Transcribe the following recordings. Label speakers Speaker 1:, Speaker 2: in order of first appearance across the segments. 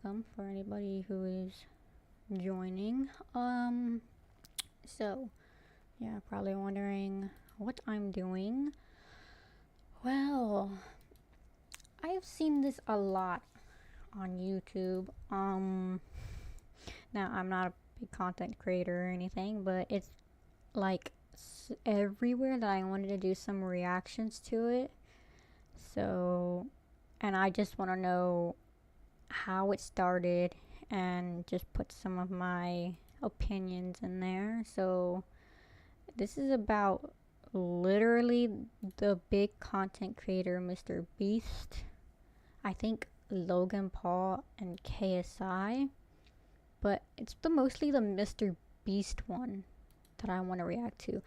Speaker 1: welcome for anybody who is joining. So yeah, probably wondering what I'm doing. Well, I've seen this a lot on YouTube. Now I'm not a big content creator or anything, but it's like everywhere that I wanted to do some reactions to it. So, and I just want to know how it started and just put some of my opinions in there. So this is about literally the big content creator MrBeast. I think Logan Paul and KSI, but it's mostly the MrBeast one that I want to react to.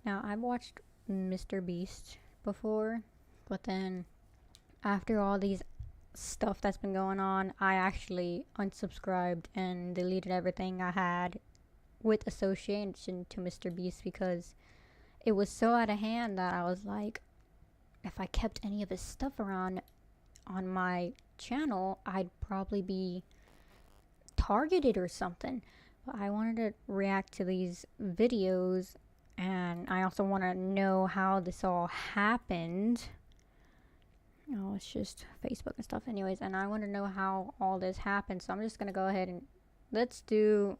Speaker 1: Now, I've watched MrBeast before, but then after all these stuff that's been going on, I actually unsubscribed and deleted everything I had with association to MrBeast because it was so out of hand that I was like, if I kept any of his stuff around on my channel, I'd probably be targeted or something. But I wanted to react to these videos, and I also want to know how this all happened. Oh, it's just Facebook and stuff anyways, and I want to know how all this happened, so I'm just gonna go ahead and let's do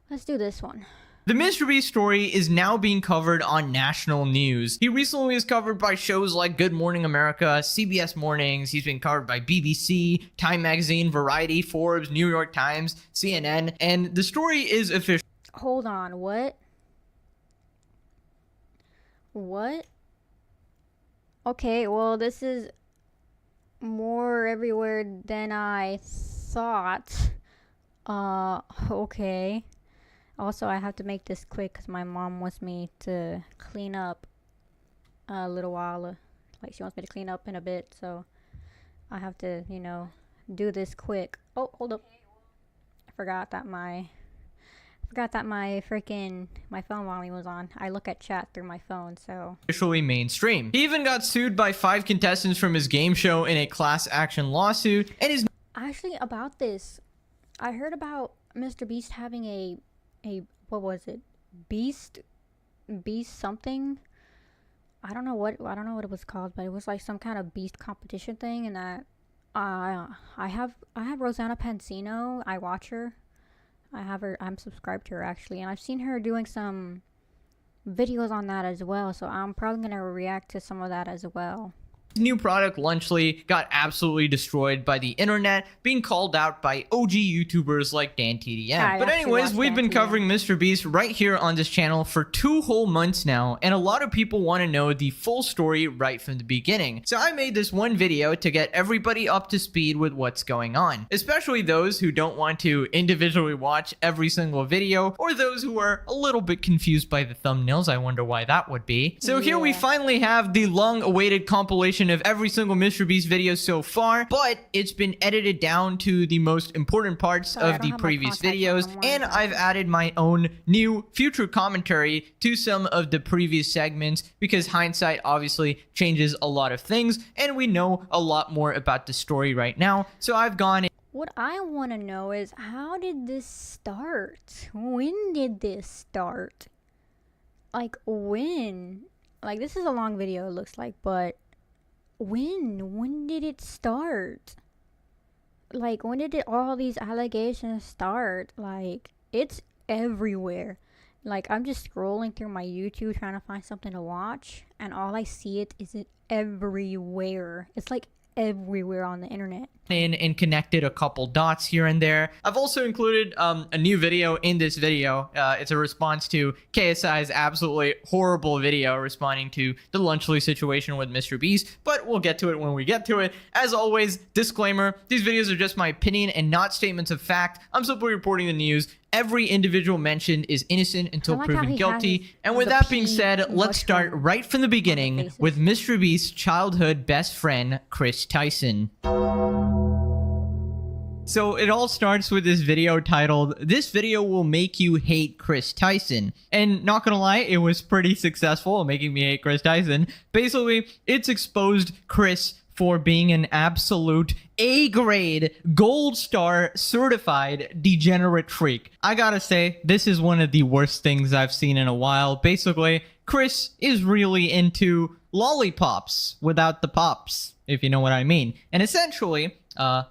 Speaker 1: this one.
Speaker 2: The MrBeast story is now being covered on national news. He recently was covered by shows like Good Morning America, CBS Mornings. He's been covered by BBC, Time Magazine, Variety, Forbes, New York Times, CNN, and the story is official.
Speaker 1: Hold on, what? Okay, well, this is more everywhere than I thought. Okay. Also, I have to make this quick because my mom wants me to clean up a little while. Like, she wants me to clean up in a bit, so I have to, you know, do this quick. Oh, hold up. I forgot that my phone volume was on. I look at chat through my phone, so.
Speaker 2: Officially mainstream. He even got sued by 5 contestants from his game show in a class action lawsuit, and is
Speaker 1: actually about this. I heard about MrBeast having a what was it? Beast something. I don't know what it was called, but it was like some kind of beast competition thing, and that I have Rosanna Pansino. I watch her. I have her. I'm subscribed to her actually, and I've seen her doing some videos on that as well. So I'm probably gonna react to some of that as well.
Speaker 2: new product, Lunchly, got absolutely destroyed by the internet, being called out by OG YouTubers like Dan TDM. But anyways, we've been covering MrBeast right here on this channel for 2 whole months now, and a lot of people want to know the full story right from the beginning. So I made this one video to get everybody up to speed with what's going on, especially those who don't want to individually watch every single video, or those who are a little bit confused by the thumbnails. I wonder why that would be. So here we finally have the long-awaited compilation of every single MrBeast video so far, but it's been edited down to the most important parts of the previous videos, and I've added my own new future commentary to some of the previous segments because hindsight obviously changes a lot of things, and we know a lot more about the story right now. So I've gone.
Speaker 1: What I want to know is, how did this start? When did this start? Like, when? Like, this is a long video, it looks like, but when did it start? Like, when did all these allegations start? Like, it's everywhere. Like, I'm just scrolling through my YouTube trying to find something to watch, and all I see is it everywhere. It's like everywhere on the internet.
Speaker 2: And connected a couple dots here and there. I've also included a new video in this video. It's a response to KSI's absolutely horrible video responding to the Lunchly situation with MrBeast, but we'll get to it when we get to it. As always, disclaimer, these videos are just my opinion and not statements of fact. I'm simply reporting the news. Every individual mentioned is innocent until proven guilty. And with that being said, let's start right from the beginning with MrBeast's childhood best friend, Chris Tyson. So it all starts with this video titled, "This video will make you hate Chris Tyson." And not gonna lie, it was pretty successful at making me hate Chris Tyson. Basically, it's exposed Chris for being an absolute A-grade, gold star, certified degenerate freak. I gotta say, this is one of the worst things I've seen in a while. Basically, Chris is really into lollipops without the pops, if you know what I mean. And essentially,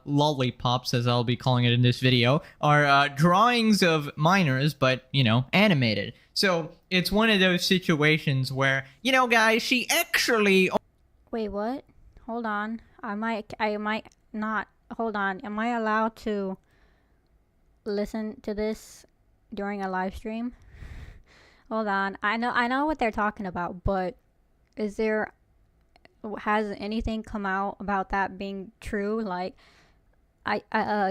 Speaker 2: lollipops, as I'll be calling it in this video, are drawings of minors, but, you know, animated. So it's one of those situations where, you know, guys, she actually...
Speaker 1: Wait, what? Hold on. I might not. Hold on. Am I allowed to listen to this during a live stream? Hold on. I know what they're talking about, but has anything come out about that being true? Like,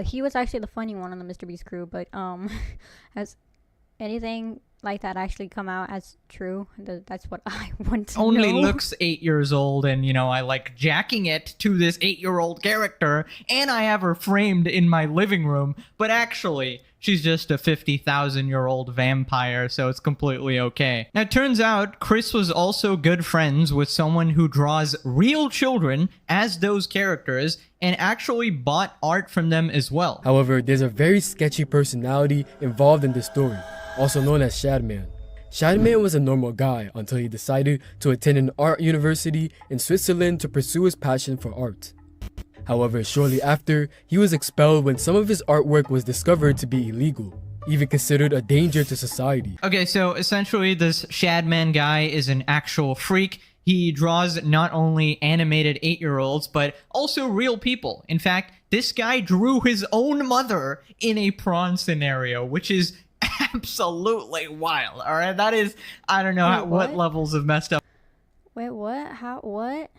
Speaker 1: he was actually the funny one on the MrBeast crew, but has anything like that actually come out as true? That's what I want to know.
Speaker 2: Only looks 8 years old, and, you know, I like jacking it to this 8-year-old character, and I have her framed in my living room, but actually, she's just a 50,000-year-old vampire, so it's completely okay. Now, it turns out Chris was also good friends with someone who draws real children as those characters, and actually bought art from them as well.
Speaker 3: However, there's a very sketchy personality involved in this story, also known as Shadman. Shadman was a normal guy until he decided to attend an art university in Switzerland to pursue his passion for art. However, shortly after, he was expelled when some of his artwork was discovered to be illegal, even considered a danger to society.
Speaker 2: Okay, so essentially this Shadman guy is an actual freak. He draws not only animated 8-year-olds, but also real people. In fact, this guy drew his own mother in a prawn scenario, which is absolutely wild. All right, that is, I don't know what levels of messed up.
Speaker 1: Wait, what? How? What?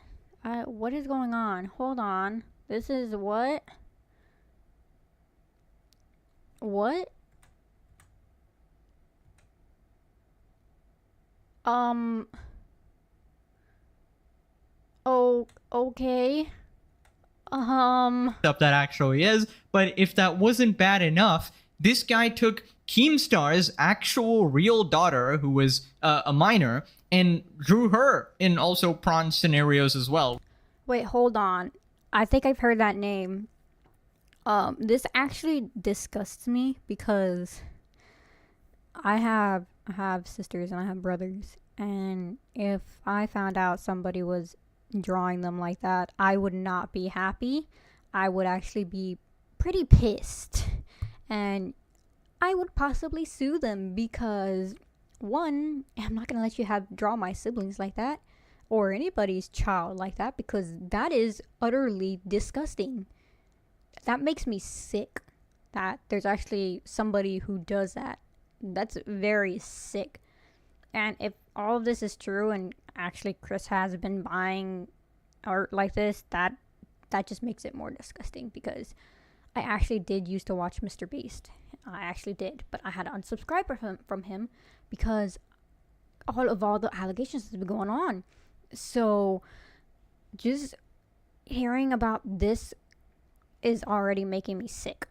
Speaker 1: What is going on? Hold on. This is what? What? Oh, okay.
Speaker 2: Up that actually is, but if that wasn't bad enough, this guy took Keemstar's actual real daughter, who was a minor, and drew her in also prawn scenarios as well.
Speaker 1: Wait, hold on. I think I've heard that name. This actually disgusts me because I have sisters and I have brothers, and if I found out somebody was drawing them like that, I would not be happy. I would actually be pretty pissed, and I would possibly sue them because, one, I'm not gonna let you draw my siblings like that or anybody's child like that, because that is utterly disgusting. That makes me sick that there's actually somebody who does that. That's very sick. And if all of this is true and actually Chris has been buying art like this, that just makes it more disgusting, because I actually did used to watch MrBeast. I actually did, but I had to unsubscribe from him because all the allegations that's been going on. So just hearing about this is already making me sick.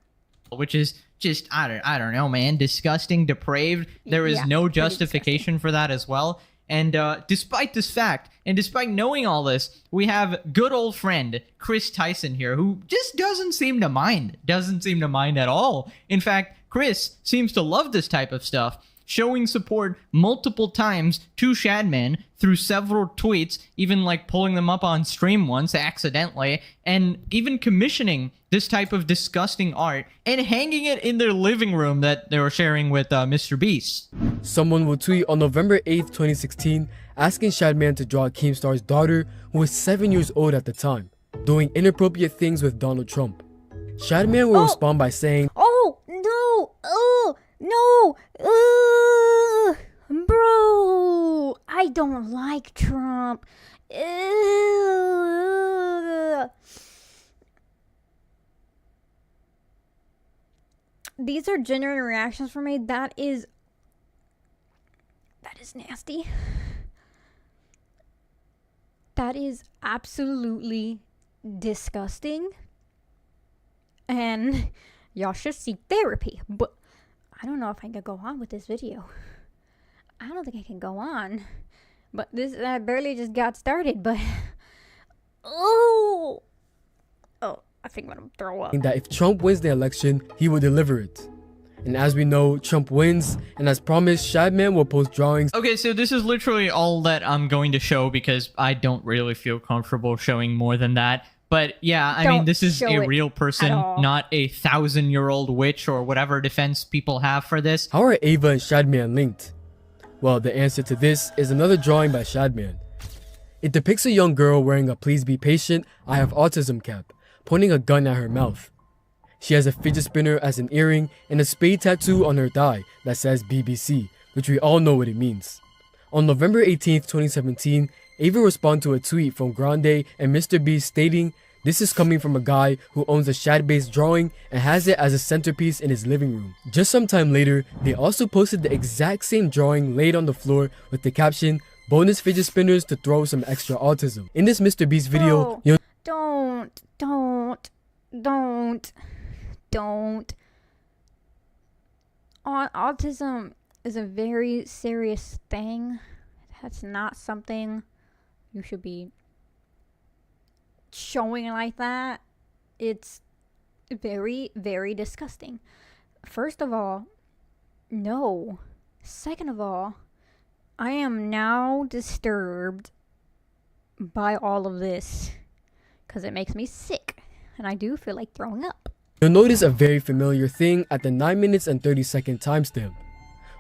Speaker 2: Which is just, I don't know, man, disgusting, depraved. There is no justification for that as well. And despite this fact, and despite knowing all this, we have good old friend Chris Tyson here, who just doesn't seem to mind at all. In fact, Chris seems to love this type of stuff, showing support multiple times to Shadman through several tweets, even like pulling them up on stream once accidentally, and even commissioning this type of disgusting art and hanging it in their living room that they were sharing with MrBeast.
Speaker 3: Someone will tweet on November 8th, 2016, asking Shadman to draw Keemstar's daughter, who was 7 years old at the time, doing inappropriate things with Donald Trump. Shadman will respond by saying,
Speaker 1: "Oh, no! Oh, no! Bro! I don't like Trump. These are genuine reactions for me. That is nasty. That is absolutely disgusting. And y'all should seek therapy. But I don't know if I can go on with this video. I don't think I can go on. But I barely just got started, but... Oh! I think I'm gonna throw up.
Speaker 3: That if Trump wins the election, he will deliver it. And as we know, Trump wins, and as promised, Shadman will post drawings.
Speaker 2: Okay, so this is literally all that I'm going to show because I don't really feel comfortable showing more than that. But yeah, I mean, this is a real person, not a 1,000-year-old witch or whatever defense people have for this.
Speaker 3: How are Ava and Shadman linked? Well, the answer to this is another drawing by Shadman. It depicts a young girl wearing a "Please be patient, I have autism" cap, pointing a gun at her mouth. She has a fidget spinner as an earring and a spade tattoo on her thigh that says BBC, which we all know what it means. On November 18th, 2017, Ava responded to a tweet from Grande and MrBeast stating, "This is coming from a guy who owns a Shad-based drawing and has it as a centerpiece in his living room." Just some time later, they also posted the exact same drawing laid on the floor with the caption, "Bonus fidget spinners to throw some extra autism." In this MrBeast video,
Speaker 1: Don't. Autism is a very serious thing. That's not something you should be showing like that. It's very, very disgusting. First of all, no. Second of all, I am now disturbed by all of this because it makes me sick and I do feel like throwing up.
Speaker 3: You'll notice a very familiar thing at the 9 minutes and 30-second timestamp.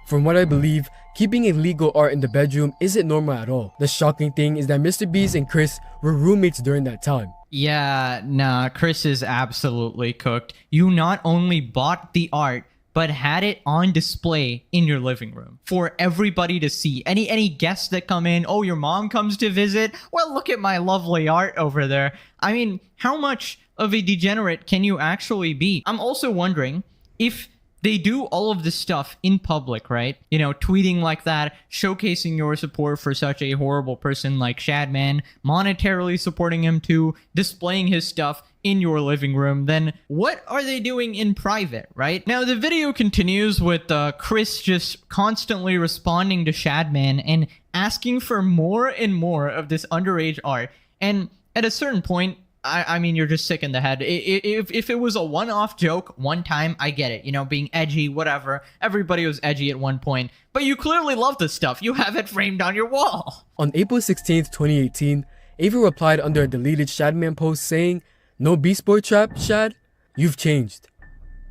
Speaker 3: From what I believe, keeping illegal art in the bedroom isn't normal at all. The shocking thing is that MrBeast and Chris were roommates during that time.
Speaker 2: Yeah, nah, Chris is absolutely cooked. You not only bought the art, but had it on display in your living room for everybody to see. Any guests that come in, "Oh, your mom comes to visit? Well, look at my lovely art over there." I mean, how much of a degenerate can you actually be? I'm also wondering if they do all of this stuff in public, right? You know, tweeting like that, showcasing your support for such a horrible person like Shadman, monetarily supporting him too, displaying his stuff in your living room, then what are they doing in private, right? Now, the video continues with Chris just constantly responding to Shadman and asking for more and more of this underage art. And at a certain point, I mean, you're just sick in the head. If it was a one-off joke, one time, I get it. You know, being edgy, whatever. Everybody was edgy at one point. But you clearly love this stuff. You have it framed on your wall.
Speaker 3: On April 16th, 2018, Ava replied under a deleted Shadman post saying, "No Beast Boy trap, Shad? You've changed."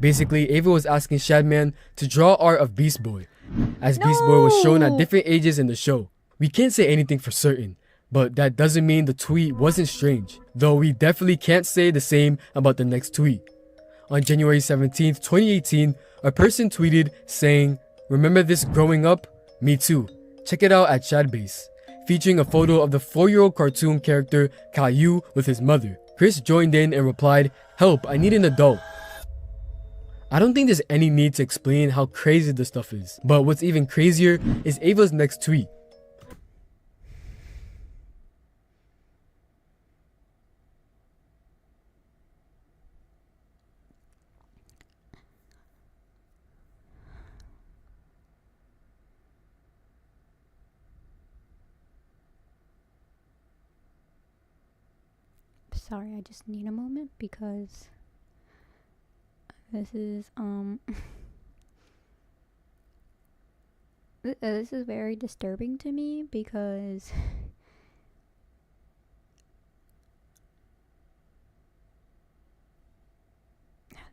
Speaker 3: Basically, Ava was asking Shadman to draw art of Beast Boy, as Beast Boy was shown at different ages in the show. We can't say anything for certain, but that doesn't mean the tweet wasn't strange, though we definitely can't say the same about the next tweet. On January 17th, 2018, a person tweeted saying, "Remember this growing up? Me too. Check it out at Shadbase," featuring a photo of the 4-year-old cartoon character Caillou with his mother. Chris joined in and replied, "Help, I need an adult." I don't think there's any need to explain how crazy this stuff is, but what's even crazier is Ava's next tweet.
Speaker 1: Sorry, I just need a moment because this is this is very disturbing to me because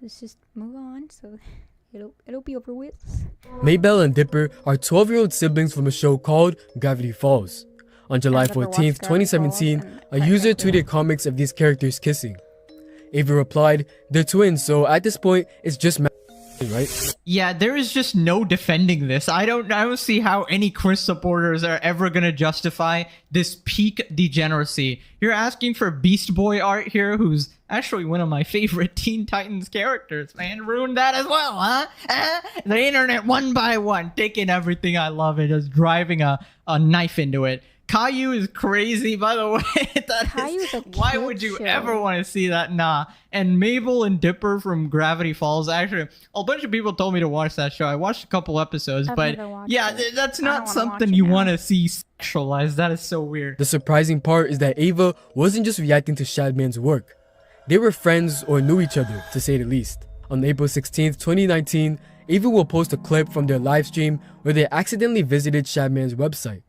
Speaker 1: let's just move on so it'll be over with.
Speaker 3: Maybelle and Dipper are 12-year-old siblings from a show called Gravity Falls. On July 14th, 2017, a user tweeted comics of these characters kissing. Ava replied, "They're twins, so at this point, it's just right?"
Speaker 2: Yeah, there is just no defending this. I don't see how any Chris supporters are ever gonna justify this peak degeneracy. You're asking for Beast Boy art here, who's actually one of my favorite Teen Titans characters, man. Ruined that as well, huh? The internet one by one, taking everything I love and just driving a knife into it. Caillou is crazy, by the way. Why would you ever want to see that? Nah. And Mabel and Dipper from Gravity Falls. Actually, a bunch of people told me to watch that show. I watched a couple episodes, but yeah, that's not something you want to see sexualized. That is so weird.
Speaker 3: The surprising part is that Ava wasn't just reacting to Shadman's work. They were friends or knew each other, to say the least. On April 16th, 2019, Ava will post a clip from their livestream where they accidentally visited Shadman's website.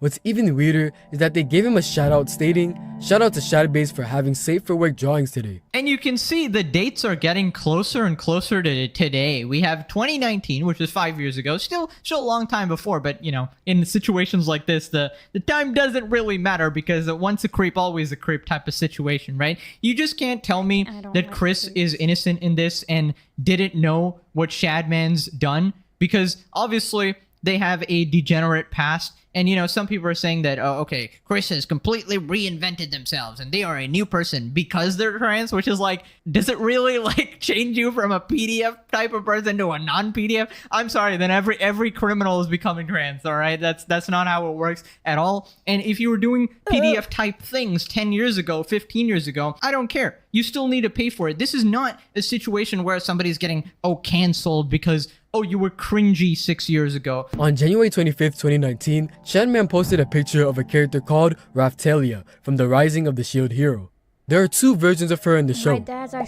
Speaker 3: What's even weirder is that they gave him a shout out stating, "Shout out to ShadowBase for having safe for work drawings today."
Speaker 2: And you can see the dates are getting closer and closer to today. We have 2019, which is 5 years ago. Still a long time before, but you know, in situations like this, the time doesn't really matter because once a creep, always a creep type of situation, right? You just can't tell me that Chris is innocent in this and didn't know what Shadman's done, because obviously they have a degenerate past. And, you know, some people are saying that, oh, okay, Chris has completely reinvented themselves and they are a new person because they're trans, which is like, does it really like change you from a PDF type of person to a non-PDF? I'm sorry, then every criminal is becoming trans, all right? That's not how it works at all. And if you were doing PDF type things 10 years ago, 15 years ago, I don't care. You still need to pay for it. This is not a situation where somebody's getting, canceled because, you were cringy 6 years ago.
Speaker 3: On January 25th, 2019, Shadman posted a picture of a character called Raftalia from The Rising of the Shield Hero. There are two versions of her in the show.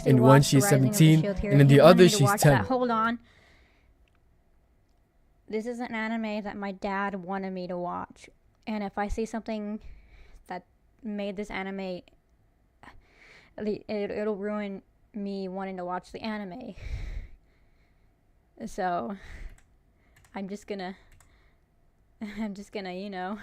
Speaker 3: In one she's 17, and in the other she's 10.
Speaker 1: Hold on. This is an anime that my dad wanted me to watch. And if I see something that made this anime, it'll ruin me wanting to watch the anime. So, I'm just gonna, you know,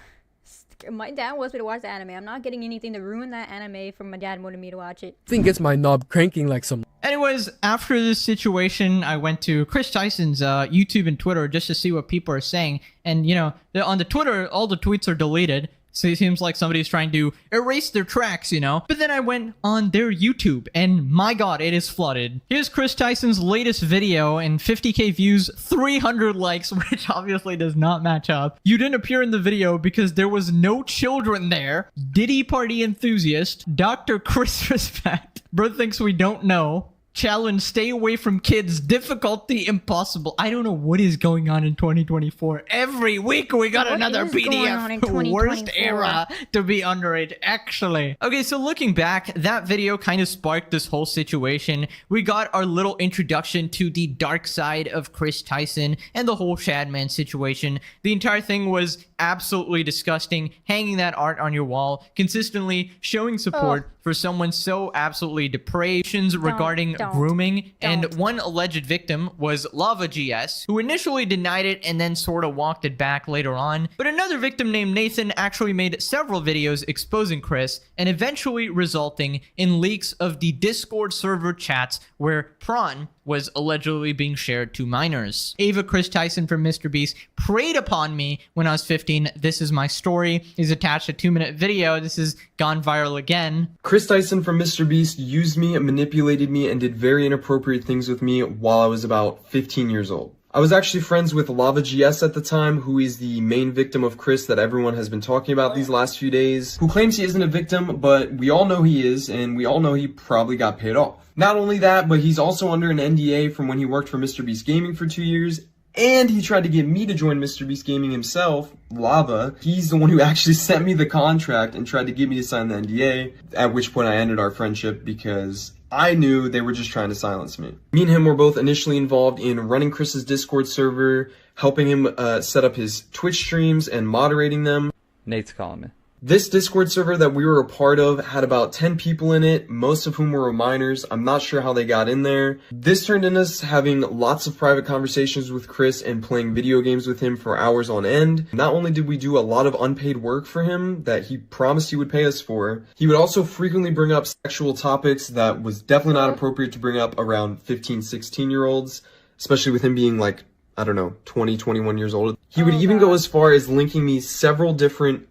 Speaker 1: my dad wants me to watch the anime. I'm not getting anything to ruin that anime from my dad wanting me to watch it.
Speaker 3: Thing gets my knob cranking like some.
Speaker 2: Anyways, after this situation, I went to Chris Tyson's YouTube and Twitter just to see what people are saying. And, you know, on the Twitter, all the tweets are deleted. So it seems like somebody's trying to erase their tracks, you know? But then I went on their YouTube, and my god, it is flooded. Here's Chris Tyson's latest video, and 50k views, 300 likes, which obviously does not match up. You didn't appear in the video because there was no children there. Diddy party enthusiast. Dr. Chris Respect. Bro thinks we don't know. Challenge, stay away from kids. Difficulty impossible. I don't know what is going on in 2024. Every week we got another PDF. Worst era to be underage, actually. Okay, so looking back, that video kind of sparked this whole situation. We got our little introduction to the dark side of Chris Tyson and the whole Shadman situation. The entire thing was absolutely disgusting. Hanging that art on your wall, consistently showing support for someone so absolutely depraved regarding grooming. And one alleged victim was Lava GS, who initially denied it and then sort of walked it back later on. But another victim named Nathan actually made several videos exposing Chris and eventually resulting in leaks of the Discord server chats where Prawn was allegedly being shared to minors. Ava Chris Tyson from MrBeast preyed upon me when I was 15. This is my story. Is attached a 2-minute video. This has gone viral again.
Speaker 4: Chris Tyson from MrBeast used me, manipulated me, and did very inappropriate things with me while I was about 15 years old. I was actually friends with Lava GS at the time, who is the main victim of Chris that everyone has been talking about these last few days, who claims he isn't a victim, but we all know he is, and we all know he probably got paid off. Not only that, but he's also under an NDA from when he worked for MrBeast Gaming for 2 years, and he tried to get me to join MrBeast Gaming himself, Lava. He's the one who actually sent me the contract and tried to get me to sign the NDA, at which point I ended our friendship because I knew they were just trying to silence me. Me and him were both initially involved in running Chris's Discord server, helping him set up his Twitch streams and moderating them.
Speaker 5: Nate's calling me.
Speaker 4: This Discord server that we were a part of had about 10 people in it, most of whom were minors. I'm not sure how they got in there. This turned into us having lots of private conversations with Chris and playing video games with him for hours on end. Not only did we do a lot of unpaid work for him that he promised he would pay us for, he would also frequently bring up sexual topics that was definitely not appropriate to bring up around 15, 16-year-olds, especially with him being like, I don't know, 20, 21 years old. He would even go as far as linking me several different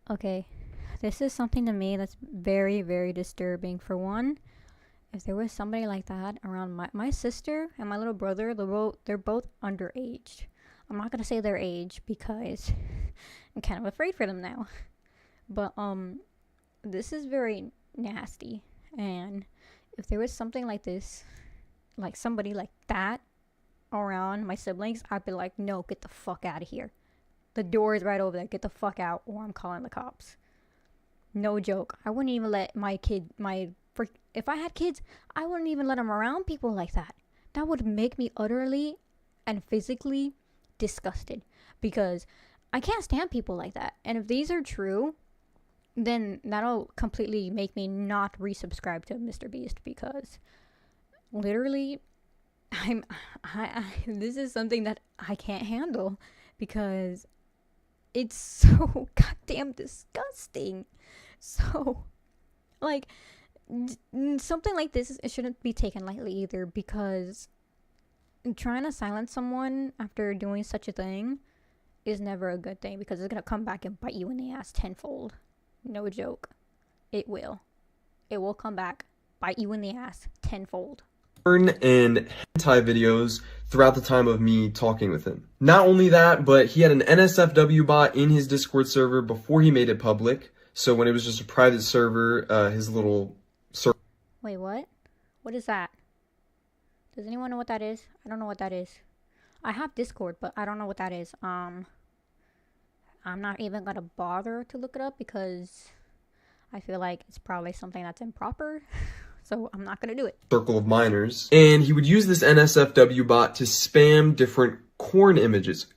Speaker 1: Okay, this is something to me that's very, very disturbing. For one, if there was somebody like that around my sister and my little brother, they're both underage. I'm not gonna say their age because I'm kind of afraid for them now. But this is very nasty. And if there was something like this, like somebody like that around my siblings, I'd be like, no, get the fuck out of here. The door is right over there. Get the fuck out or I'm calling the cops. No joke. I wouldn't even let my kid, if I had kids, I wouldn't even let them around people like that. That would make me utterly and physically disgusted because I can't stand people like that. And if these are true, then that'll completely make me not resubscribe to MrBeast because literally this is something that I can't handle because it's so goddamn disgusting. So, like, something like this, it shouldn't be taken lightly either because trying to silence someone after doing such a thing is never a good thing because it's gonna come back and bite you in the ass tenfold. No joke. It will. It will come back, bite you in the ass tenfold.
Speaker 4: And hentai videos throughout the time of me talking with him. Not only that, but he had an NSFW bot in his Discord server before he made it public. So when it was just a private server, his little server.
Speaker 1: Wait, what? What is that? Does anyone know what that is? I don't know what that is. I have Discord, but I don't know what that is. I'm not even gonna bother to look it up because I feel like it's probably something that's improper. So I'm not gonna do it.
Speaker 4: Circle of minors. And he would use this NSFW bot to spam different corn images,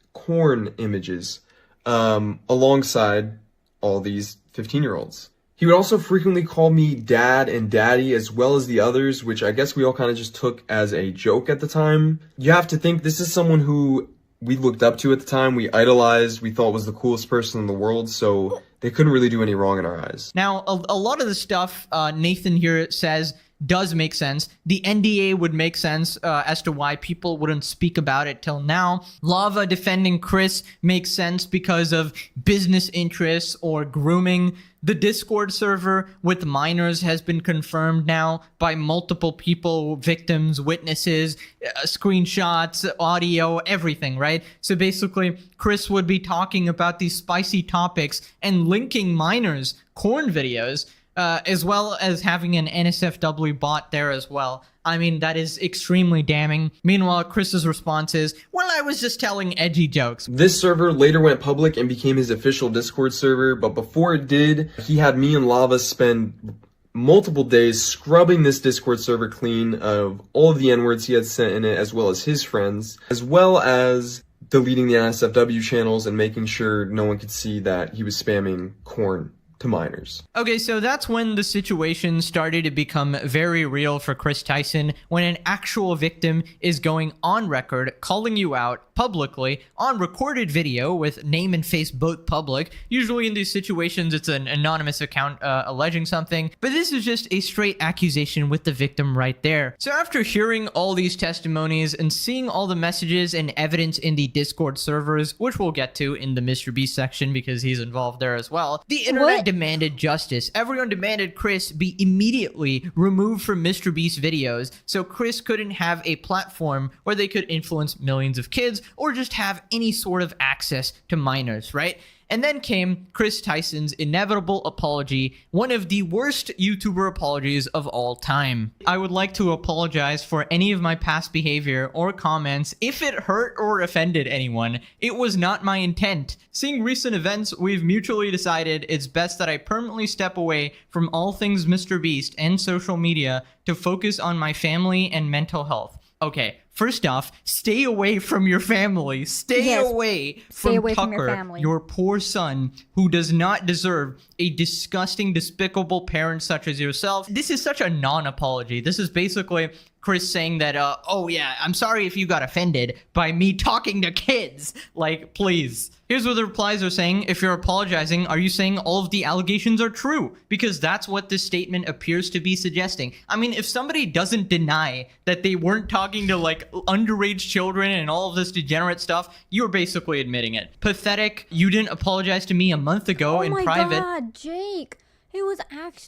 Speaker 4: alongside all these 15-year-olds. He would also frequently call me dad and daddy as well as the others, which I guess we all kind of just took as a joke at the time. You have to think this is someone who we looked up to at the time, we idolized, we thought was the coolest person in the world, so they couldn't really do any wrong in our eyes.
Speaker 2: Now, a lot of the stuff Nathan here says does make sense. The NDA would make sense as to why people wouldn't speak about it till now. Lava defending Chris makes sense because of business interests or grooming. The Discord server with minors has been confirmed now by multiple people, victims, witnesses, screenshots, audio, everything, right? So basically, Chris would be talking about these spicy topics and linking minors' corn videos, as well as having an NSFW bot there as well. I mean, that is extremely damning. Meanwhile, Chris's response is, well, I was just telling edgy jokes.
Speaker 4: This server later went public and became his official Discord server, but before it did, he had me and Lava spend multiple days scrubbing this Discord server clean of all of the N-words he had sent in it, as well as his friends, as well as deleting the NSFW channels and making sure no one could see that he was spamming corn to minors.
Speaker 2: Okay, so that's when the situation started to become very real for Chris Tyson, when an actual victim is going on record calling you out publicly on recorded video with name and face both public. Usually in these situations it's an anonymous account alleging something, but this is just a straight accusation with the victim right there. So after hearing all these testimonies and seeing all the messages and evidence in the Discord servers, which we'll get to in the MrBeast section because he's involved there as well, the internet demanded justice. Everyone demanded Chris be immediately removed from MrBeast videos so Chris couldn't have a platform where they could influence millions of kids or just have any sort of access to minors, right? And then came Chris Tyson's inevitable apology, one of the worst YouTuber apologies of all time. I would like to apologize for any of my past behavior or comments if it hurt or offended anyone. It was not my intent. Seeing recent events, we've mutually decided it's best that I permanently step away from all things MrBeast and social media to focus on my family and mental health. Okay, first off, stay away from your family. Stay away from Tucker, your poor son, who does not deserve a disgusting, despicable parent such as yourself. This is such a non-apology. This is basically Chris saying that, oh yeah, I'm sorry if you got offended by me talking to kids. Like, please. Here's what the replies are saying. If you're apologizing, are you saying all of the allegations are true? Because that's what this statement appears to be suggesting. I mean, if somebody doesn't deny that they weren't talking to, like, underage children and all of this degenerate stuff, you're basically admitting it. Pathetic. You didn't apologize to me a month ago in private.
Speaker 1: Oh my god, Jake. It was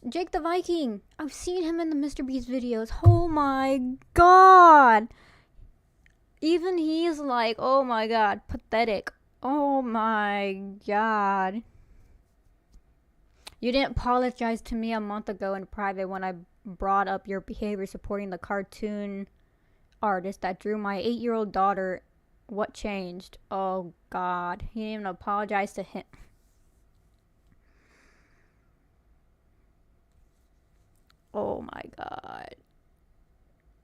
Speaker 1: Jake the Viking. I've seen him in the MrBeast videos. Oh my god. Even he's like, oh my god, pathetic. Oh my god. You didn't apologize to me a month ago in private when I brought up your behavior supporting the cartoon artist that drew my 8-year-old daughter. What changed? Oh god. You didn't even apologize to him. Oh my god.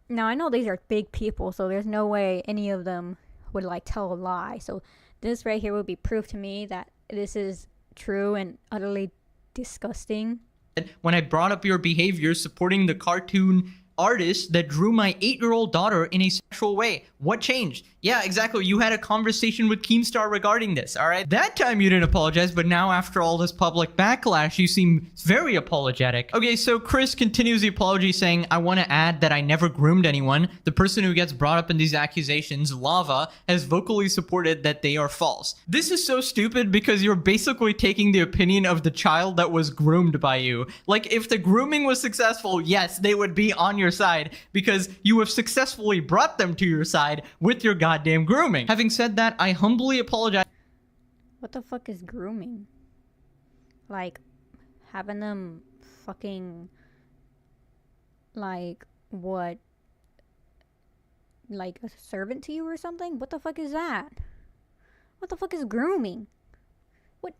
Speaker 1: Now, I know these are big people, so there's no way any of them would, like, tell a lie. So this right here would be proof to me that this is true and utterly disgusting.
Speaker 2: When I brought up your behavior supporting the cartoon artist that drew my 8-year-old daughter in a sexual way. What changed? Yeah, exactly. You had a conversation with Keemstar regarding this, all right? That time you didn't apologize, but now after all this public backlash, you seem very apologetic. Okay, so Chris continues the apology saying, I want to add that I never groomed anyone. The person who gets brought up in these accusations, Lava, has vocally supported that they are false. This is so stupid because you're basically taking the opinion of the child that was groomed by you. Like, if the grooming was successful, yes, they would be on your side because you have successfully brought them to your side with your goddamn grooming. Having said that, I humbly apologize.
Speaker 1: What the fuck is grooming? Like, having them fucking, like, what? Like a servant to you or something? What the fuck is that? What the fuck is grooming? What?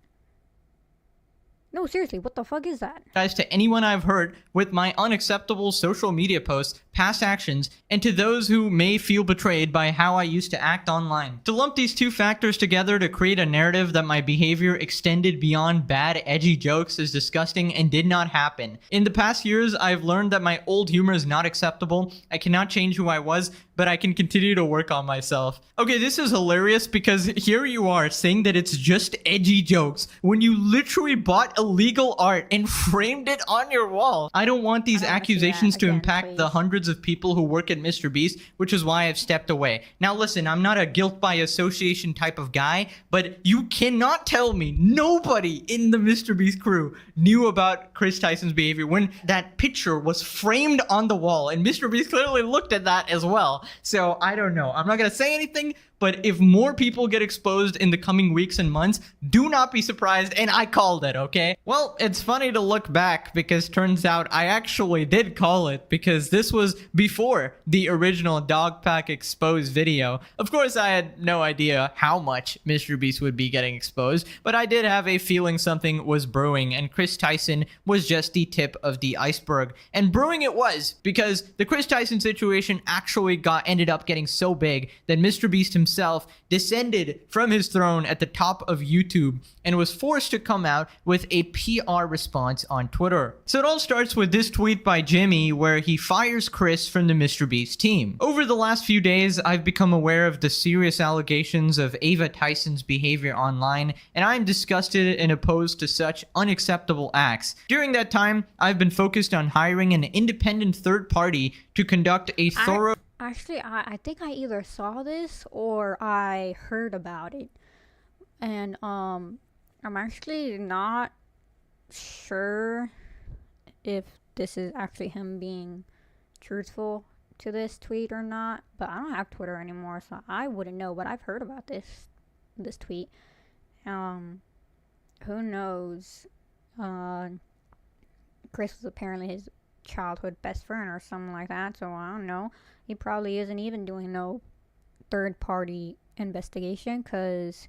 Speaker 1: No, seriously, what the fuck is that?
Speaker 2: To anyone I've hurt with my unacceptable social media posts, past actions, and to those who may feel betrayed by how I used to act online. To lump these two factors together to create a narrative that my behavior extended beyond bad, edgy jokes is disgusting and did not happen. In the past years, I've learned that my old humor is not acceptable. I cannot change who I was, but I can continue to work on myself. Okay, this is hilarious because here you are saying that it's just edgy jokes when you literally bought illegal art and framed it on your wall. I don't want these accusations to impact the hundreds of people who work at MrBeast, which is why I've stepped away. Now listen, I'm not a guilt by association type of guy, but you cannot tell me nobody in the MrBeast crew knew about Chris Tyson's behavior when that picture was framed on the wall, and MrBeast clearly looked at that as well. So I don't know. I'm not gonna say anything, but if more people get exposed in the coming weeks and months, do not be surprised, and I called it, okay? Well, it's funny to look back because turns out I actually did call it because this was before the original Dog Pack Exposed video. Of course, I had no idea how much MrBeast would be getting exposed, but I did have a feeling something was brewing, and Chris Tyson was just the tip of the iceberg. And brewing it was, because the Chris Tyson situation actually ended up getting so big that MrBeast himself descended from his throne at the top of YouTube and was forced to come out with a PR response on Twitter. So it all starts with this tweet by Jimmy where he fires Chris from the MrBeast team. Over the last few days, I've become aware of the serious allegations of Ava Tyson's behavior online, and I am disgusted and opposed to such unacceptable acts. During that time, I've been focused on hiring an independent third party to conduct a thorough...
Speaker 1: Actually, I think I either saw this or I heard about it. And, I'm actually not sure if this is actually him being truthful to this tweet or not. But I don't have Twitter anymore, so I wouldn't know. But I've heard about this tweet. Who knows? Chris was apparently his childhood best friend or something like that, so I don't know. He probably isn't even doing no third-party investigation, because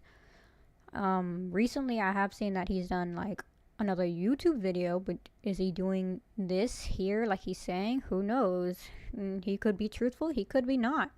Speaker 1: recently I have seen that he's done like another YouTube video, but is he doing this here like he's saying? Who knows? He could be truthful, he could be not.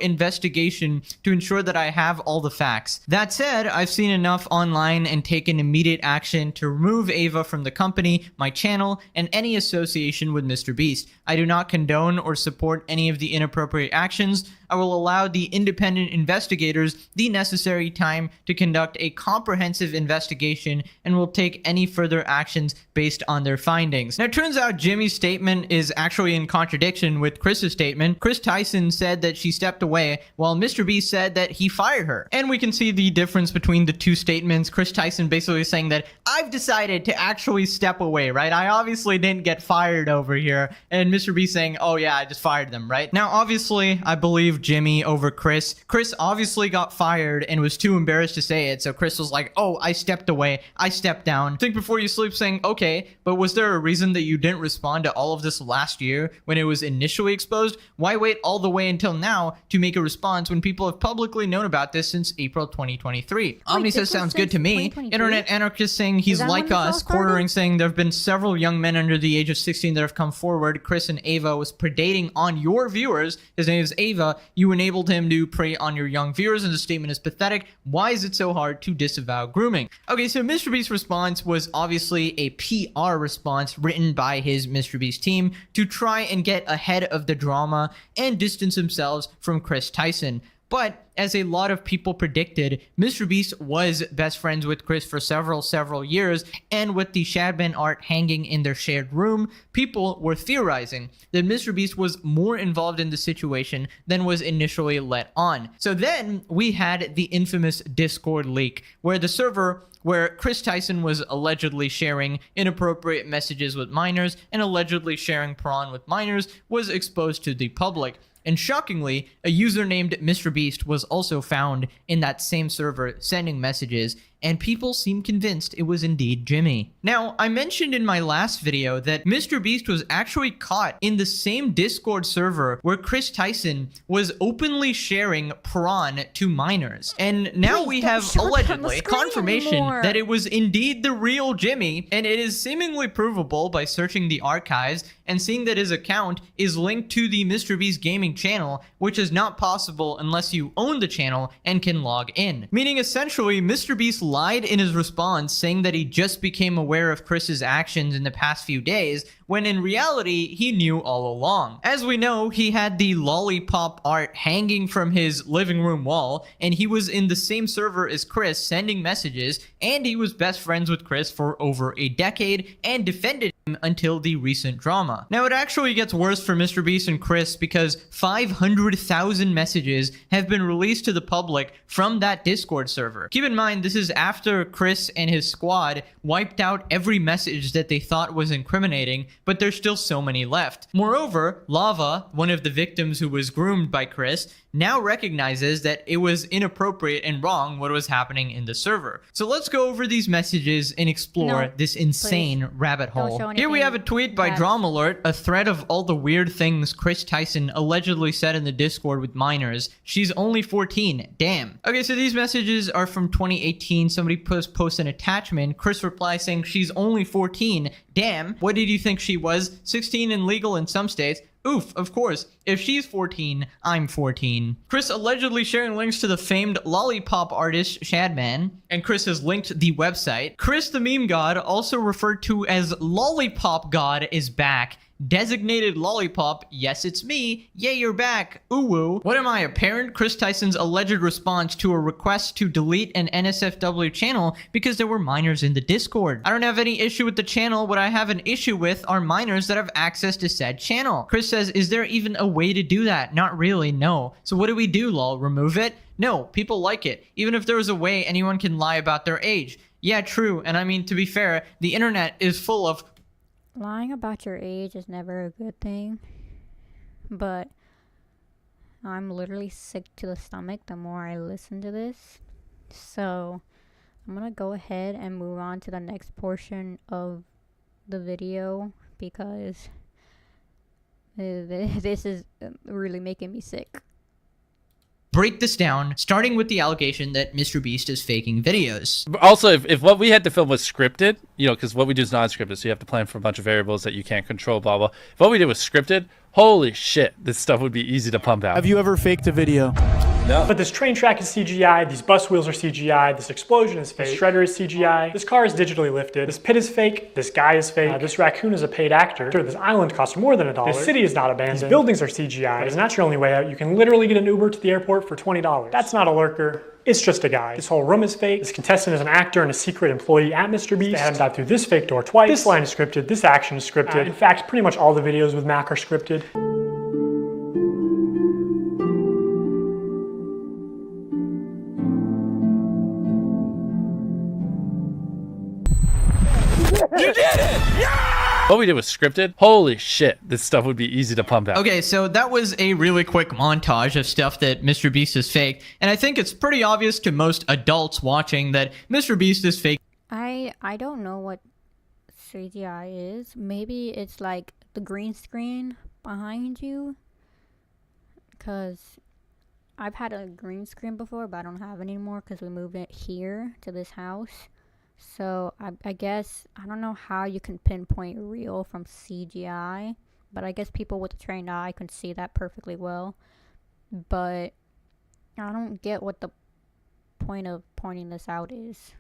Speaker 2: Investigation to ensure that I have all the facts. That said, I've seen enough online and taken immediate action to remove Ava from the company, my channel, and any association with MrBeast. I do not condone or support any of the inappropriate actions. I will allow the independent investigators the necessary time to conduct a comprehensive investigation and will take any further actions based on their findings. Now, it turns out Jimmy's statement is actually in contradiction with Chris's statement. Chris Tyson said that she stepped away, while MrBeast said that he fired her. And we can see the difference between the two statements. Chris Tyson basically saying that I've decided to actually step away, right? I obviously didn't get fired over here. And MrBeast saying, oh yeah, I just fired them, right? Now, obviously, I believe Jimmy over Chris. Chris obviously got fired and was too embarrassed to say it. So Chris was like, oh, I stepped away. I stepped down. Think before you sleep saying, okay, but was there a reason that you didn't respond to all of this last year when it was initially exposed? Why wait all the way until now now to make a response when people have publicly known about this since April 2023. Omni says sounds good to me. Internet anarchist saying he's like us, quartering saying there have been several young men under the age of 16 that have come forward. Chris and Ava was predating on your viewers. His name is Ava. You enabled him to prey on your young viewers, and the statement is pathetic. Why is it so hard to disavow grooming? Okay, so MrBeast's response was obviously a PR response written by his MrBeast team to try and get ahead of the drama and distance themselves from Chris Tyson. But as a lot of people predicted, MrBeast was best friends with Chris for several years, and with the Shadman art hanging in their shared room, people were theorizing that MrBeast was more involved in the situation than was initially let on. So then we had the infamous Discord leak, where the server where Chris Tyson was allegedly sharing inappropriate messages with minors and allegedly sharing porn with minors was exposed to the public. And shockingly, a user named MrBeast was also found in that same server sending messages, and people seem convinced it was indeed Jimmy. Now, I mentioned in my last video that MrBeast was actually caught in the same Discord server where Chris Tyson was openly sharing prawn to minors. And now we have allegedly confirmation that it was indeed the real Jimmy, and it is seemingly provable by searching the archives and seeing that his account is linked to the MrBeast gaming channel, which is not possible unless you own the channel and can log in. Meaning essentially, MrBeast lied in his response, saying that he just became aware of Chris's actions in the past few days, when in reality, he knew all along. As we know, he had the lollipop art hanging from his living room wall, and he was in the same server as Chris sending messages, and he was best friends with Chris for over a decade and defended him until the recent drama. Now, it actually gets worse for MrBeast and Chris because 500,000 messages have been released to the public from that Discord server. Keep in mind, this is after Chris and his squad wiped out every message that they thought was incriminating, but there's still so many left. Moreover, Lava, one of the victims who was groomed by Chris, now recognizes that it was inappropriate and wrong what was happening in the server. So let's go over these messages and explore this insane rabbit hole. Here we have a tweet by Dramalert, a thread of all the weird things Chris Tyson allegedly said in the Discord with minors. She's only 14. Damn. Okay, so these messages are from 2018. Somebody posts an attachment. Chris replies saying she's only 14. Damn. What did you think she was? 16 and legal in some states. Oof, of course. If she's 14, I'm 14. Chris allegedly sharing links to the famed lollipop artist Shadman, and Chris has linked the website. Chris the meme god, also referred to as Lollipop God, is back. Designated Lollipop, yes it's me, yay you're back, ooh woo. What am I, a parent? Chris Tyson's alleged response to a request to delete an NSFW channel because there were minors in the Discord. I don't have any issue with the channel. What I have an issue with are minors that have access to said channel. Chris says, is there even a way to do that? Not really, no. So what do we do, lol? Remove it? No, people like it. Even if there was a way anyone can lie about their age. Yeah, true, and I mean, to be fair, the internet is full of
Speaker 1: lying about your age is never a good thing, but I'm literally sick to the stomach the more I listen to this. So I'm gonna go ahead and move on to the next portion of the video because this is really making me sick.
Speaker 2: Break this down, starting with the allegation that MrBeast is faking videos.
Speaker 5: Also, if what we had to film was scripted, you know, because what we do is non-scripted, so you have to plan for a bunch of variables that you can't control, blah, blah. If what we did was scripted, holy shit, this stuff would be easy to pump out.
Speaker 6: Have you ever faked a video?
Speaker 5: No.
Speaker 7: But this train track is CGI, these bus wheels are CGI, this explosion is fake, this shredder is CGI, this car is digitally lifted, this pit is fake, this guy is fake, this raccoon is a paid actor, this island costs more than $1, this city is not abandoned, these buildings are CGI, but it's not your only way out. You can literally get an Uber to the airport for $20. That's not a lurker. It's just a guy. This whole room is fake. This contestant is an actor and a secret employee at MrBeast. They had him dive through this fake door twice. This line is scripted. This action is scripted. In fact, pretty much all the videos with Mac are scripted.
Speaker 5: You did it! Yeah! What we did was scripted. Holy shit, this stuff would be easy to pump out.
Speaker 2: Okay, so that was a really quick montage of stuff that MrBeast is fake, and I think it's pretty obvious to most adults watching that MrBeast is fake.
Speaker 1: I don't know what CGI is. Maybe it's like the green screen behind you, because I've had a green screen before, but I don't have it anymore because we moved it here to this house. So I guess, I don't know how you can pinpoint real from CGI, but I guess people with a trained eye can see that perfectly well. But I don't get what the point of pointing this out is.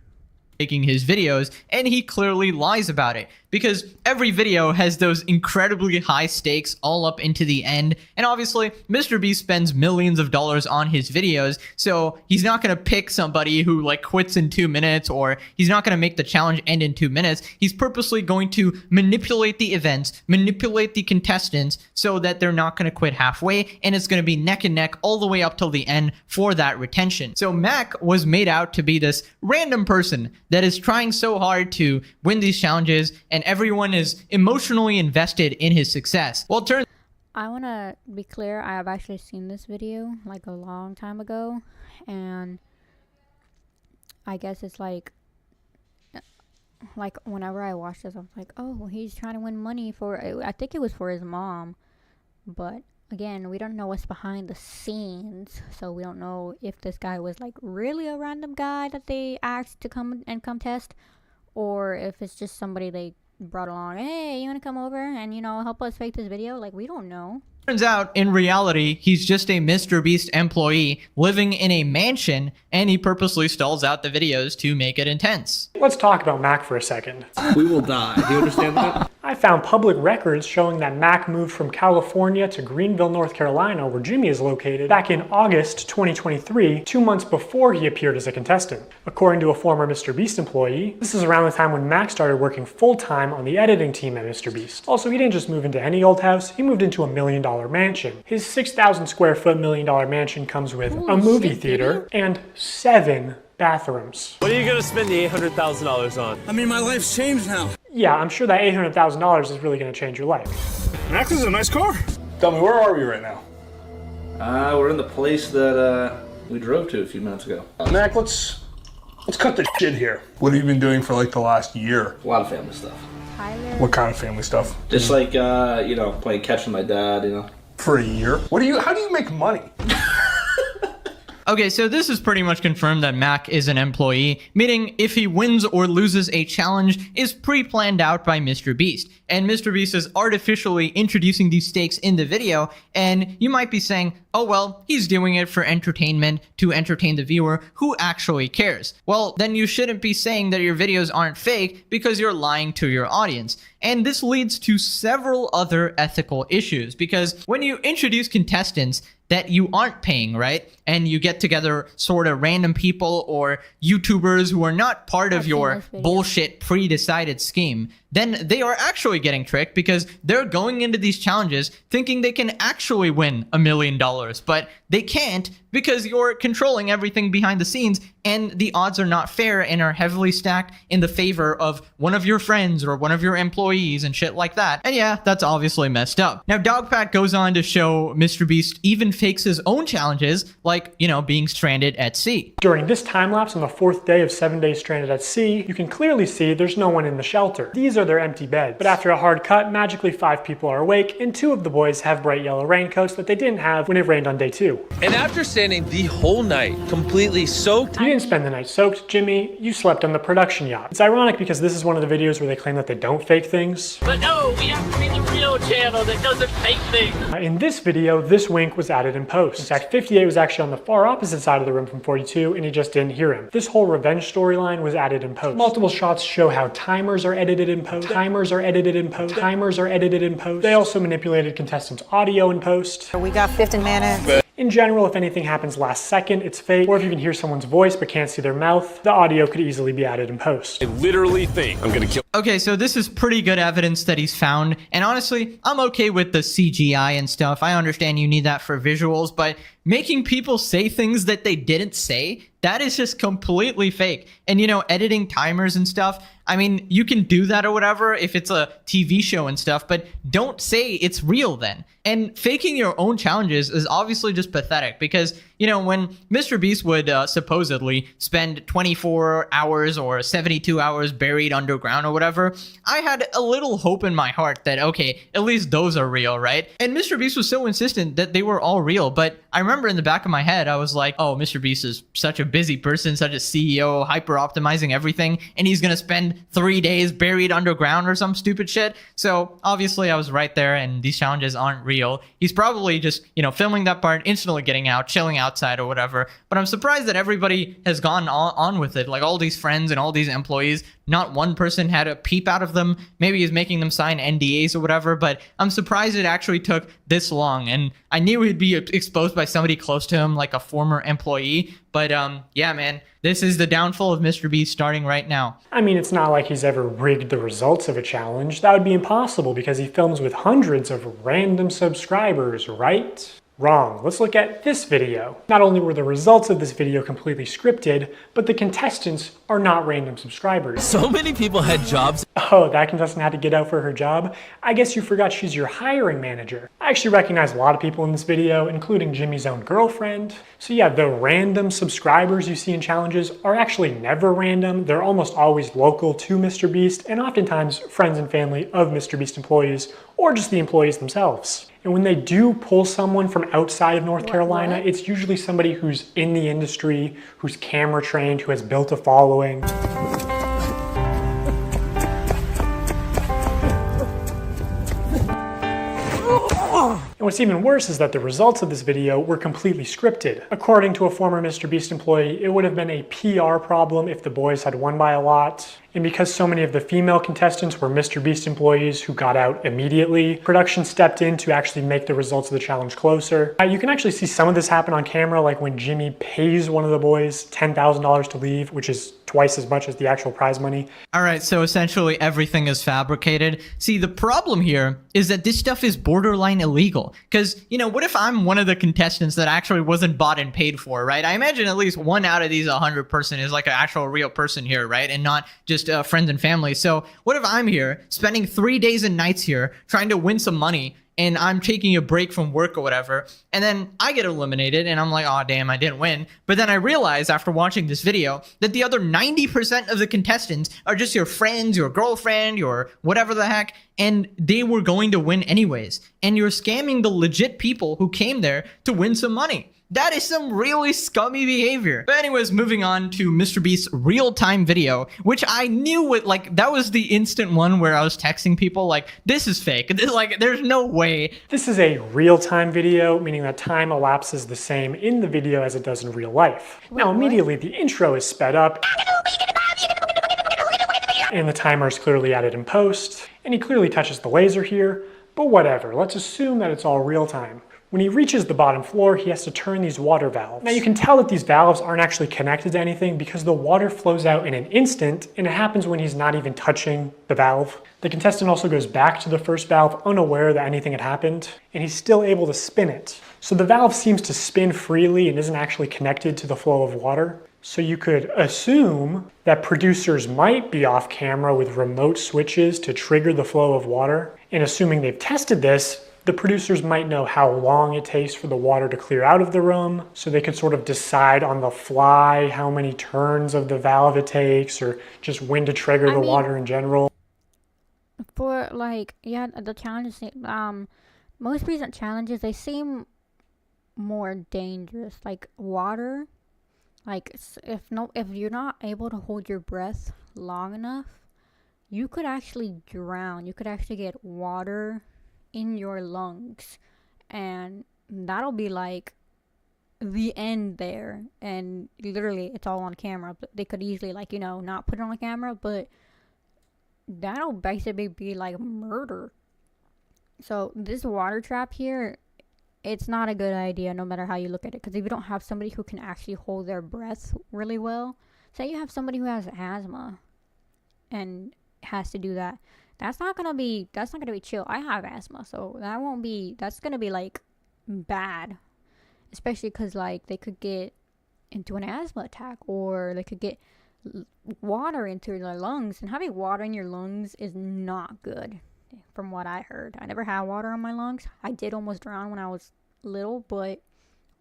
Speaker 2: Making his videos, and he clearly lies about it because every video has those incredibly high stakes all up into the end, and obviously MrBeast spends millions of dollars on his videos, so he's not going to pick somebody who like quits in 2 minutes, or he's not going to make the challenge end in 2 minutes. He's purposely going to manipulate the events, manipulate the contestants so that they're not going to quit halfway, and it's going to be neck and neck all the way up till the end for that retention. So Mac was made out to be this random person that is trying so hard to win these challenges, and everyone is emotionally invested in his success. Well,
Speaker 1: I want to be clear, I have actually seen this video like a long time ago, and I guess it's like whenever I watch this, I'm like, oh, he's trying to win money for, I think it was for his mom, but again, we don't know what's behind the scenes, so we don't know if this guy was like really a random guy that they asked to come and contest, or if it's just somebody they brought along. Hey, you want to come over and, you know, help us fake this video? Like, we don't know.
Speaker 2: turns out, in reality, he's just a MrBeast employee living in a mansion, and he purposely stalls out the videos to make it intense.
Speaker 7: Let's talk about Mac for a second.
Speaker 6: We will die. Do you understand that?
Speaker 7: I found public records showing that Mac moved from California to Greenville, North Carolina, where Jimmy is located, back in August 2023, 2 months before he appeared as a contestant. According to a former MrBeast employee, this is around the time when Mac started working full-time on the editing team at MrBeast. Also, he didn't just move into any old house, he moved into a $1 million mansion. His 6,000 square foot $1 million mansion comes with a movie theater and 7 bathrooms.
Speaker 8: What are you gonna spend the $800,000 on?
Speaker 6: I mean, my life's changed now.
Speaker 7: Yeah, I'm sure that $800,000 is really gonna change your life.
Speaker 6: Max, this is a nice car.
Speaker 8: Tell me, where are we right now?
Speaker 9: We're in the place that we drove to a few minutes ago.
Speaker 8: Mac, let's cut the shit here. What have you been doing for like the last year?
Speaker 9: A lot of family stuff.
Speaker 1: Tyler.
Speaker 8: What kind of family stuff?
Speaker 9: Just like playing catch with my dad,
Speaker 8: For a year? How do you make money?
Speaker 2: Okay, so this is pretty much confirmed that Mac is an employee, meaning if he wins or loses a challenge is pre-planned out by MrBeast. And MrBeast is artificially introducing these stakes in the video, and you might be saying, oh well, he's doing it for entertainment, to entertain the viewer, who actually cares? Well, then you shouldn't be saying that your videos aren't fake because you're lying to your audience. And this leads to several other ethical issues, because when you introduce contestants that you aren't paying, right? And you get together sort of random people or YouTubers who are not part of your bullshit pre-decided scheme, then they are actually getting tricked because they're going into these challenges thinking they can actually win $1 million, but they can't because you're controlling everything behind the scenes, and the odds are not fair and are heavily stacked in the favor of one of your friends or one of your employees and shit like that. And yeah, that's obviously messed up. Now, Dogpat goes on to show MrBeast even fakes his own challenges, like, being stranded at sea.
Speaker 7: During this time lapse on the 4th day of 7 days stranded at sea, you can clearly see there's no one in the shelter. These are their empty beds. But after a hard cut, magically 5 people are awake, and 2 of the boys have bright yellow raincoats that they didn't have when it rained on day 2.
Speaker 10: And after standing the whole night, completely soaked.
Speaker 7: You didn't spend the night soaked, Jimmy. You slept on the production yacht. It's ironic because this is one of the videos where they claim that they don't fake things.
Speaker 11: But no, we have to be the real channel that doesn't fake things.
Speaker 7: In this video, this wink was added in post. In fact, 58 was actually on the far opposite side of the room from 42, and he just didn't hear him. This whole revenge storyline was added in post. Multiple shots show how timers are edited in post. Timers are edited in post. Timers are edited in post. They also manipulated contestants' audio in post.
Speaker 12: We got 15 minutes.
Speaker 7: In general, if anything happens last second, it's fake, or if you can hear someone's voice but can't see their mouth, the audio could easily be added in post.
Speaker 8: I literally think I'm gonna kill.
Speaker 2: Okay, so this is pretty good evidence that he's found, and honestly, I'm okay with the CGI and stuff. I understand you need that for visuals, but making people say things that they didn't say, that is just completely fake. And editing timers and stuff, I mean, you can do that or whatever if it's a TV show and stuff, but don't say it's real then. And faking your own challenges is obviously just pathetic because, you know, when MrBeast would supposedly spend 24 hours or 72 hours buried underground or whatever, I had a little hope in my heart that, okay, at least those are real, right? And MrBeast was so insistent that they were all real, but I remember in the back of my head, I was like, oh, MrBeast is such a busy person, such a CEO, hyper optimizing everything, and he's gonna spend 3 days buried underground or some stupid shit. So obviously I was right there, and these challenges aren't real. He's probably just, you know, filming that part, instantly getting out, chilling outside or whatever. But I'm surprised that everybody has gone on with it. Like all these friends and all these employees, not one person had a peep out of them. Maybe he's making them sign NDAs or whatever, but I'm surprised it actually took this long. And I knew he'd be exposed by somebody close to him, like a former employee. But yeah, man, this is the downfall of MrBeast starting right now.
Speaker 7: I mean, it's not like he's ever rigged the results of a challenge. That would be impossible because he films with hundreds of random subscribers, right? Wrong. Let's look at this video. Not only were the results of this video completely scripted, but the contestants are not random subscribers.
Speaker 10: So many people had jobs.
Speaker 7: Oh, that contestant had to get out for her job? I guess you forgot she's your hiring manager. I actually recognize a lot of people in this video, including Jimmy's own girlfriend. So yeah, the random subscribers you see in challenges are actually never random. They're almost always local to MrBeast and oftentimes friends and family of MrBeast employees or just the employees themselves. And when they do pull someone from outside of North Carolina, it's usually somebody who's in the industry, who's camera trained, who has built a following. And what's even worse is that the results of this video were completely scripted. According to a former MrBeast employee, it would have been a PR problem if the boys had won by a lot. And because so many of the female contestants were MrBeast employees who got out immediately, production stepped in to actually make the results of the challenge closer. You can actually see some of this happen on camera, like when Jimmy pays one of the boys $10,000 to leave, which is twice as much as the actual prize money.
Speaker 2: All right, so essentially everything is fabricated. See, the problem here is that this stuff is borderline illegal. Because, you know, what if I'm one of the contestants that actually wasn't bought and paid for, right? I imagine at least one out of these 100 person is like an actual real person here, right? And not just friends and family. So what if I'm here spending 3 days and nights here trying to win some money, and I'm taking a break from work or whatever, and then I get eliminated and I'm like, oh damn, I didn't win. But then I realize after watching this video that the other 90% of the contestants are just your friends, your girlfriend, your whatever the heck, and they were going to win anyways. And you're scamming the legit people who came there to win some money. That is some really scummy behavior. But anyways, moving on to MrBeast's real-time video, which I knew would, like, that was the instant one where I was texting people like, this is fake. This, like, there's no way.
Speaker 7: This is a real-time video, meaning that time elapses the same in the video as it does in real life. Now, immediately the intro is sped up, and the timer is clearly added in post, and he clearly touches the laser here, but whatever, let's assume that it's all real-time. When he reaches the bottom floor, he has to turn these water valves. Now you can tell that these valves aren't actually connected to anything because the water flows out in an instant, and it happens when he's not even touching the valve. The contestant also goes back to the first valve unaware that anything had happened, and he's still able to spin it. So the valve seems to spin freely and isn't actually connected to the flow of water. So you could assume that producers might be off camera with remote switches to trigger the flow of water. And assuming they've tested this, the producers might know how long it takes for the water to clear out of the room, so they could sort of decide on the fly how many turns of the valve it takes, or just when to trigger the water in general.
Speaker 1: For, like, yeah, the challenges, most recent challenges, they seem more dangerous. Like, water, like, if you're not able to hold your breath long enough, you could actually drown. You could actually get water in your lungs, and that'll be like the end there. And literally it's all on camera, but they could easily, like, you know, not put it on camera, but that'll basically be like murder. So this water trap here, it's not a good idea no matter how you look at it, because if you don't have somebody who can actually hold their breath really well, say you have somebody who has asthma and has to do that, that's not gonna be chill. I have asthma, so that's gonna be like bad, especially because, like, they could get into an asthma attack, or they could get water into their lungs, and having water in your lungs is not good, from what I heard. I never had water in my lungs. I did almost drown when I was little, but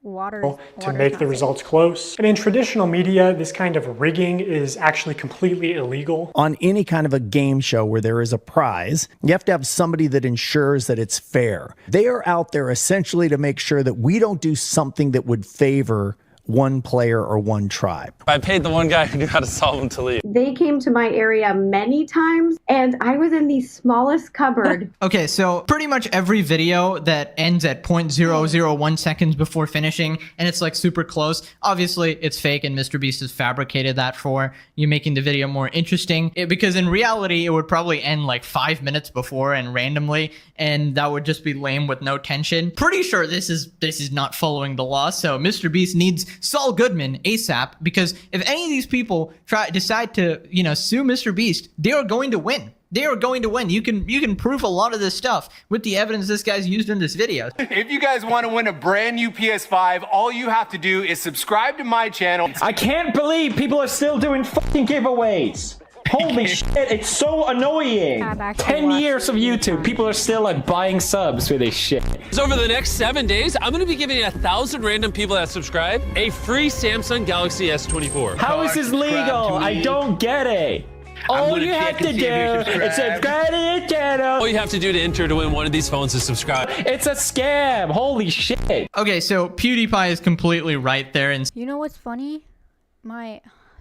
Speaker 7: to make the results close. And in traditional media, this kind of rigging is actually completely illegal.
Speaker 12: On any kind of a game show where there is a prize, you have to have somebody that ensures that it's fair. They are out there essentially to make sure that we don't do something that would favor one player or one tribe.
Speaker 10: I paid the one guy who knew how to solve them to leave.
Speaker 13: They came to my area many times, and I was in the smallest cupboard.
Speaker 2: Okay, so pretty much every video that ends at 0.001 seconds before finishing, and it's like super close, obviously it's fake, and MrBeast has fabricated that for you, making the video more interesting. Because in reality, it would probably end like 5 minutes before and randomly, and that would just be lame with no tension. Pretty sure this is not following the law, so MrBeast needs Saul Goodman ASAP, because if any of these people decide to, sue MrBeast, they are going to win. They are going to win. You can prove a lot of this stuff with the evidence this guy's used in this video.
Speaker 14: If you guys want to win a brand new PS5, all you have to do is subscribe to my channel.
Speaker 11: I can't believe people are still doing fucking giveaways. Holy shit, it's so annoying. 10 years of YouTube, people are still like buying subs for this shit.
Speaker 10: So over the next 7 days, I'm gonna be giving 1,000 random people that subscribe a free Samsung Galaxy S24.
Speaker 11: How is this legal? I don't get it. All you have to do is subscribe to your channel.
Speaker 10: All you have to do to enter to win one of these phones is subscribe.
Speaker 11: It's a scam. Holy shit.
Speaker 2: Okay, so PewDiePie is completely right there. And
Speaker 1: you know what's funny?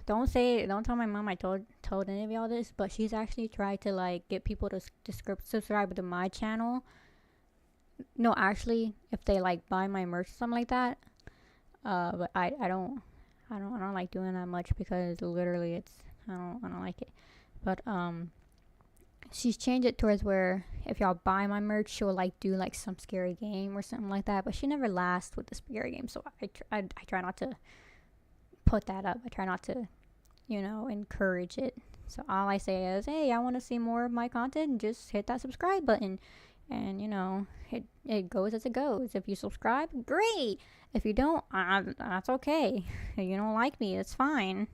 Speaker 1: Don't tell my mom I told any of y'all this, but she's actually tried to like get people to subscribe to my channel. No, actually, if they like buy my merch or something like that. But I don't like doing that much, because literally I don't like it. But she's changed it towards where if y'all buy my merch, she'll like do like some scary game or something like that. But she never lasts with the scary game, so I try not to put that up. I try not to, encourage it. So all I say is, hey, I want to see more of my content, just hit that subscribe button, and it goes as it goes. If you subscribe, great. If you don't, that's okay. If you don't like me, it's fine.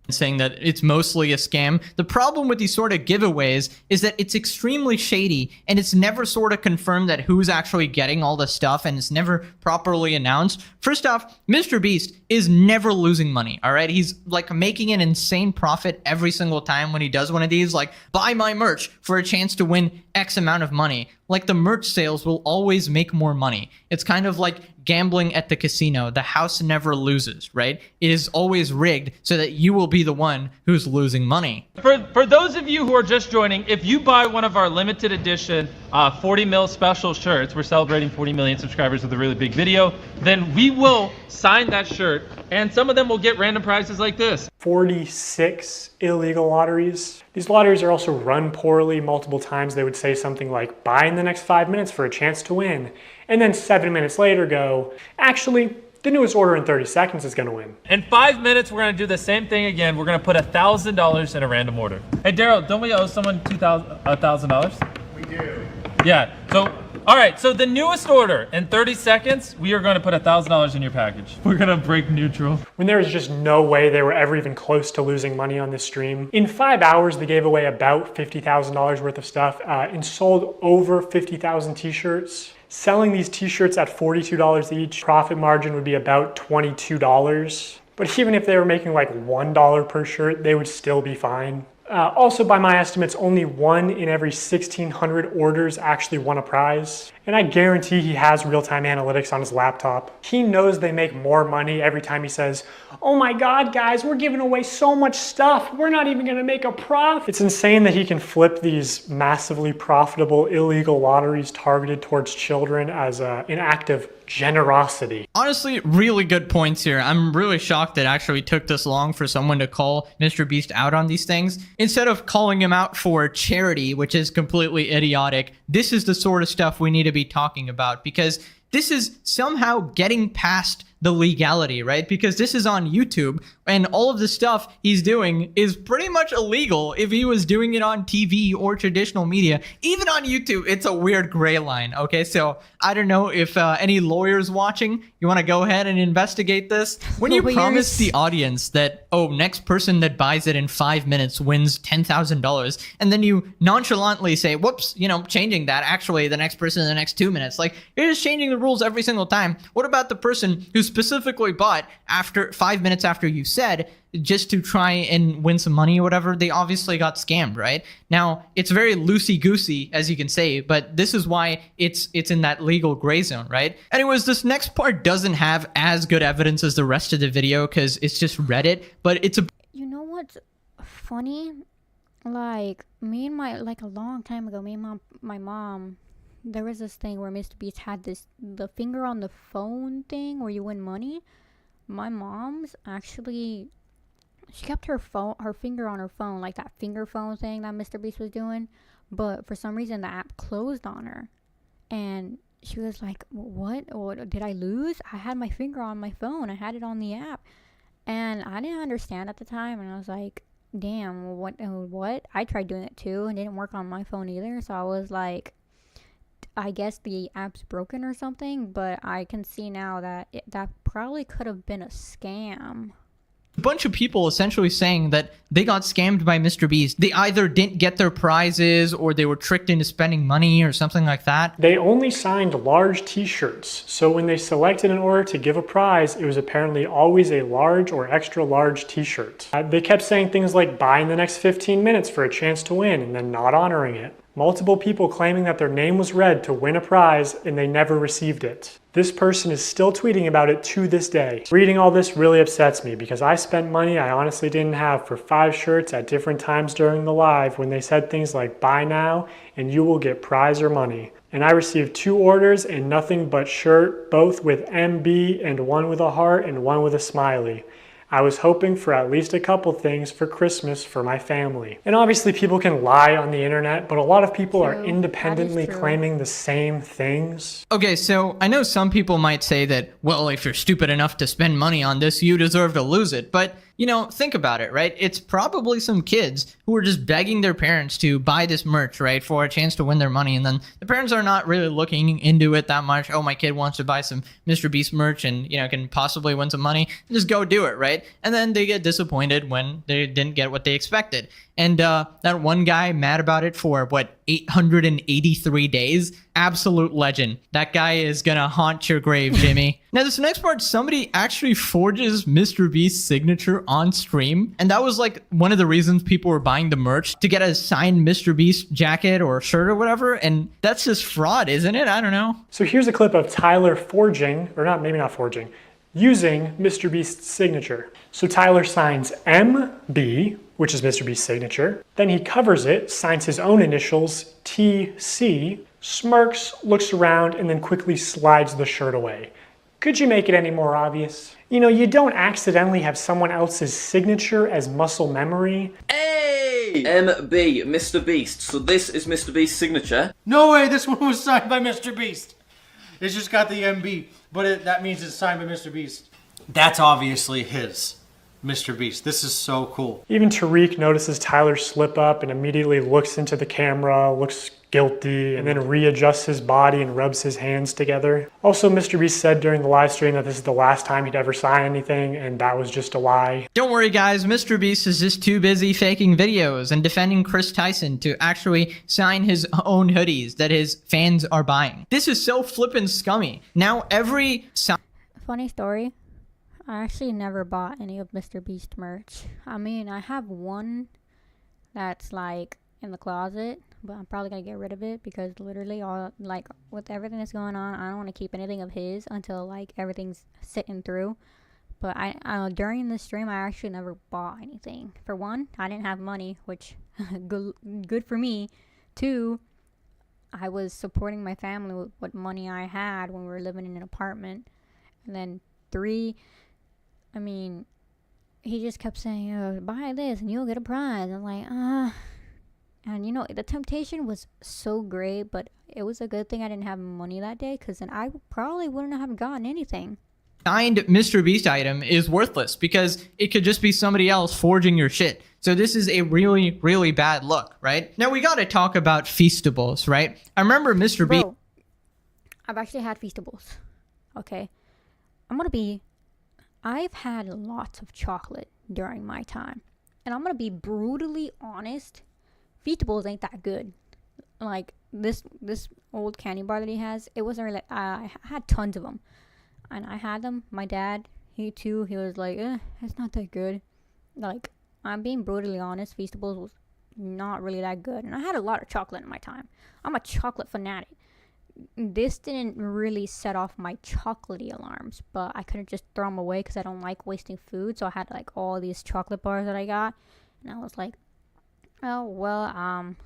Speaker 2: Saying that it's mostly a scam. The problem with these sort of giveaways is that it's extremely shady, and it's never sort of confirmed that who's actually getting all the stuff, and it's never properly announced. First off, MrBeast is never losing money, all right? He's like making an insane profit every single time when he does one of these, like buy my merch for a chance to win X amount of money. Like the merch sales will always make more money. It's kind of like gambling at the casino. The house never loses, right? It is always rigged so that you will be the one who's losing money.
Speaker 15: For those of you who are just joining, if you buy one of our limited edition 40 mil special shirts, we're celebrating 40 million subscribers with a really big video, then we will sign that shirt, and some of them will get random prizes like this.
Speaker 7: 46 illegal lotteries. These lotteries are also run poorly. Multiple times they would say something like, buy in the next 5 minutes for a chance to win. And then 7 minutes later go, actually, the newest order in 30 seconds is gonna win.
Speaker 15: In 5 minutes, we're gonna do the same thing again. We're gonna put $1,000 in a random order. Hey, Daryl, don't we owe someone $1,000?
Speaker 6: We do.
Speaker 15: Yeah, so, all right, so the newest order, in 30 seconds, we are gonna put $1,000 in your package. We're gonna break neutral.
Speaker 7: When there was just no way they were ever even close to losing money on this stream. In 5 hours, they gave away about $50,000 worth of stuff and sold over 50,000 t-shirts. Selling these t-shirts at $42 each, profit margin would be about $22. But even if they were making like $1 per shirt, they would still be fine. Also, by my estimates, only 1 in every 1,600 orders actually won a prize. And I guarantee he has real-time analytics on his laptop. He knows they make more money every time he says, oh my God, guys, we're giving away so much stuff. We're not even gonna make a profit. It's insane that he can flip these massively profitable illegal lotteries targeted towards children as an act of generosity.
Speaker 2: Honestly, really good points here. I'm really shocked that actually took this long for someone to call MrBeast out on these things. Instead of calling him out for charity, which is completely idiotic, this is the sort of stuff we need to be talking about, because this is somehow getting past the legality, right? Because this is on YouTube, and all of the stuff he's doing is pretty much illegal if he was doing it on TV or traditional media. Even on YouTube, it's a weird gray line, okay? So I don't know if any lawyers watching, you want to go ahead and investigate this? When you promise the audience that, oh, next person that buys it in 5 minutes wins $10,000, and then you nonchalantly say, whoops, changing that, actually the next person in the next 2 minutes. Like, you're just changing the rules every single time. What about the person who's specifically bought after 5 minutes after you said, just to try and win some money or whatever, they obviously got scammed, right? Now, it's very loosey-goosey, as you can say, but this is why it's in that legal gray zone, right? Anyways, this next part doesn't have as good evidence as the rest of the video because it's just Reddit, but it's a...
Speaker 1: You know what's funny? Like, me and like a long time ago, me and my mom, there was this thing where MrBeast had the finger on the phone thing where you win money. My mom's actually... She kept her finger on her phone, like that finger phone thing that MrBeast was doing. But for some reason, the app closed on her. And she was like, what? Or did I lose? I had my finger on my phone. I had it on the app. And I didn't understand at the time. And I was like, damn, what? I tried doing it too. And it didn't work on my phone either. So I was like, I guess the app's broken or something. But I can see now that that probably could have been a scam.
Speaker 2: A bunch of people essentially saying that they got scammed by MrBeast. They either didn't get their prizes or they were tricked into spending money or something like that.
Speaker 7: They only signed large t-shirts, so when they selected an order to give a prize, it was apparently always a large or extra large t-shirt. They kept saying things like buy in the next 15 minutes for a chance to win and then not honoring it. Multiple people claiming that their name was read to win a prize and they never received it. This person is still tweeting about it to this day. Reading all this really upsets me because I spent money I honestly didn't have for 5 shirts at different times during the live when they said things like buy now and you will get prize or money. And I received 2 orders and nothing but shirt, both with MB and one with a heart and one with a smiley. I was hoping for at least a couple things for Christmas for my family. And obviously people can lie on the internet, but a lot of people are independently claiming the same things.
Speaker 2: Okay, so I know some people might say that, well, if you're stupid enough to spend money on this, you deserve to lose it. But, you know, think about it, right? It's probably some kids who are just begging their parents to buy this merch, right, for a chance to win their money. And then the parents are not really looking into it that much. Oh, my kid wants to buy some MrBeast merch and, you know, can possibly win some money. Just go do it, right? And then they get disappointed when they didn't get what they expected. And that one guy mad about it for, what, 883 days? Absolute legend. That guy is gonna haunt your grave, Jimmy. Now, this next part, somebody actually forges MrBeast's signature on stream. And that was like one of the reasons people were buying the merch, to get a signed MrBeast jacket or shirt or whatever. And that's just fraud, isn't it? I don't know.
Speaker 7: So here's a clip of Tyler forging, or not, maybe not forging, using MrBeast's signature. So Tyler signs MB, which is MrBeast's signature. Then he covers it, signs his own initials, TC, smirks, looks around, and then quickly slides the shirt away. Could you make it any more obvious? You know, you don't accidentally have someone else's signature as muscle memory.
Speaker 16: Hey! MB, MrBeast. So this is MrBeast's signature.
Speaker 17: No way, this one was signed by MrBeast. It's just got the MB, but that means it's signed by MrBeast. That's obviously his. MrBeast. This is so cool.
Speaker 7: Even Tariq notices Tyler slip up and immediately looks into the camera, looks guilty, and then readjusts his body and rubs his hands together. Also, MrBeast said during the live stream that this is the last time he'd ever sign anything, and that was just a lie.
Speaker 2: Don't worry, guys. MrBeast is just too busy faking videos and defending Chris Tyson to actually sign his own hoodies that his fans are buying. This is so flippin' scummy. Now every...
Speaker 1: Funny story. I actually never bought any of MrBeast merch. I mean, I have one that's like in the closet, but I'm probably gonna get rid of it because literally all, like, with everything that's going on, I don't want to keep anything of his until like everything's sitting through. But I during this stream, I actually never bought anything. For one, I didn't have money, which good for me. 2, I was supporting my family with what money I had when we were living in an apartment. And then 3, I mean, he just kept saying, oh, buy this and you'll get a prize. I'm like, And, you know, the temptation was so great, but it was a good thing I didn't have money that day, because then I probably wouldn't have gotten anything.
Speaker 2: Signed MrBeast item is worthless because it could just be somebody else forging your shit. So this is a really, really bad look, right? Now, we got to talk about Feastables, right? I remember MrBeast...
Speaker 1: Bro, I've actually had Feastables. Okay. I've had lots of chocolate during my time. And I'm going to be brutally honest. Feastables ain't that good. Like, this old candy bar that he has, it wasn't really... I had tons of them. and I had them. My dad, he was like, it's not that good. Like, I'm being brutally honest, Feastables was not really that good. And I had a lot of chocolate in my time. I'm a chocolate fanatic. This didn't really set off my chocolatey alarms, but I couldn't just throw them away because I don't like wasting food. So I had like all these chocolate bars that I got, and I was like, oh well,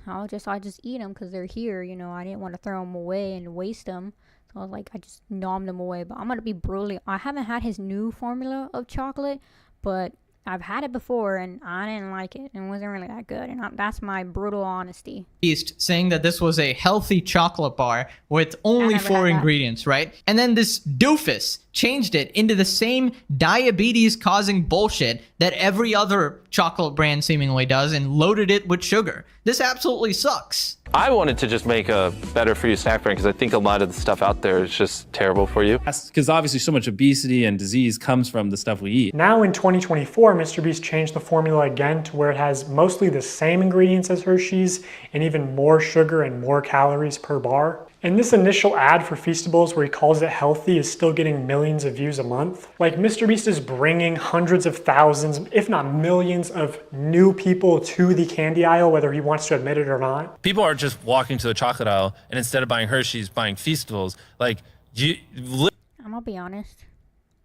Speaker 1: I'll just eat them because they're here. You know, I didn't want to throw them away and waste them. So I was like, I just nommed them away. But I'm gonna be brutally, I haven't had his new formula of chocolate, but I've had it before and I didn't like it. It wasn't really that good. And that's my brutal honesty.
Speaker 2: Beast saying that this was a healthy chocolate bar with only 4 ingredients, right? And then this doofus changed it into the same diabetes-causing bullshit that every other chocolate brand seemingly does and loaded it with sugar. This absolutely sucks.
Speaker 18: I wanted to just make a better for you snack brand because I think a lot of the stuff out there is just terrible for you.
Speaker 5: Because obviously so much obesity and disease comes from the stuff we eat.
Speaker 7: Now in 2024, MrBeast changed the formula again to where it has mostly the same ingredients as Hershey's and even more sugar and more calories per bar. And this initial ad for Feastables where he calls it healthy is still getting millions of views a month. Like, MrBeast is bringing hundreds of thousands, if not millions of new people to the candy aisle, whether he wants to admit it or not.
Speaker 10: People are just walking to the chocolate aisle and instead of buying Hershey's, buying Feastables. Like,
Speaker 1: I'm gonna be honest,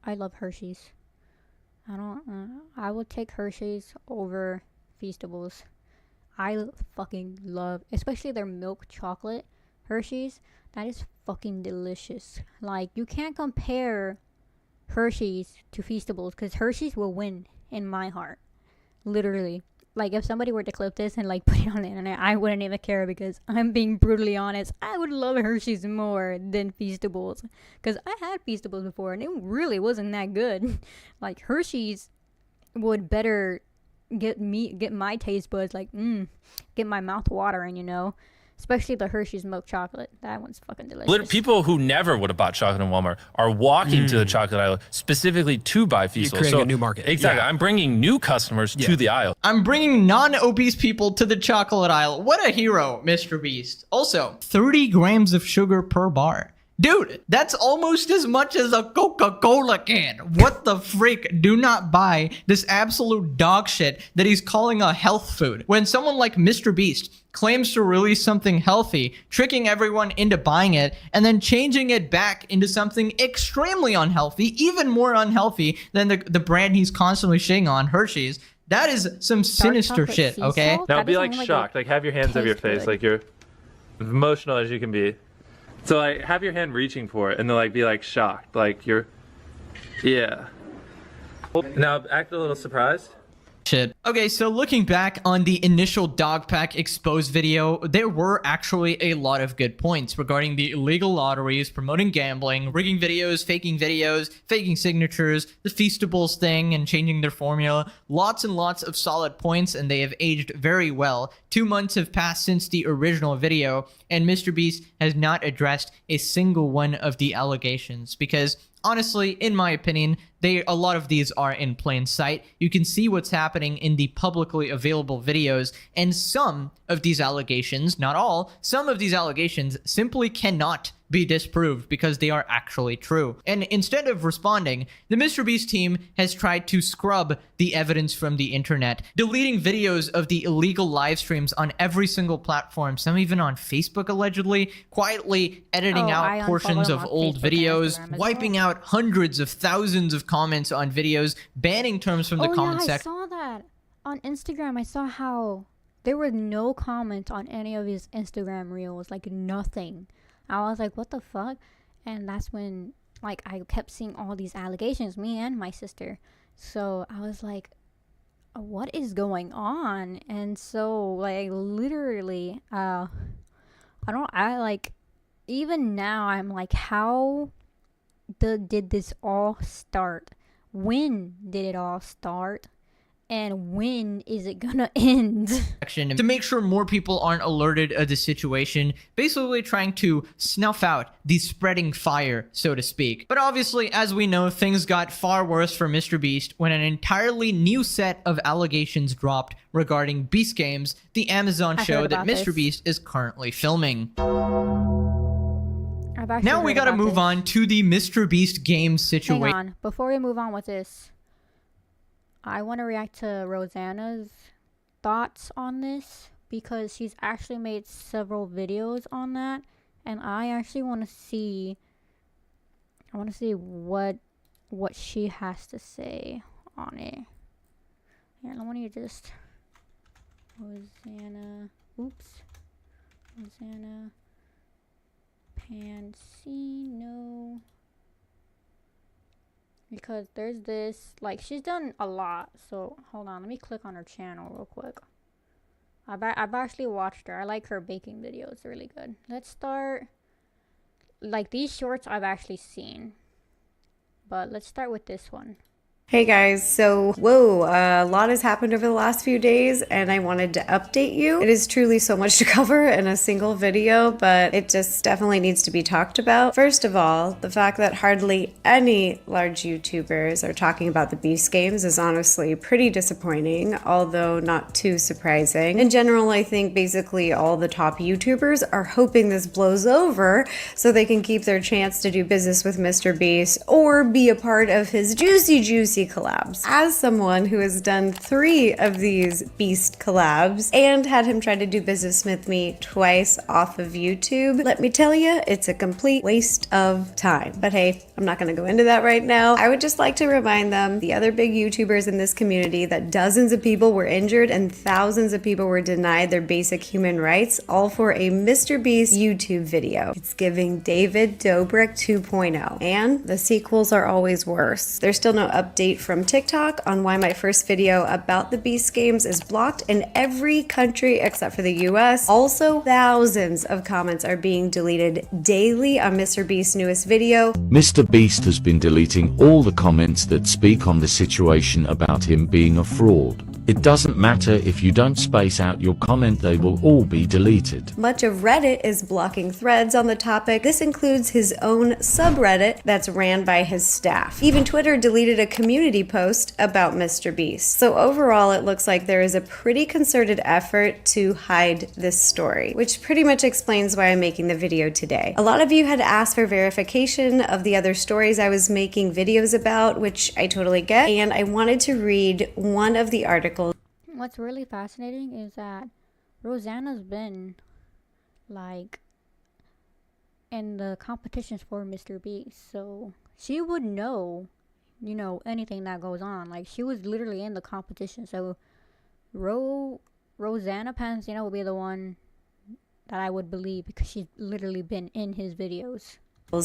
Speaker 1: I love Hershey's. I would take Hershey's over Feastables. I fucking love, especially their milk chocolate Hershey's. That is fucking delicious. Like, you can't compare Hershey's to Feastables because Hershey's will win in my heart. Literally. Like, if somebody were to clip this and like put it on the internet, I wouldn't even care because I'm being brutally honest. I would love Hershey's more than Feastables because I had Feastables before and it really wasn't that good. Like, Hershey's would better get my taste buds like get my mouth watering, you know. Especially the Hershey's milk chocolate. That one's fucking delicious.
Speaker 10: People who never would have bought chocolate in Walmart are walking to the chocolate aisle specifically to buy Feastables.
Speaker 19: You're creating a new market.
Speaker 10: Exactly. Yeah. I'm bringing new customers to the aisle.
Speaker 2: I'm bringing non-obese people to the chocolate aisle. What a hero, MrBeast. Also, 30 grams of sugar per bar. Dude, that's almost as much as a Coca-Cola can. What the freak? Do not buy this absolute dog shit that he's calling a health food. When someone like MrBeast claims to release something healthy, tricking everyone into buying it, and then changing it back into something extremely unhealthy, even more unhealthy than the brand he's constantly shitting on, Hershey's. That is some sinister shit, okay?
Speaker 10: Now be like shocked. Like, have your hands over your face. Like, you're emotional as you can be. So like, have your hand reaching for it and then like be like shocked, like you're, yeah. Now act a little surprised.
Speaker 2: Shit. Okay, so looking back on the initial dog pack exposed video, there were actually a lot of good points regarding the illegal lotteries, promoting gambling, rigging videos, faking signatures, the Feastables thing, and changing their formula. Lots and lots of solid points, and they have aged very well. 2 months have passed since the original video, and MrBeast has not addressed a single one of the allegations because, honestly, in my opinion, a lot of these are in plain sight. You can see what's happening in the publicly available videos, and some of these allegations, not all, some of these allegations simply cannot be disproved because they are actually true. And instead of responding, the MrBeast team has tried to scrub the evidence from the internet, deleting videos of the illegal live streams on every single platform, some even on Facebook allegedly, quietly editing out portions of old videos, wiping out hundreds of thousands of comments on videos, banning terms from the comment section.
Speaker 1: I saw that on Instagram. I saw how there were no comments on any of his Instagram reels, like nothing. I was like, what the fuck? And that's when, like, I kept seeing all these allegations, me and my sister. So I was like, what is going on? And so, like, literally, even now, I'm like, how did this all start? When did it all start? And when is it gonna end?
Speaker 2: To make sure more people aren't alerted of the situation, basically trying to snuff out the spreading fire, so to speak. But obviously, as we know, things got far worse for MrBeast when an entirely new set of allegations dropped regarding Beast Games, the Amazon show that MrBeast is currently filming. Now we gotta move on to the MrBeast game situation.
Speaker 1: Hang on, before we move on with this, I want to react to Rosanna's thoughts on this because she's actually made several videos on that, and I actually want to see. I want to see what she has to say on it. Here, let me just Rosanna. Oops. Rosanna Pansino. Because there's this, like, she's done a lot. So hold on, let me click on her channel real quick. I've actually watched her. I like her baking videos, really good. Let's start. Like, these shorts I've actually seen, but let's start with this one.
Speaker 19: Hey guys, so whoa, a lot has happened over the last few days and I wanted to update you. It is truly so much to cover in a single video, but it just definitely needs to be talked about. First of all, the fact that hardly any large YouTubers are talking about the Beast games is honestly pretty disappointing, although not too surprising. In general, I think basically all the top YouTubers are hoping this blows over so they can keep their chance to do business with MrBeast or be a part of his juicy collabs. As someone who has done 3 of these Beast collabs and had him try to do business with me twice off of YouTube, let me tell you, it's a complete waste of time. But hey, I'm not going to go into that right now. I would just like to remind them, the other big YouTubers in this community, that dozens of people were injured and thousands of people were denied their basic human rights, all for a MrBeast YouTube video. It's giving David Dobrik 2.0, and the sequels are always worse. There's still no update from TikTok on why my first video about the Beast games is blocked in every country except for the US. Also, thousands of comments are being deleted daily on MrBeast's newest video.
Speaker 20: MrBeast has been deleting all the comments that speak on the situation about him being a fraud. It doesn't matter if you don't space out your comment, they will all be deleted.
Speaker 19: Much of Reddit is blocking threads on the topic. This includes his own subreddit that's ran by his staff. Even Twitter deleted a community post about MrBeast. So overall, it looks like there is a pretty concerted effort to hide this story, which pretty much explains why I'm making the video today. A lot of you had asked for verification of the other stories I was making videos about, which I totally get, and I wanted to read one of the articles.
Speaker 1: What's really fascinating is that Rosanna's been, like, in the competitions for MrBeast, so she would know, you know, anything that goes on. Like, she was literally in the competition, so Rosanna Pansino will be the one that I would believe because she's literally been in his videos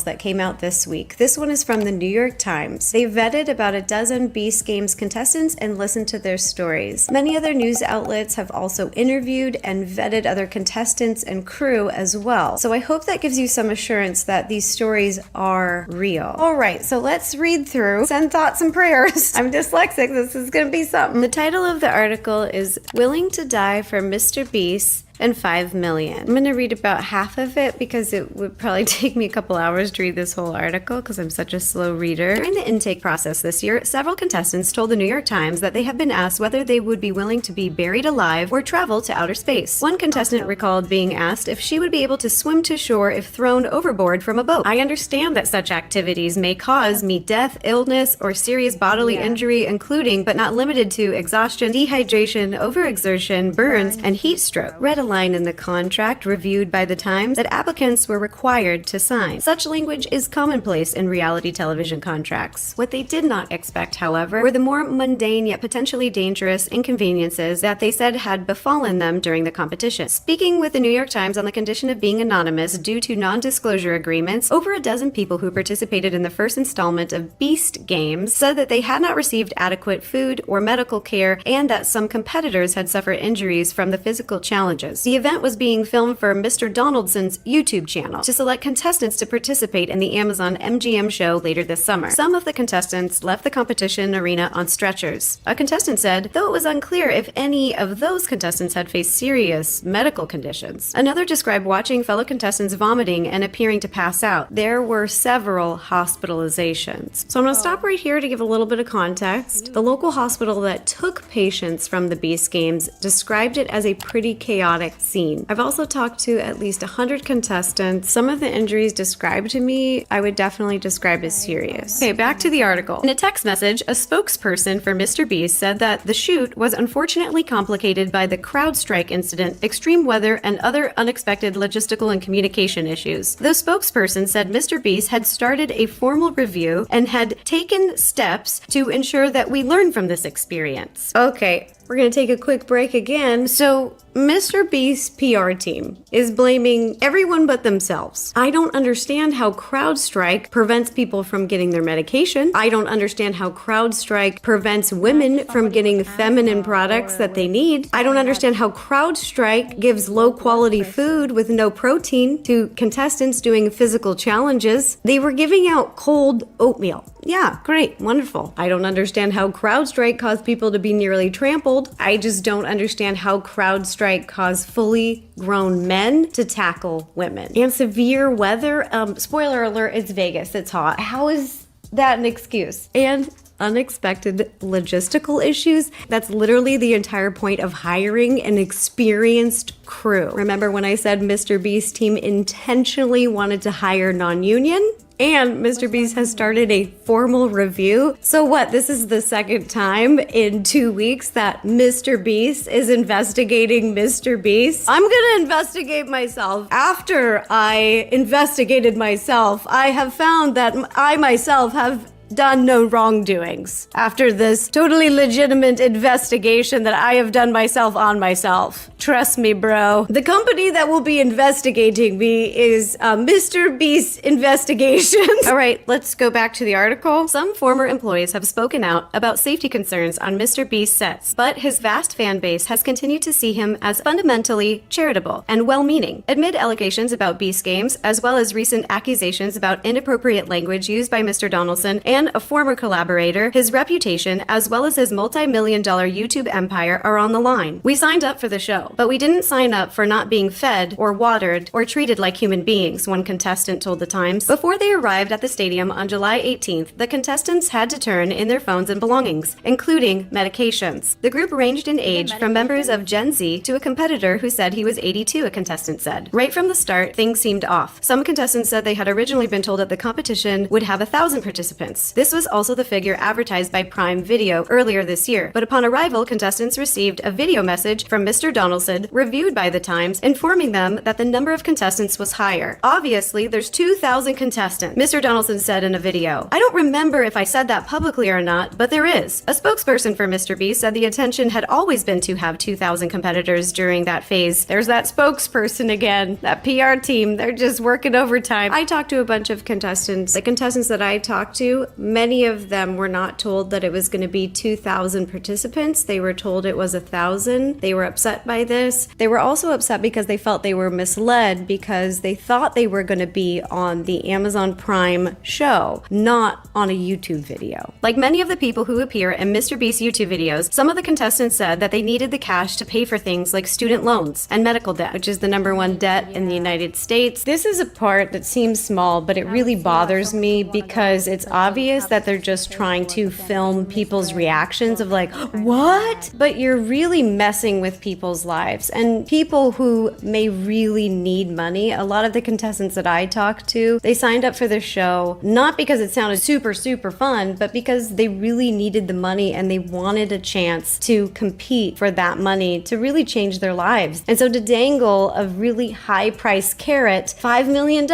Speaker 19: that came out this week. This one is from the New York Times. They vetted about a dozen Beast Games contestants and listened to their stories. Many other news outlets have also interviewed and vetted other contestants and crew as well. So I hope that gives you some assurance that these stories are real. All right, so let's read through. Send thoughts and prayers. I'm dyslexic. This is gonna be something. The title of the article is Willing to Die for MrBeast and 5 million. I'm gonna read about half of it because it would probably take me a couple hours to read this whole article because I'm such a slow reader. During the intake process this year, several contestants told the New York Times that they have been asked whether they would be willing to be buried alive or travel to outer space. One contestant recalled being asked if she would be able to swim to shore if thrown overboard from a boat. I understand that such activities may cause me death, illness, or serious bodily injury, including but not limited to exhaustion, dehydration, overexertion, burns, and heat stroke. Read a line in the contract reviewed by the Times that applicants were required to sign. Such language is commonplace in reality television contracts. What they did not expect, however, were the more mundane yet potentially dangerous inconveniences that they said had befallen them during the competition. Speaking with the New York Times on the condition of being anonymous due to non-disclosure agreements, over a dozen people who participated in the first installment of Beast Games said that they had not received adequate food or medical care and that some competitors had suffered injuries from the physical challenges. The event was being filmed for Mr. Donaldson's YouTube channel to select contestants to participate in the Amazon MGM show later this summer. Some of the contestants left the competition arena on stretchers. A contestant said, though it was unclear if any of those contestants had faced serious medical conditions. Another described watching fellow contestants vomiting and appearing to pass out. There were several hospitalizations. So I'm going to stop right here to give a little bit of context. The local hospital that took patients from the Beast Games described it as a pretty chaotic chaotic scene. I've also talked to at least 100 contestants. Some of the injuries described to me, I would definitely describe as serious. Okay, back to the article. In a text message, a spokesperson for MrBeast said that the shoot was unfortunately complicated by the CrowdStrike incident, extreme weather, and other unexpected logistical and communication issues. The spokesperson said MrBeast had started a formal review and had taken steps to ensure that we learn from this experience. Okay, we're gonna take a quick break again. So, MrBeast's PR team is blaming everyone but themselves. I don't understand how CrowdStrike prevents people from getting their medication. I don't understand how CrowdStrike prevents women from getting feminine products that they need. I don't understand how CrowdStrike gives low quality food with no protein to contestants doing physical challenges. They were giving out cold oatmeal. Yeah, great, wonderful. I don't understand how CrowdStrike caused people to be nearly trampled. I just don't understand how CrowdStrike caused fully grown men to tackle women. And severe weather, spoiler alert, it's Vegas, it's hot. How is that an excuse? And unexpected logistical issues. That's literally the entire point of hiring an experienced crew. Remember when I said MrBeast's team intentionally wanted to hire non-union? And MrBeast has started a formal review. So what, this is the second time in 2 weeks that MrBeast is investigating MrBeast? I'm gonna investigate myself. After I investigated myself, I have found that I myself have done no wrongdoings after this totally legitimate investigation that I have done myself on myself. Trust me, bro. The company that will be investigating me is MrBeast Investigations. All right, let's go back to the article. Some former employees have spoken out about safety concerns on MrBeast sets, but his vast fan base has continued to see him as fundamentally charitable and well-meaning. Amid allegations about Beast Games, as well as recent accusations about inappropriate language used by Mr. Donaldson and a former collaborator, his reputation, as well as his multi-million-dollar YouTube empire are on the line. We signed up for the show, but we didn't sign up for not being fed or watered or treated like human beings, one contestant told The Times. Before they arrived at the stadium on July 18th, the contestants had to turn in their phones and belongings, including medications. The group ranged in age from members of Gen Z to a competitor who said he was 82, a contestant said. Right from the start, things seemed off. Some contestants said they had originally been told that the competition would have 1,000 participants. This was also the figure advertised by Prime Video earlier this year, but upon arrival, contestants received a video message from Mr. Donaldson, reviewed by The Times, informing them that the number of contestants was higher. Obviously, there's 2,000 contestants, Mr. Donaldson said in a video. I don't remember if I said that publicly or not, but there is. A spokesperson for MrBeast said the intention had always been to have 2,000 competitors during that phase. There's that spokesperson again, that PR team, they're just working overtime. I talked to a bunch of contestants. The contestants that I talked to, many of them were not told that it was going to be 2,000 participants. They were told it was 1,000. They were upset by this. They were also upset because they felt they were misled because they thought they were going to be on the Amazon Prime show, not on a YouTube video. Like many of the people who appear in MrBeast YouTube videos, some of the contestants said that they needed the cash to pay for things like student loans and medical debt, which is the #1 debt in the United States. This is a part that seems small, but it really bothers me because it's obvious that they're just trying to film people's reactions of like, what? But you're really messing with people's lives and people who may really need money. A lot of the contestants that I talked to, they signed up for the show not because it sounded super fun, but because they really needed the money and they wanted a chance to compete for that money to really change their lives. And so to dangle a really high price carrot, $5 million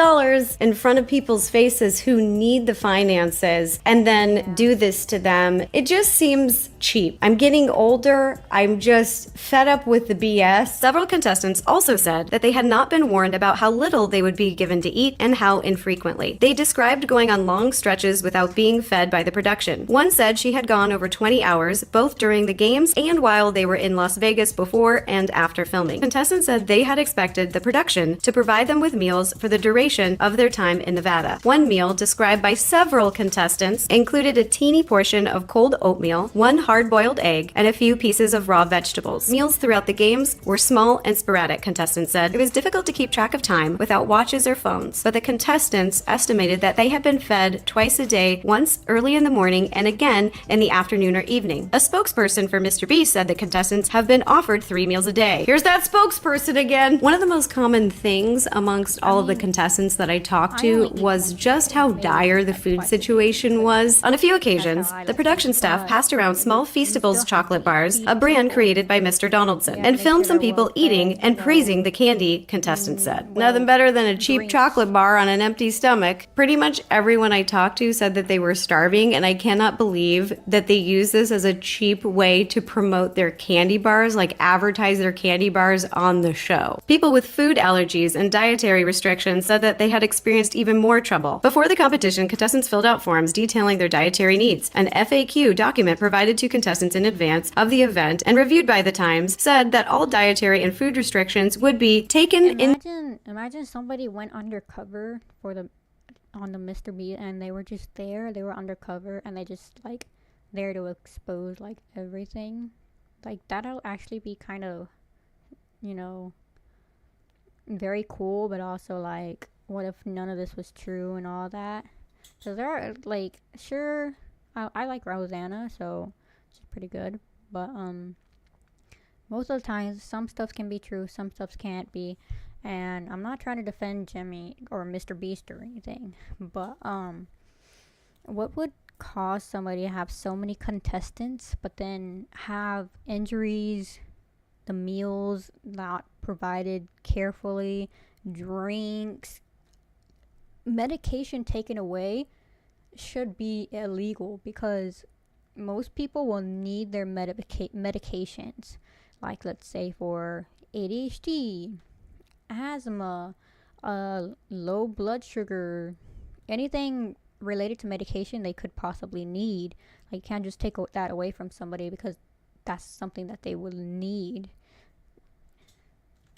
Speaker 19: in front of people's faces who need the finances and then do this to them, it just seems cheap. I'm getting older. I'm just fed up with the BS. Several contestants also said that they had not been warned about how little they would be given to eat and how infrequently. They described going on long stretches without being fed by the production. One said she had gone over 20 hours, both during the games and while they were in Las Vegas before and after filming. Contestants said they had expected the production to provide them with meals for the duration of their time in Nevada. One meal described by several contestants contestants included a teeny portion of cold oatmeal, 1 hard-boiled egg, and a few pieces of raw vegetables. Meals throughout the games were small and sporadic, contestants said. It was difficult to keep track of time without watches or phones, but the contestants estimated that they had been fed twice a day, once early in the morning and again in the afternoon or evening. A spokesperson for MrBeast said that contestants have been offered 3 meals a day. Here's that spokesperson again! One of the most common things amongst all of the contestants that I talked to was just how dire the food situation was. On a few occasions, the production staff passed around small Feastables chocolate bars, a brand created by Mr. Donaldson, and filmed some people eating and praising the candy, contestants said. Nothing better than a cheap chocolate bar on an empty stomach. Pretty much everyone I talked to said that they were starving, and I cannot believe that they use this as a cheap way to promote their candy bars, like advertise their candy bars on the show. People with food allergies and dietary restrictions said that they had experienced even more trouble. Before the competition, contestants filled out forms detailing their dietary needs. An FAQ document provided to contestants in advance of the event and reviewed by the Times said that all dietary and food restrictions would be taken
Speaker 1: Imagine somebody went undercover on the MrBeast and they were just there, they were undercover and they just like there to expose like everything. Like that'll actually be kind of, you know, very cool, but also like what if none of this was true and all that? So there are like, sure, I like Rosanna, so she's pretty good, but most of the times some stuff can be true, some stuff can't be. And I'm not trying to defend Jimmy or MrBeast or anything, but what would cause somebody to have so many contestants but then have injuries, the meals not provided carefully, drinks, medication taken away should be illegal, because most people will need their medications, like let's say for ADHD, asthma, low blood sugar, anything related to medication they could possibly need. Like, you can't just take that away from somebody because that's something that they will need.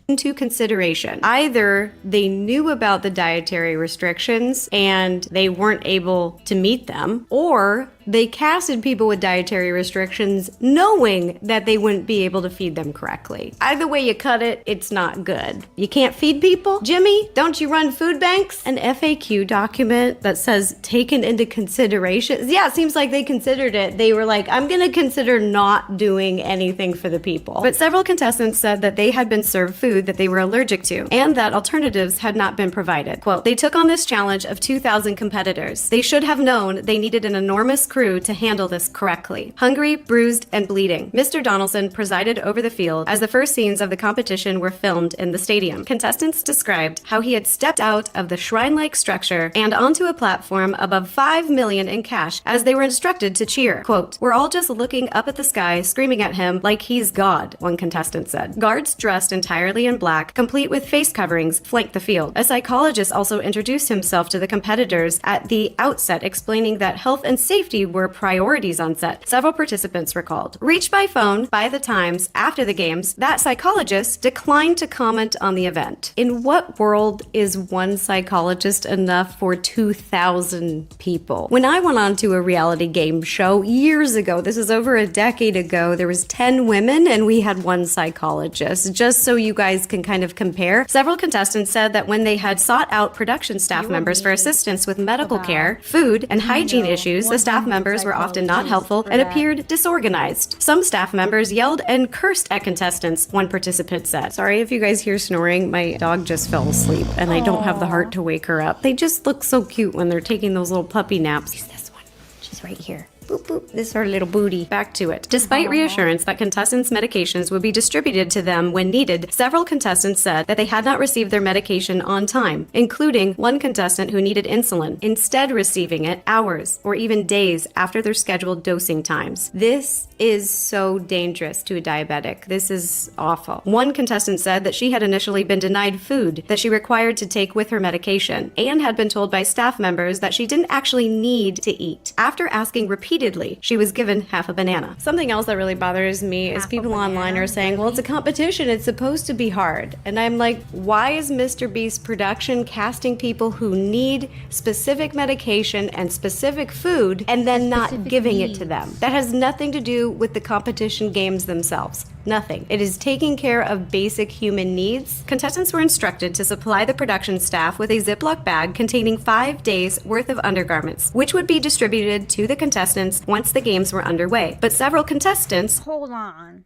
Speaker 19: Into consideration. Either they knew about the dietary restrictions and they weren't able to meet them, or they casted people with dietary restrictions knowing that they wouldn't be able to feed them correctly. Either way you cut it, it's not good. You can't feed people? Jimmy, don't you run food banks? An FAQ document that says taken into consideration. Yeah, it seems like they considered it. They were like, I'm gonna consider not doing anything for the people. But several contestants said that they had been served food that they were allergic to, and that alternatives had not been provided. Quote, they took on this challenge of 2,000 competitors. They should have known they needed an enormous crew to handle this correctly. Hungry, bruised, and bleeding. Mr. Donaldson presided over the field as the first scenes of the competition were filmed in the stadium. Contestants described how he had stepped out of the shrine-like structure and onto a platform above $5 million in cash as they were instructed to cheer. Quote, we're all just looking up at the sky, screaming at him like he's God, one contestant said. Guards dressed entirely in black, complete with face coverings, flanked the field. A psychologist also introduced himself to the competitors at the outset, explaining that health and safety were priorities on set. Several participants recalled. Reached by phone by the Times after the games, that psychologist declined to comment on the event. In what world is one psychologist enough for 2,000 people? When I went on to a reality game show years ago, this is over a decade ago, there was 10 women and we had one psychologist. Just so you guys can kind of compare. Several contestants said that when they had sought out production staff members for assistance with medical care, food, and hygiene issues, the staff members were often not helpful and appeared disorganized. Some staff members yelled and cursed at contestants, one participant said. Sorry if you guys hear snoring, my dog just fell asleep and I don't have the heart to wake her up. They just look so cute when they're taking those little puppy naps. She's this one. She's right here. Boop, boop. This is our little booty. Back to it. Despite reassurance that contestants' medications would be distributed to them when needed, several contestants said that they had not received their medication on time, including one contestant who needed insulin, instead receiving it hours or even days after their scheduled dosing times. This is so dangerous to a diabetic. This is awful. One contestant said that she had initially been denied food that she required to take with her medication and had been told by staff members that she didn't actually need to eat. After asking repeatedly repeatedly. She was given half a banana. Something else that really bothers me is people online are saying, well, it's a competition, it's supposed to be hard. And I'm like, why is MrBeast production casting people who need specific medication and specific food and then not giving it to them? That has nothing to do with the competition games themselves. Nothing. It is taking care of basic human needs. Contestants were instructed to supply the production staff with a Ziploc bag containing 5 days worth of undergarments, which would be distributed to the contestants once the games were underway. But several contestants...
Speaker 1: Hold on.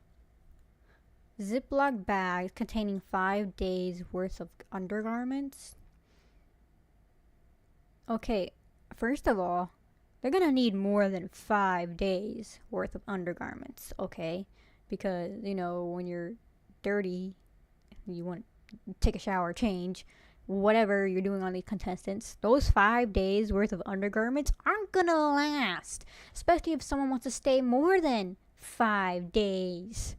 Speaker 1: Ziploc bags containing 5 days worth of undergarments? Okay, first of all, they're gonna need more than 5 days worth of undergarments, okay? Because, you know, when you're dirty, you want to take a shower, change, whatever you're doing on these contestants, those 5 days worth of undergarments aren't gonna last, especially if someone wants to stay more than 5 days.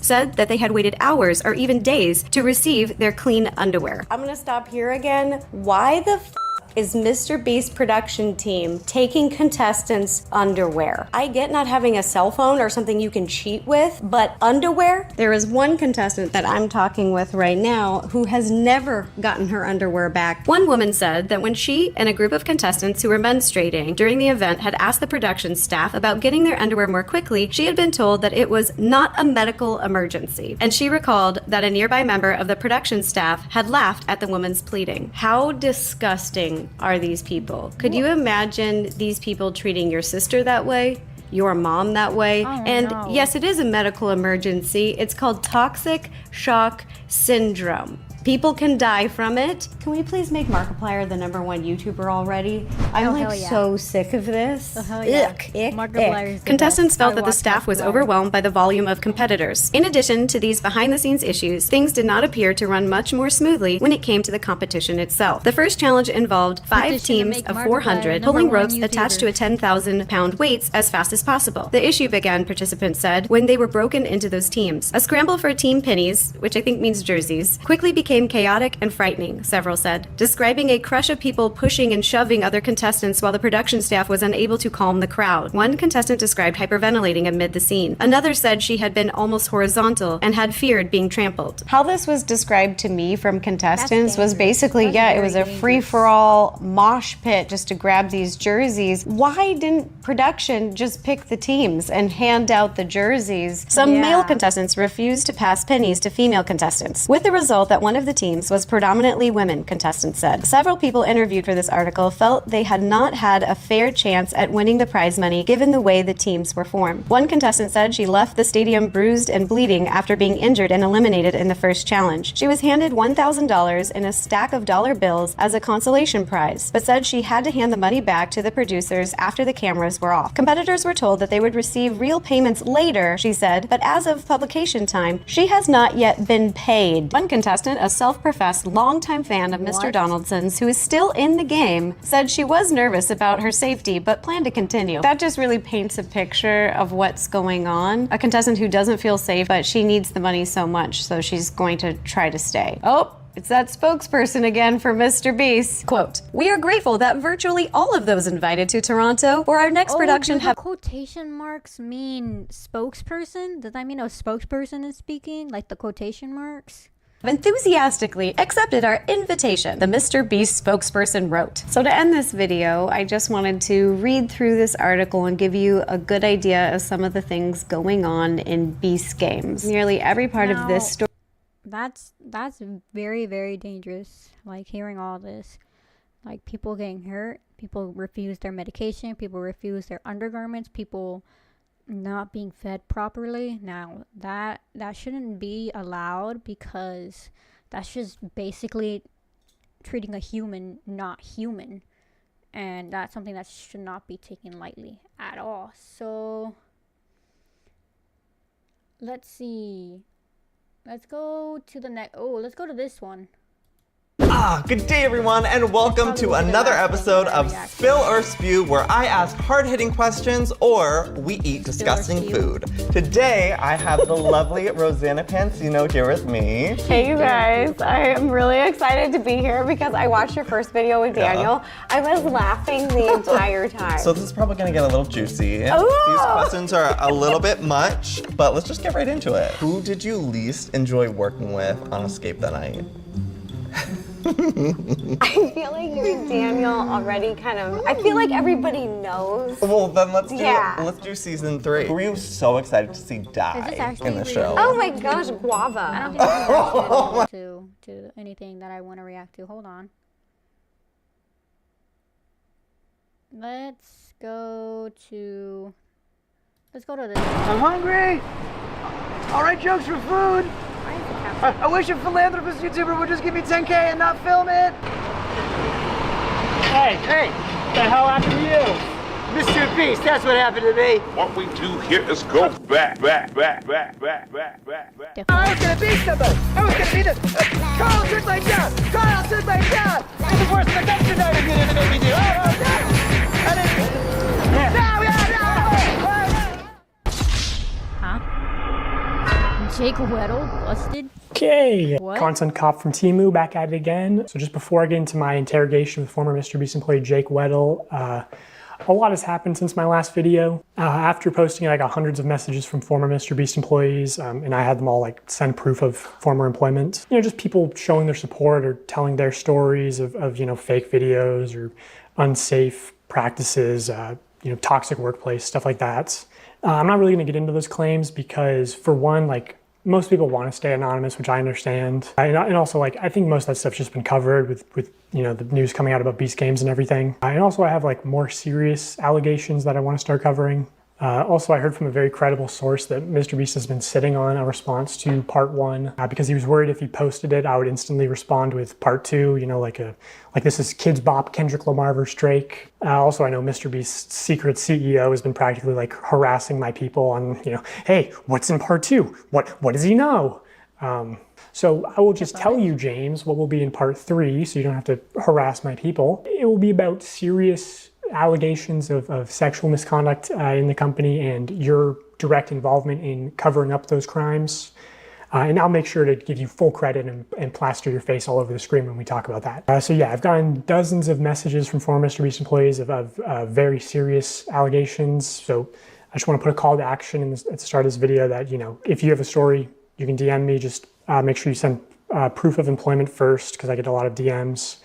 Speaker 19: Said that they had waited hours or even days to receive their clean underwear. I'm gonna stop here again. Why the is MrBeast production team taking contestants' underwear? I get not having a cell phone or something you can cheat with, but underwear? There is one contestant that I'm talking with right now who has never gotten her underwear back. One woman said that when she and a group of contestants who were menstruating during the event had asked the production staff about getting their underwear more quickly, she had been told that it was not a medical emergency. And she recalled that a nearby member of the production staff had laughed at the woman's pleading. How disgusting are these people? Could you imagine these people treating your sister that way? Your mom that way? And yes, it is a medical emergency. It's called toxic shock syndrome. People can die from it. Can we please make Markiplier the #1 YouTuber already? I'm so sick of this. Ick. Contestants felt that the staff was overwhelmed by the volume of competitors. In addition to these behind-the-scenes issues, things did not appear to run much more smoothly when it came to the competition itself. The first challenge involved 5 teams of 400 pulling ropes attached to a 10,000-pound weights as fast as possible. The issue began, participants said, when they were broken into those teams. A scramble for team pennies, which I think means jerseys, quickly became chaotic and frightening, several said, describing a crush of people pushing and shoving other contestants while the production staff was unable to calm the crowd. One contestant described hyperventilating amid the scene. Another said she had been almost horizontal and had feared being trampled. How this was described to me from contestants was basically, it was a free-for-all mosh pit just to grab these jerseys. Why didn't production just pick the teams and hand out the jerseys? Some male contestants refused to pass pennies to female contestants, with the result that one of the teams was predominantly women, contestants said. Several people interviewed for this article felt they had not had a fair chance at winning the prize money given the way the teams were formed. One contestant said she left the stadium bruised and bleeding after being injured and eliminated in the first challenge. She was handed $1,000 in a stack of dollar bills as a consolation prize, but said she had to hand the money back to the producers after the cameras were off. Competitors were told that they would receive real payments later, she said, but as of publication time, she has not yet been paid. One contestant, a self-professed longtime fan of Mr. Donaldson's, who is still in the game, said she was nervous about her safety but planned to continue. That just really paints a picture of what's going on. A contestant who doesn't feel safe, but she needs the money so much, so she's going to try to stay. Oh, it's that spokesperson again for MrBeast. Quote, "We are grateful that virtually all of those invited to Toronto for our next production have..."
Speaker 1: Quotation marks mean spokesperson? Does that mean a spokesperson is speaking? Like the quotation marks?
Speaker 19: Enthusiastically accepted our invitation, the MrBeast spokesperson wrote. So to end this video, I just wanted to read through this article and give you a good idea of some of the things going on in Beast games. Nearly every part of this story.
Speaker 1: That's very, very dangerous. Like hearing all this, like people getting hurt, people refuse their medication, people refuse their undergarments, people not being fed properly. Now that shouldn't be allowed, because that's just basically treating a human not human, and that's something that should not be taken lightly at all. So let's see, let's go to the next. Let's go to this one.
Speaker 21: Good day, everyone, and welcome to another episode of Spill or Spew, where I ask hard-hitting questions or we eat disgusting food. Today, I have the lovely Rosanna Pansino here with me.
Speaker 22: Hey, you guys. I am really excited to be here because I watched your first video with Daniel. I was laughing the entire time.
Speaker 21: So this is probably going to get a little juicy. Ooh. These questions are a little bit much, but let's just get right into it. Who did you least enjoy working with on Escape that Night?
Speaker 22: I feel like you and Daniel already I feel like everybody knows.
Speaker 21: Well, then let's do season 3. Who were you so excited to see die in the show?
Speaker 22: Oh my gosh, Guava.
Speaker 1: I don't think this is to anything that I want to react to. Hold on. Let's go to this.
Speaker 23: I'm hungry. All right, jokes for food. I wish a philanthropist YouTuber would just give me 10K and not film it. Hey, what the hell happened to you? Mr. Beast, that's what happened to me.
Speaker 24: What we do here is go back.
Speaker 23: I was gonna be somebody. I was gonna be this. Carl took my job. Carl took my job. It's the worst production night you ever made me do. I didn't. No.
Speaker 1: Jake Weddle busted.
Speaker 7: Okay,
Speaker 1: What?
Speaker 7: Content cop from Temu back at it again. So just before I get into my interrogation with former MrBeast employee Jake Weddle, a lot has happened since my last video. After posting I got hundreds of messages from former MrBeast employees, and I had them all send proof of former employment. Just people showing their support or telling their stories of fake videos or unsafe practices, toxic workplace, stuff like that. I'm not really going to get into those claims because, for one, most people want to stay anonymous, which I understand. And also, I think most of that stuff's just been covered with the news coming out about Beast Games and everything. And also, I have more serious allegations that I want to start covering. Also, I heard from a very credible source that MrBeast has been sitting on a response to part 1 because he was worried if he posted it, I would instantly respond with part 2, like this is Kids Bop, Kendrick Lamar versus Drake. Also, I know MrBeast's secret CEO has been practically harassing my people on, hey, what's in part 2? What does he know? So I will just tell you, James, what will be in part 3, so you don't have to harass my people. It will be about serious allegations of sexual misconduct in the company and your direct involvement in covering up those crimes. And I'll make sure to give you full credit and plaster your face all over the screen when we talk about that. So yeah, I've gotten dozens of messages from former MrBeast employees of very serious allegations. So I just want to put a call to action at the start of this video that, if you have a story, you can DM me. Just make sure you send proof of employment first, because I get a lot of DMs.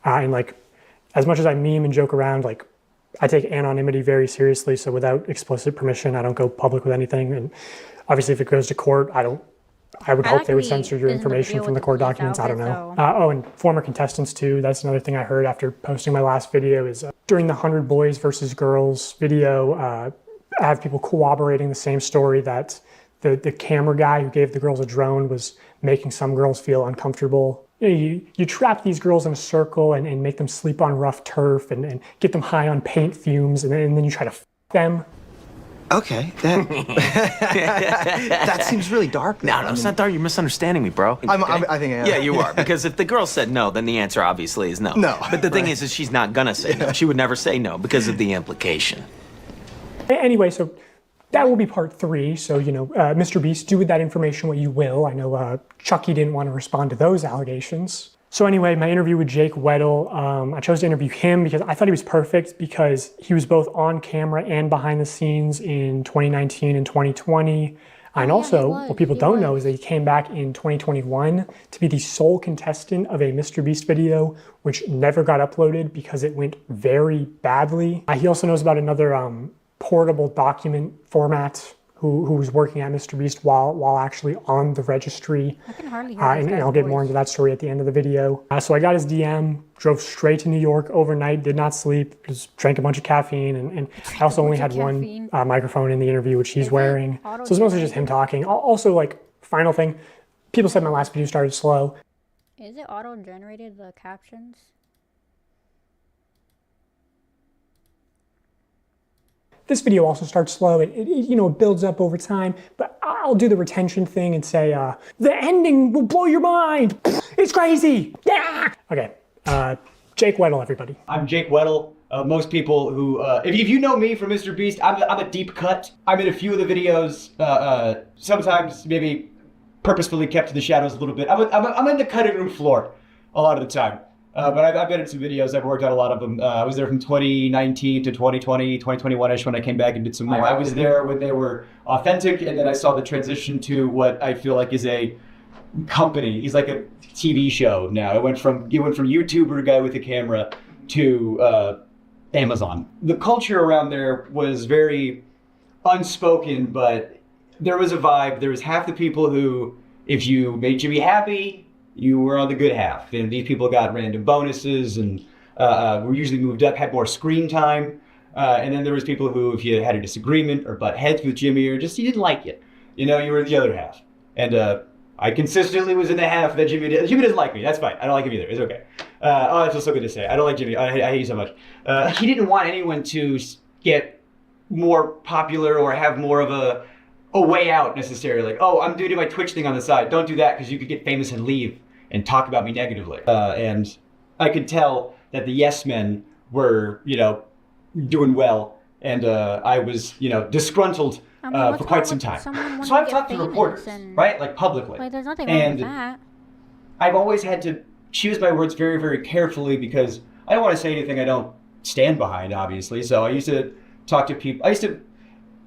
Speaker 7: And as much as I meme and joke around, I take anonymity very seriously. So without explicit permission, I don't go public with anything. And obviously, if it goes to court, I would hope they would censor your information from the court documents. I don't know. And former contestants too. That's another thing I heard after posting my last video is during the 100 Boys versus Girls video, I have people corroborating the same story that the camera guy who gave the girls a drone was making some girls feel uncomfortable. You trap these girls in a circle and make them sleep on rough turf and get them high on paint fumes, and then you try to f them.
Speaker 25: Okay, that seems really dark.
Speaker 26: No, it's not dark. You're misunderstanding me, bro.
Speaker 25: I think I am.
Speaker 26: Yeah, you are. Because if the girl said no, then the answer obviously is no.
Speaker 25: No.
Speaker 26: But the thing is she's not gonna say no. She would never say no because of the implication.
Speaker 7: Anyway, so that will be part 3. So, MrBeast, do with that information what you will. I know Chucky didn't want to respond to those allegations. So anyway, my interview with Jake Weddle, I chose to interview him because I thought he was perfect because he was both on camera and behind the scenes in 2019 and 2020. And also, what people don't know is that he came back in 2021 to be the sole contestant of a MrBeast video, which never got uploaded because it went very badly. He also knows about another portable document format who was working at MrBeast while actually on the registry.
Speaker 1: I can hardly hear
Speaker 7: and I'll get more into that story at the end of the video. So I got his DM, drove straight to New York overnight, did not sleep, just drank a bunch of caffeine, and I also only had one microphone in the interview, which he's wearing. So it's mostly just him talking. Also, final thing, people said my last video started slow.
Speaker 1: Is it auto-generated, the captions?
Speaker 7: This video also starts slow. It builds up over time, but I'll do the retention thing and say, the ending will blow your mind. It's crazy. Yeah. Okay. Jake Weddle, everybody.
Speaker 3: I'm Jake Weddle. Most people who, if you know me from MrBeast, I'm a deep cut. I'm in a few of the videos, sometimes maybe purposefully kept to the shadows a little bit. I'm in the cutting room floor a lot of the time. But I've been in some videos. I've worked on a lot of them. I was there from 2019 to 2020, 2021-ish when I came back and did some more. I was there when they were authentic, and then I saw the transition to what I feel like is a company. He's like a TV show now. It went from YouTuber guy with a camera to Amazon. The culture around there was very unspoken, but there was a vibe. There was half the people who, if you made Jimmy happy, you were on the good half. And these people got random bonuses and were usually moved up, had more screen time. And then there was people who, if you had a disagreement or butt heads with Jimmy or just you didn't like it, you were the other half. And I consistently was in the half that Jimmy doesn't like me. That's fine. I don't like him either. It's okay. Oh, that feels so good to say. I don't like Jimmy. I hate you so much. He didn't want anyone to get more popular or have more of a way out necessarily. Like, oh, I'm doing my Twitch thing on the side. Don't do that because you could get famous and leave and talk about me negatively. And I could tell that the yes men were, doing well. And I was, disgruntled for quite some time. So I've talked to reporters, right? Like publicly.
Speaker 1: Like, there's nothing wrong with that.
Speaker 3: I've always had to choose my words very, very carefully because I don't want to say anything I don't stand behind, obviously. So I used to talk to people. I used to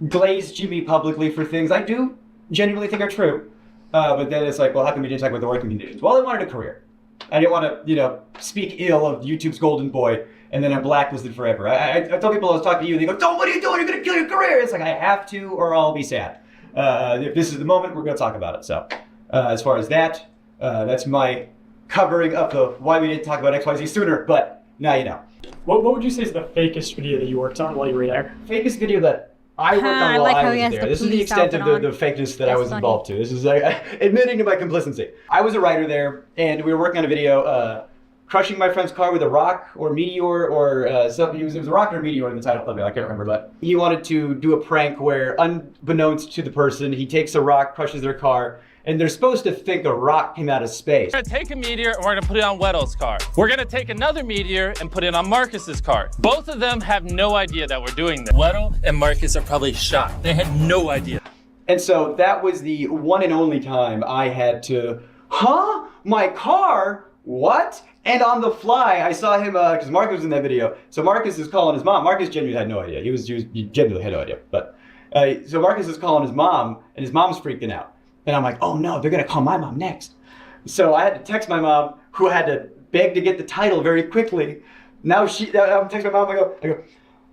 Speaker 3: glaze Jimmy publicly for things I do genuinely think are true. But then it's like, well, how come you didn't talk about the working conditions? Well, I wanted a career. I didn't want to, speak ill of YouTube's golden boy and then I'm blacklisted forever. I tell people I was talking to you, and they go, "Don't, what are you doing? You're going to kill your career." It's like, I have to or I'll be sad. If this is the moment, we're going to talk about it. So as far as that, that's my covering up of why we didn't talk about XYZ sooner, but now you know.
Speaker 7: What would you say is the fakest video that you worked on while you were there?
Speaker 3: Fakest video that I worked on while I was there. This is the extent of the fakeness that I was involved to. This is admitting to my complicity. I was a writer there, and we were working on a video, crushing my friend's car with a rock or meteor or something. It was a rock or a meteor in the title of it. I can't remember, but he wanted to do a prank where, unbeknownst to the person, he takes a rock, crushes their car, and they're supposed to think a rock came out of space.
Speaker 4: We're gonna take a meteor and we're gonna put it on Weddle's car. We're gonna take another meteor and put it on Marcus's car. Both of them have no idea that we're doing this. Weddle and Marcus are probably shocked. They had no idea.
Speaker 3: And so that was the one and only time I had to, my car? What? And on the fly, I saw him, because Marcus was in that video. So Marcus is calling his mom. Marcus genuinely had no idea. He genuinely had no idea. But so Marcus is calling his mom, and his mom's freaking out. And I'm like, oh no, they're gonna call my mom next. So I had to text my mom, who had to beg to get the title very quickly. Now I'm texting my mom, I go,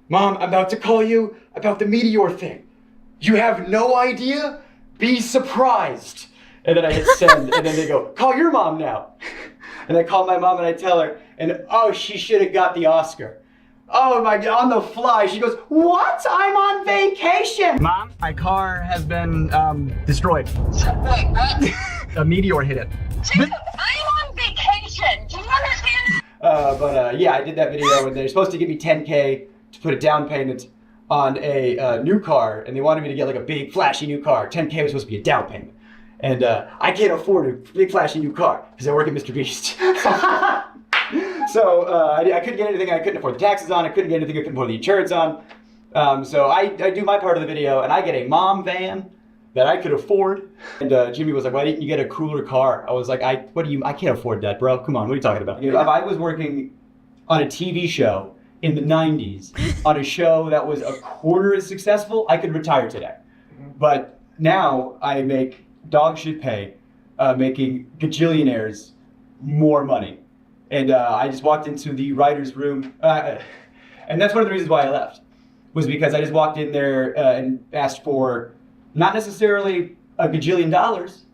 Speaker 3: "Mom, I'm about to call you about the meteor thing. You have no idea? Be surprised." And then I hit send, and then they go, "Call your mom now." And I call my mom and I tell her, and oh, she should have got the Oscar. Oh my God, on the fly, she goes, "What? I'm on vacation." Mom, my car has been destroyed. Wait, what? A meteor hit it.
Speaker 23: Jacob, I'm on vacation. Do you understand?
Speaker 3: Yeah, I did that video, and they're supposed to give me $10K to put a down payment on a new car, and they wanted me to get like a big flashy new car. $10K was supposed to be a down payment. And I can't afford a big flashy new car because I work at MrBeast. So I couldn't get anything I couldn't afford the taxes on. I couldn't get anything I couldn't afford the insurance on. So I do my part of the video, and I get a mom van that I could afford. And Jimmy was like, "Why didn't you get a cooler car?" I was like, I can't afford that, bro. Come on, what are you talking about? If I was working on a TV show in the 90s, on a show that was a quarter as successful, I could retire today. But now I make dog shit pay, making gajillionaires more money. And I just walked into the writer's room, and that's one of the reasons why I left, was because I just walked in there and asked for not necessarily a gajillion dollars,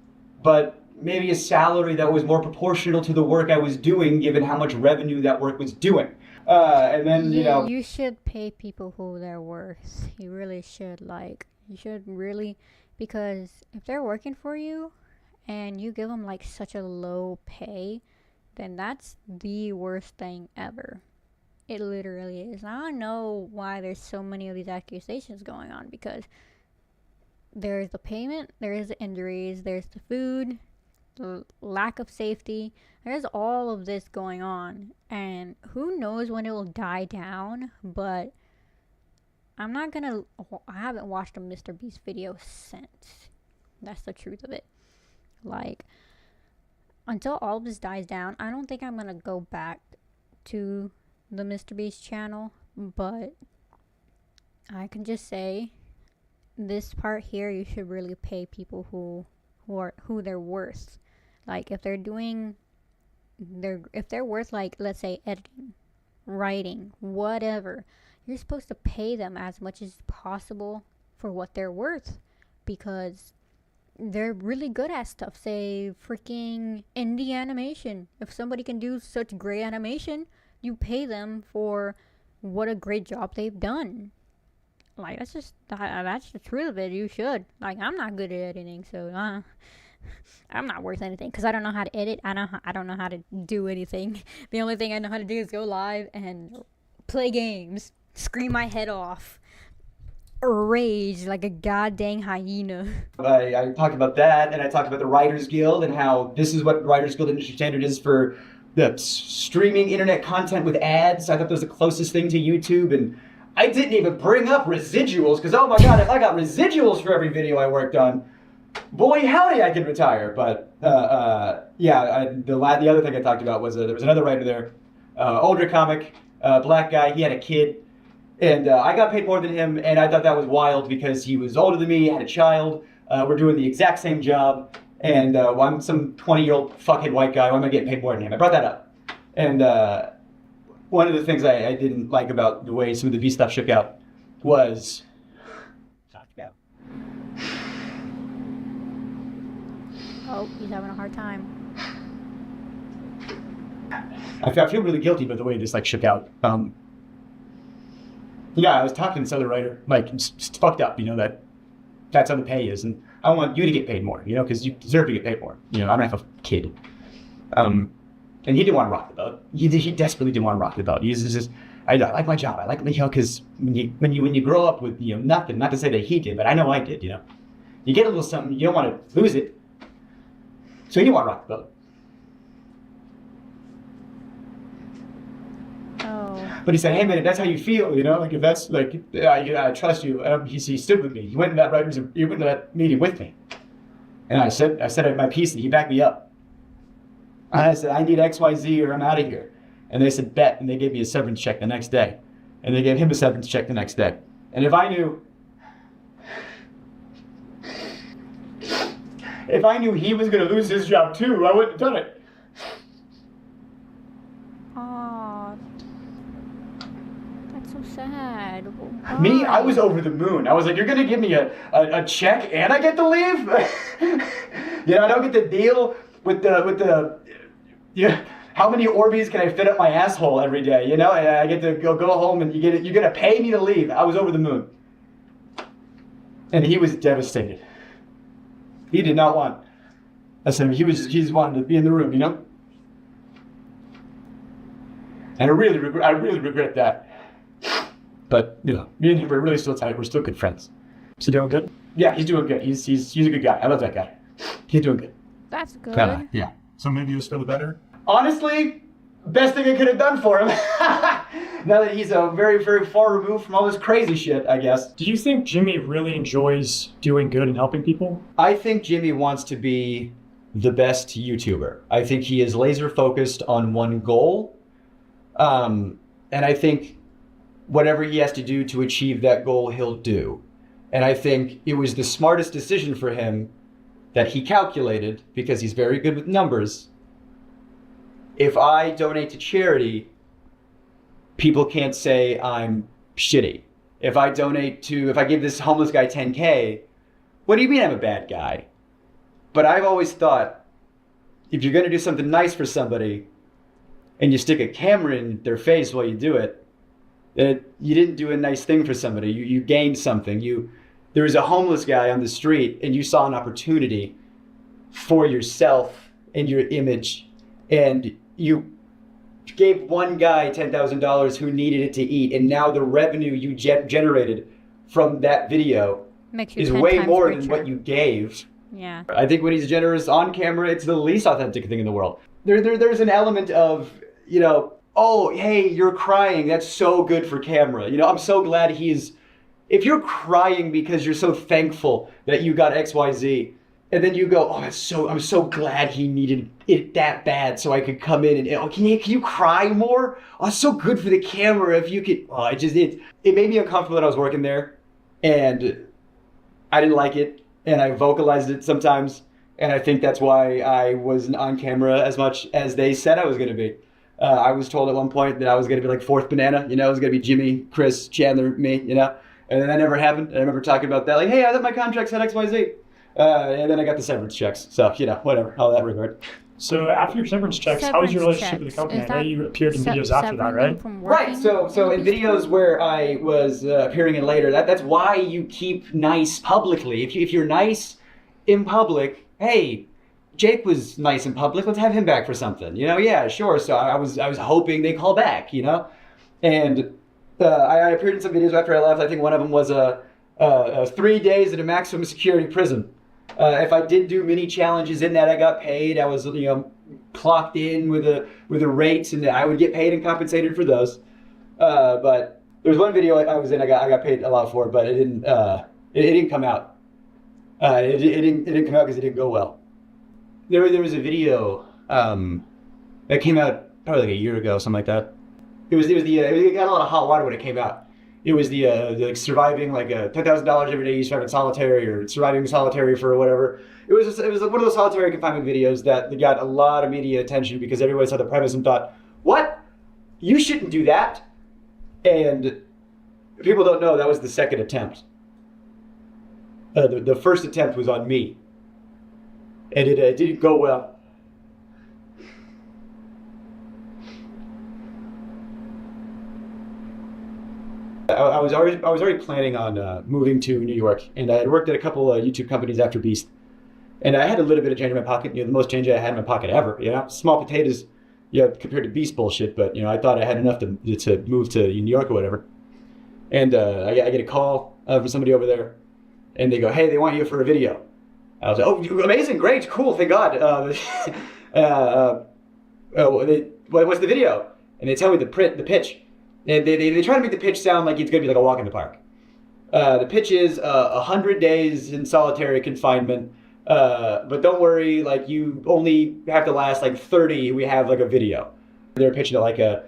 Speaker 3: but maybe a salary that was more proportional to the work I was doing, given how much revenue that work was doing. And then,
Speaker 1: You should pay people who they're worth. You really should, you should really, because if they're working for you and you give them, such a low pay, then that's the worst thing ever. It literally is. I don't know why there's so many of these accusations going on, because there's the payment, there's the injuries, there's the food, the lack of safety. There's all of this going on, and who knows when it will die down. But I haven't watched a MrBeast video since. That's the truth of it. Like, until all of this dies down, I don't think I'm gonna go back to the MrBeast channel. But I can just say, this part here, you should really pay people who they're worth. Like, if they're worth, like, let's say editing, writing, whatever, you're supposed to pay them as much as possible for what they're worth, because they're really good at stuff. Say freaking indie animation. If somebody can do such great animation, you pay them for what a great job they've done. Like, that's the truth of it. You should. Like, I'm not good at editing, so I'm not worth anything, because I don't know how to edit. I don't know how to do anything. The only thing I know how to do is go live and play games, scream my head off, rage like a goddamn hyena.
Speaker 3: I talked about that, and I talked about the Writers Guild and how this is what Writers Guild industry standard is for the streaming internet content with ads. I thought that was the closest thing to YouTube, and I didn't even bring up residuals, because oh my god, if I got residuals for every video I worked on, boy howdy, I could retire. But yeah, the other thing I talked about was there was another writer there, older comic, black guy. He had a kid, and I got paid more than him, and I thought that was wild because he was older than me, had a child. We're doing the exact same job, and I'm some 20-year-old fuckhead white guy. Why am I getting paid more than him? I brought that up, and one of the things I didn't like about the way some of the V stuff shook out was
Speaker 1: oh, he's having a hard time.
Speaker 3: I feel really guilty about the way this like shook out. Yeah, I was talking to this other writer, like, it's fucked up, you know, that's how the pay is, and I want you to get paid more, you know, because you deserve to get paid more. You know, I don't have a kid. And he didn't want to rock the boat. He desperately didn't want to rock the boat. He's just, I like my job. I like, you know, because when you grow up with, you know, nothing, not to say that he did, but I know I did, you know. You get a little something, you don't want to lose it. So he didn't want to rock the boat.
Speaker 1: Oh.
Speaker 3: But he said, hey man, if that's how you feel, you know, like if that's like, I trust you. He stood with me. He went to that meeting with me. And I said my piece, and he backed me up. And I said, I need XYZ or I'm out of here. And they said, bet. And they gave me a severance check the next day. And they gave him a severance check the next day. And if I knew he was going to lose his job too, I wouldn't have done it.
Speaker 1: Aw, that's so sad. Why?
Speaker 3: Me, I was over the moon. I was like, you're going to give me a check and I get to leave? You know, I don't get to deal with the yeah, how many Orbeez can I fit up my asshole every day? You know, and I get to go home and you're gonna pay me to leave. I was over the moon, and he was devastated. He did not want. I said he just wanted to be in the room, you know. And I really regret that. But you know, me and him are really still tight. We're still good friends. Is he doing good? Yeah, he's doing good. He's a good guy. I love that guy. He's doing good.
Speaker 1: That's good.
Speaker 3: Yeah.
Speaker 6: So maybe you was feeling better?
Speaker 3: Honestly, best thing I could have done for him. Now that he's very, very far removed from all this crazy shit, I guess.
Speaker 7: Do you think Jimmy really enjoys doing good and helping people?
Speaker 3: I think Jimmy wants to be the best YouTuber. I think he is laser focused on one goal. And I think whatever he has to do to achieve that goal, he'll do. And I think it was the smartest decision for him that he calculated, because he's very good with numbers. If I donate to charity, people can't say I'm shitty. If I give this homeless guy 10K, what do you mean I'm a bad guy? But I've always thought, if you're gonna do something nice for somebody, and you stick a camera in their face while you do it, you didn't do a nice thing for somebody. You gained something. There was a homeless guy on the street, and you saw an opportunity for yourself and your image, and you gave one guy $10,000 who needed it to eat, and now the revenue you generated from that video
Speaker 1: Makes you
Speaker 3: is
Speaker 1: 10
Speaker 3: way
Speaker 1: times
Speaker 3: more
Speaker 1: richer.
Speaker 3: than what you gave.
Speaker 1: Yeah.
Speaker 3: I think when he's generous on camera, it's the least authentic thing in the world. There's an element of, you know, oh, hey, you're crying. That's so good for camera. You know, I'm so glad he's... If you're crying because you're so thankful that you got XYZ, and then you go, oh, I'm so glad he needed it that bad so I could come in and, oh, can you cry more? Oh, it's so good for the camera if you could... Oh, it made me uncomfortable that I was working there, and I didn't like it, and I vocalized it sometimes, and I think that's why I wasn't on camera as much as they said I was going to be. I was told at one point that I was going to be like fourth banana, you know, it was going to be Jimmy, Chris, Chandler, me, you know, and then that never happened. I remember talking about that, like, hey, I thought my contract said XYZ. And then I got the severance checks, so, you know, whatever, all that regard.
Speaker 7: So after your severance checks, how was your relationship with the company? I know you appeared in videos after that, right?
Speaker 3: Right. So in videos where I was appearing in later, that's why you keep nice publicly. If you're nice in public, hey, Jake was nice in public. Let's have him back for something. You know, yeah, sure. So I was hoping they call back. You know, and I appeared in some videos after I left. I think one of them was 3 days at a maximum security prison. If I did do mini challenges in that, I got paid. I was, you know, clocked in with the rates, and I would get paid and compensated for those. But there was one video I was in. I got paid a lot for it, but it didn't come out. It didn't come out because it didn't go well. There was a video that came out probably like a year ago, something like that. It got a lot of hot water when it came out. It was the like surviving like $10,000 every day you survive in solitary or surviving solitary for whatever. It was one of those solitary confinement videos that got a lot of media attention because everybody saw the premise and thought, what? You shouldn't do that. And people don't know that was the second attempt. The first attempt was on me. And it didn't go well. I was already planning on moving to New York, and I had worked at a couple of YouTube companies after Beast, and I had a little bit of change in my pocket. You know, the most change I had in my pocket ever. You know, small potatoes, you know, compared to Beast bullshit. But you know, I thought I had enough to move to New York or whatever. And I get a call from somebody over there, and they go, "Hey, they want you for a video." I was like, "Oh, amazing, great, cool, thank God." What's the video? And they tell me the pitch. And they try to make the pitch sound like it's going to be like a walk in the park. The pitch is 100 days in solitary confinement. But don't worry, like you only have to last like 30. We have like a video. They're pitching it like at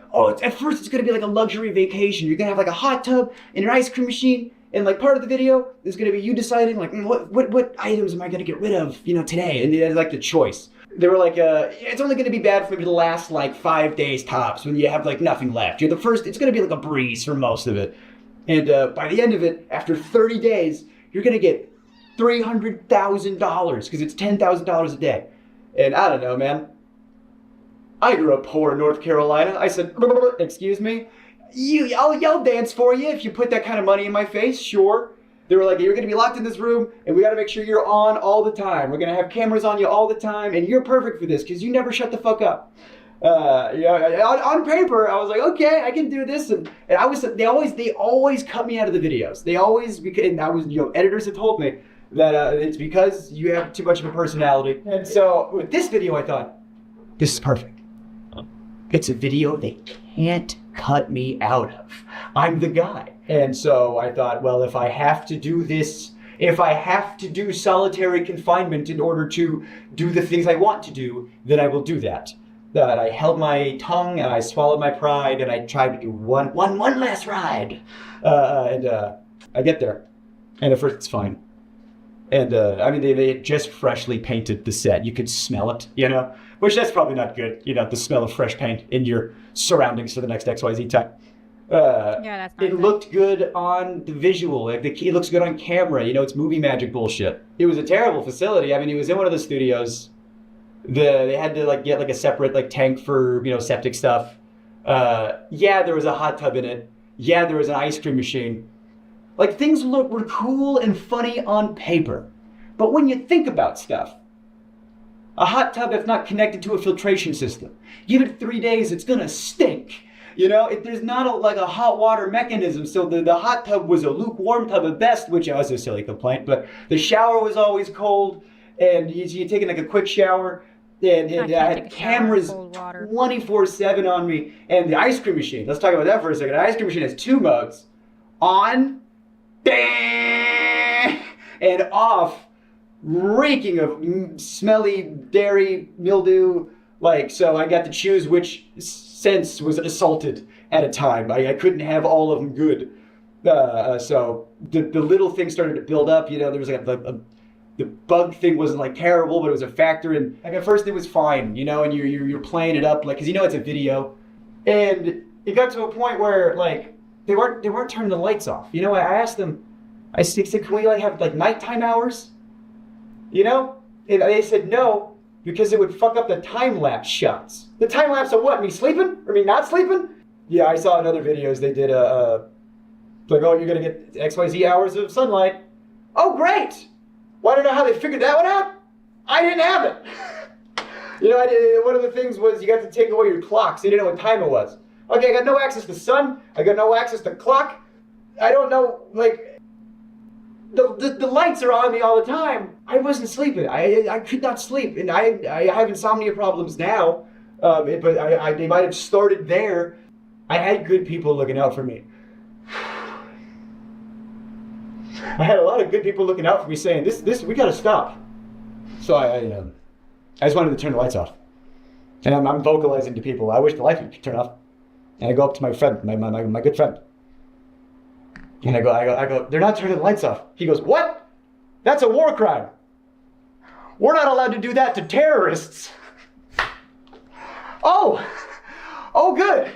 Speaker 3: first it's going to be like a luxury vacation. You're going to have like a hot tub and an ice cream machine. And like part of the video is going to be you deciding like what items am I going to get rid of, you know, today? And it's like the choice. They were like, it's only going to be bad for you to last like 5 days tops when you have like nothing left. You're the first, it's going to be like a breeze for most of it. And by the end of it, after 30 days, you're going to get $300,000 because it's $10,000 a day. And I don't know, man. I grew up poor in North Carolina. I said, excuse me? I'll dance for you if you put that kind of money in my face, sure. They were like, you're going to be locked in this room, and we got to make sure you're on all the time. We're going to have cameras on you all the time, and you're perfect for this because you never shut the fuck up. On paper, I was like, okay, I can do this, and they always cut me out of the videos. They always, and I was, you know, editors have told me that it's because you have too much of a personality. And so with this video, I thought, this is perfect. It's a video they can't cut me out of. I'm the guy. And so I thought, well, if I have to do this, if I have to do solitary confinement in order to do the things I want to do, then I will do that. That I held my tongue and I swallowed my pride and I tried to do one last ride. And I get there. And at first it's fine. And I mean, they had just freshly painted the set. You could smell it, you know, which that's probably not good. You know, the smell of fresh paint in your surroundings for the next XYZ time.
Speaker 1: Yeah, that's not
Speaker 3: it
Speaker 1: good.
Speaker 3: looked good on the visual. Like it looks good on camera. You know, it's movie magic bullshit. It was a terrible facility. I mean, it was in one of the studios. They had to like get like a separate like tank for, you know, septic stuff. Yeah, there was a hot tub in it. Yeah, there was an ice cream machine. Like things were cool and funny on paper, but when you think about stuff, A hot tub that's not connected to a filtration system. Give it 3 days, it's gonna stink. You know, there's not like a hot water mechanism, so the hot tub was a lukewarm tub at best, which was a silly complaint, but the shower was always cold, and you're taking like a quick shower, and I had cameras 24/7 on me, and the ice cream machine, let's talk about that for a second. The ice cream machine has 2 modes, on, and off, reeking of smelly dairy, mildew, like, so I got to choose which sense was assaulted at a time. I couldn't have all of them good. So the little things started to build up, you know, there was like the bug thing wasn't like terrible, but it was a factor, and like at first it was fine, you know, and you're playing it up, like, cause you know it's a video, and it got to a point where like, they weren't turning the lights off. You know, I asked them, I said, can we like have like nighttime hours? You know? And they said no, because it would fuck up the time-lapse shots. The time-lapse of what? Me sleeping? Or me not sleeping? Yeah, I saw in other videos they did like, oh, you're gonna get XYZ hours of sunlight. Oh, great! Well, I don't know how they figured that one out. I didn't have it. You know, one of the things was you got to take away your clock, so you didn't know what time it was. Okay, I got no access to sun. I got no access to clock. I don't know, like, the lights are on me all the time. I wasn't sleeping. I could not sleep, and I have insomnia problems now. But they might have started there. I had good people looking out for me. I had a lot of good people looking out for me, saying, "This, we gotta stop." So I just wanted to turn the lights off, and I'm vocalizing to people, I wish the lights would turn off. And I go up to my friend, my good friend. And I go, they're not turning the lights off. He goes, what? That's a war crime. We're not allowed to do that to terrorists. Oh, good.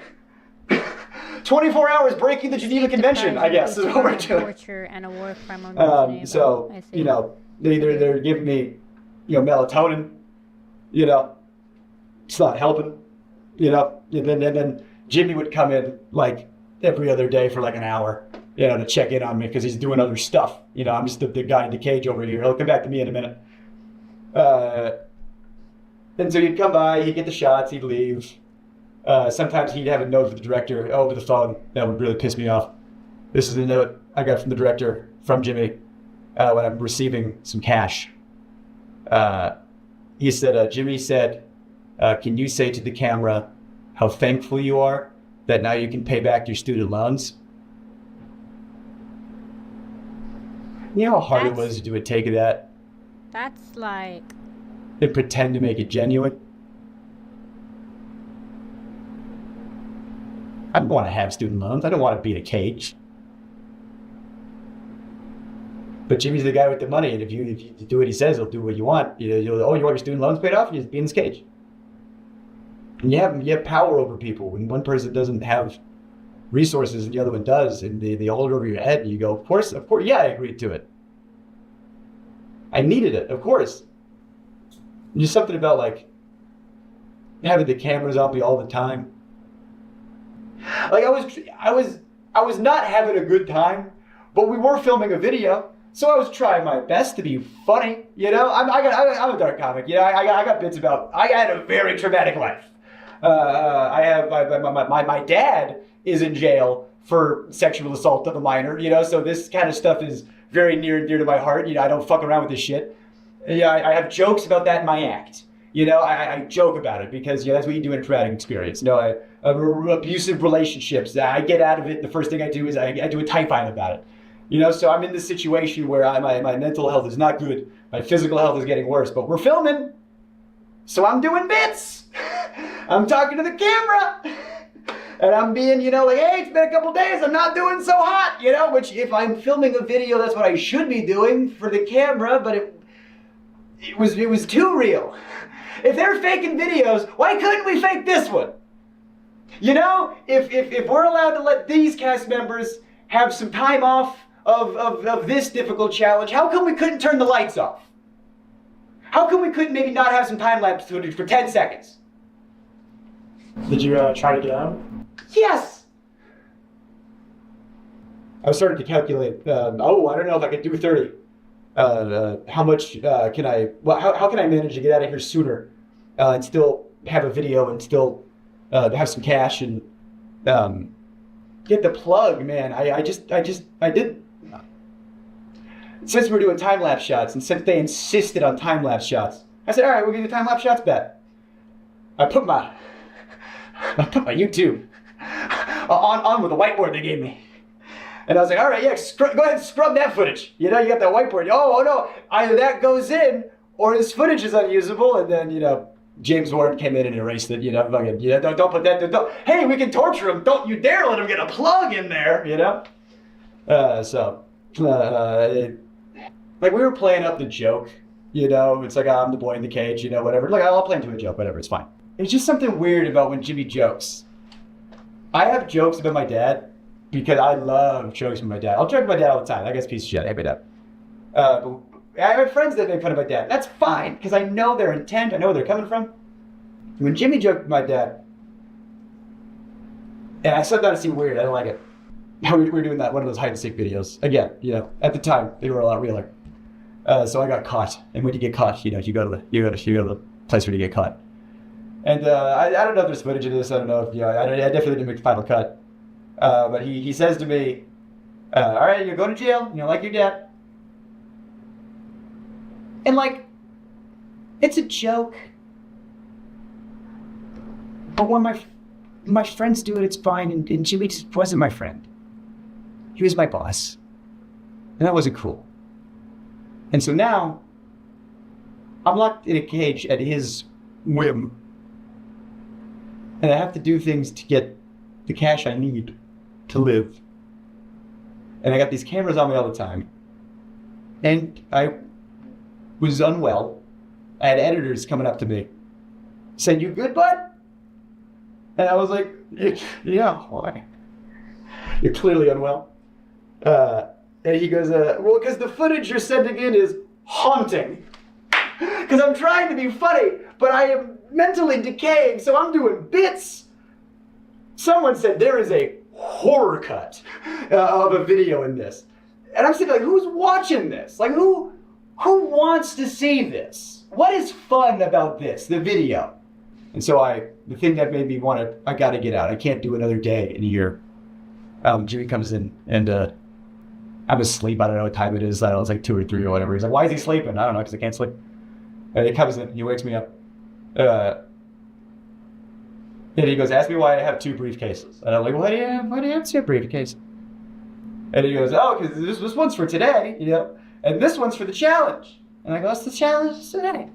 Speaker 3: 24 hours breaking the Geneva Convention, I guess, is what we're doing.
Speaker 1: Torture and a war crime on
Speaker 3: so, you know, they're giving me, you know, melatonin, you know, it's not helping, you know, and then Jimmy would come in like every other day for like an hour, you know, to check in on me because he's doing other stuff. You know, I'm just the guy in the cage over here. He'll come back to me in a minute. And so he'd come by, he'd get the shots, he'd leave. Sometimes he'd have a note with the director over the phone. That would really piss me off. This is the note I got from the director, from Jimmy, when I'm receiving some cash. He said, Jimmy said, can you say to the camera how thankful you are that now you can pay back your student loans? You know how hard it was to do a take of that?
Speaker 1: That's like...
Speaker 3: And pretend to make it genuine? I don't want to have student loans. I don't want to be in a cage. But Jimmy's the guy with the money, and if you do what he says, he'll do what you want. You want your student loans paid off? You just be in this cage. And you have power over people. When one person doesn't have resources and the other one does, and they hold it over your head, and you go, of course, yeah, I agreed to it. I needed it, of course. And just something about like having the cameras on me all the time. Like I was not having a good time, but we were filming a video, so I was trying my best to be funny. You know, I'm a dark comic. You know, I got bits about. I had a very traumatic life. I have my dad is in jail for sexual assault of a minor. You know, so this kind of stuff is very near and dear to my heart. You know, I don't fuck around with this shit. Yeah, I have jokes about that in my act. You know, I joke about it because that's what you do in a traumatic experience. You know, abusive relationships. I get out of it. The first thing I do is I do a typine about it. You know, so I'm in this situation where my mental health is not good. My physical health is getting worse, but we're filming. So I'm doing bits. I'm talking to the camera. And I'm being, you know, like, hey, it's been a couple days. I'm not doing so hot, you know, which if I'm filming a video, that's what I should be doing for the camera, but it was too real. If they're faking videos, why couldn't we fake this one? You know, if we're allowed to let these cast members have some time off of this difficult challenge, how come we couldn't turn the lights off? How come we couldn't maybe not have some time lapse footage for 10 seconds?
Speaker 7: Did you try to get out?
Speaker 3: Yes! I was starting to calculate, I don't know if I could do 30. how much can I? Well, how can I manage to get out of here sooner and still have a video and still have some cash and get the plug, man. I did. Since we're doing time-lapse shots, and since they insisted on time-lapse shots, I said, all right, we'll give you time-lapse shots back. I put my YouTube on with the whiteboard they gave me. And I was like, all right, yeah, go ahead and scrub that footage. You know, you got that whiteboard. Oh no, either that goes in or this footage is unusable. And then, you know, James Warren came in and erased it. You know, fucking, you know, don't put that. Hey, we can torture him. Don't you dare let him get a plug in there. You know. Like we were playing up the joke. You know, it's like I'm the boy in the cage. You know, whatever. Like I'll play into a joke. Whatever, it's fine. It's just something weird about when Jimmy jokes. I have jokes about my dad. Because I love jokes with my dad. I'll joke with my dad all the time. That guy's a piece of shit. I hate my dad. But I have friends that make fun of my dad. That's fine, because I know their intent. I know where they're coming from. When Jimmy joked with my dad, and I said that to seem weird. I don't like it. We were doing that, one of those hide and seek videos. Again, you know, at the time, they were a lot realer. So I got caught. And when you get caught, you know, you go to the place where you get caught. And I don't know if there's footage of this. I don't know if, you know, I definitely didn't make the final cut. But he says to me, all right, you're going to jail, you know, like your dad. And like, it's a joke. But when my friends do it, it's fine. And Jimmy just wasn't my friend. He was my boss. And that wasn't cool. And so now, I'm locked in a cage at his whim. And I have to do things to get the cash I need to live. And I got these cameras on me all the time. And I was unwell. I had editors coming up to me saying, "You good, bud?" And I was like, "Yeah, why? You're clearly unwell." And he goes, "Well, because the footage you're sending in is haunting. Because I'm trying to be funny, but I am mentally decaying, so I'm doing bits." Someone said there is a horror cut of a video in this. And I'm sitting like, who's watching this? Like, who wants to see this? What is fun about this, the video? And so the thing that made me I gotta get out. I can't do another day in a year. Jimmy comes in and I'm asleep. I don't know what time it is. I don't know, it's like 2 or 3 or whatever. He's like, why is he sleeping? I don't know, because I can't sleep. And he comes in, he wakes me up. And he goes, ask me why I have 2 briefcases. And I'm like, why do you have 2 briefcases? And he goes, oh, because this one's for today, you know, and this one's for the challenge. And I go, what's the challenge today?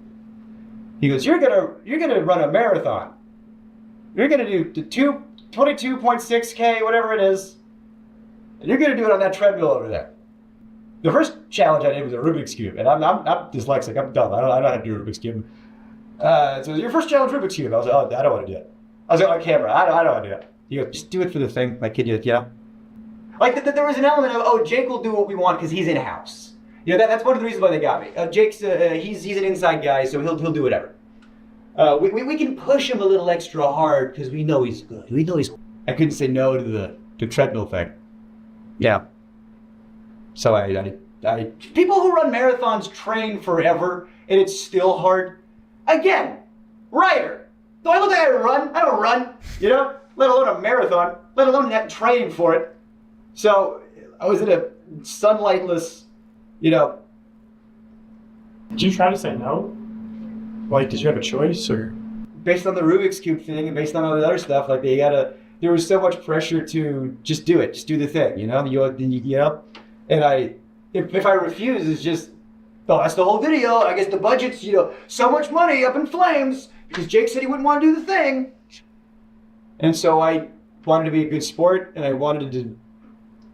Speaker 3: He goes, you're gonna run a marathon. You're gonna do the 22.6K, whatever it is, and you're gonna do it on that treadmill over there. The first challenge I did was a Rubik's Cube, and I'm dyslexic, I'm dumb, I don't know how to do a Rubik's Cube. So your first challenge, Rubik's Cube. I was like, oh, I don't want to do it. I was on camera. I don't want to do it. He goes, just do it for the thing. Like, kid, you know? Like, there was an element of, oh, Jake will do what we want because he's in-house. You know, that's one of the reasons why they got me. Jake's, he's an inside guy, so he'll do whatever. We can push him a little extra hard because we know he's good. I couldn't say no to the treadmill thing. Yeah. So I people who run marathons train forever, and it's still hard. Again, writer. Do I look like I run? I don't run, you know? Let alone a marathon, let alone have training for it. So I was in a sunlightless, you know.
Speaker 7: Did you try to say no? Like, did you have a choice, or?
Speaker 3: Based on the Rubik's Cube thing and based on all the other stuff, like there was so much pressure to just do it, just do the thing, you know? You know? And if I refuse, it's just, oh, that's the whole video. I guess the budget's, you know, so much money up in flames. Because Jake said he wouldn't want to do the thing. And so I wanted to be a good sport, and I wanted to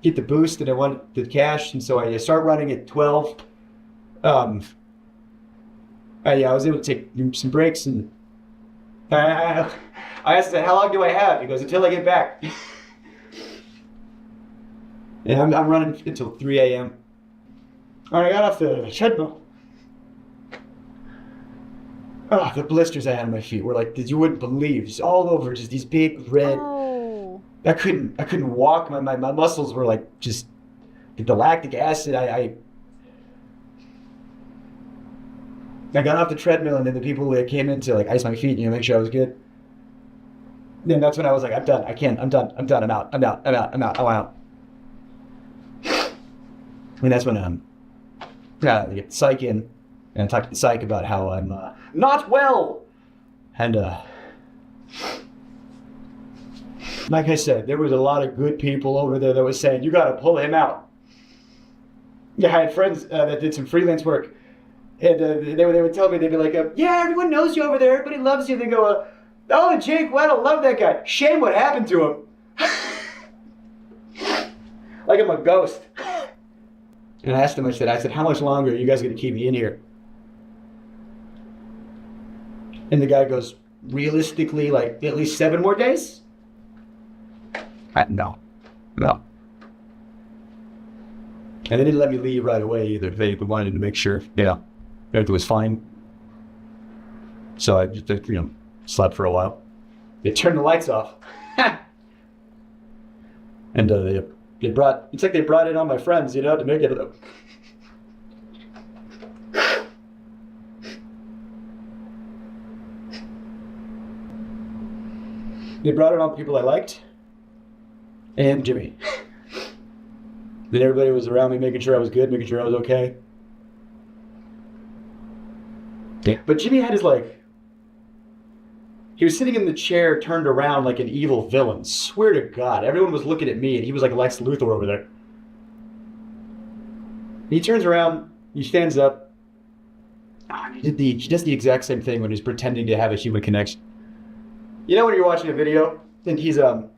Speaker 3: get the boost, and I wanted the cash, and so I started running at 12. I was able to take some breaks, and I asked him, how long do I have? He goes, until I get back. And I'm running until 3 a.m. All right, I got off the treadmill. Oh, the blisters I had on my feet were like, you wouldn't believe, just all over, just these big red. Oh. I couldn't walk. My muscles were like just the lactic acid. I got off the treadmill, and then the people that came in to like ice my feet, make sure I was good. Then that's when I was like, I'm done. I can't. I'm done. I'm done. I'm out. I'm out. I'm out. I'm out. I'm out. And that's when I get psych in and talk to the psych about how I'm not well. And like I said, there was a lot of good people over there that was saying, you got to pull him out. Yeah, I had friends that did some freelance work. And they would tell me, they'd be like, yeah, everyone knows you over there. Everybody loves you. They go, oh, Jake Weddle, love that guy. Shame what happened to him. Like I'm a ghost. And I asked him, I said, how much longer are you guys going to keep me in here? And the guy goes, realistically, like at least 7 more days? No. And they didn't let me leave right away either. They wanted to make sure, everything was fine. So I just, slept for a while. They turned the lights off. And it's like they brought in all my friends, to make it. They brought in all the people I liked. And Jimmy. Then everybody was around me making sure I was good, making sure I was okay. But Jimmy had his he was sitting in the chair turned around like an evil villain. Swear to God, everyone was looking at me and he was like Lex Luthor over there. He turns around, he stands up. He does the exact same thing when he's pretending to have a human connection. When you're watching a video and he's like,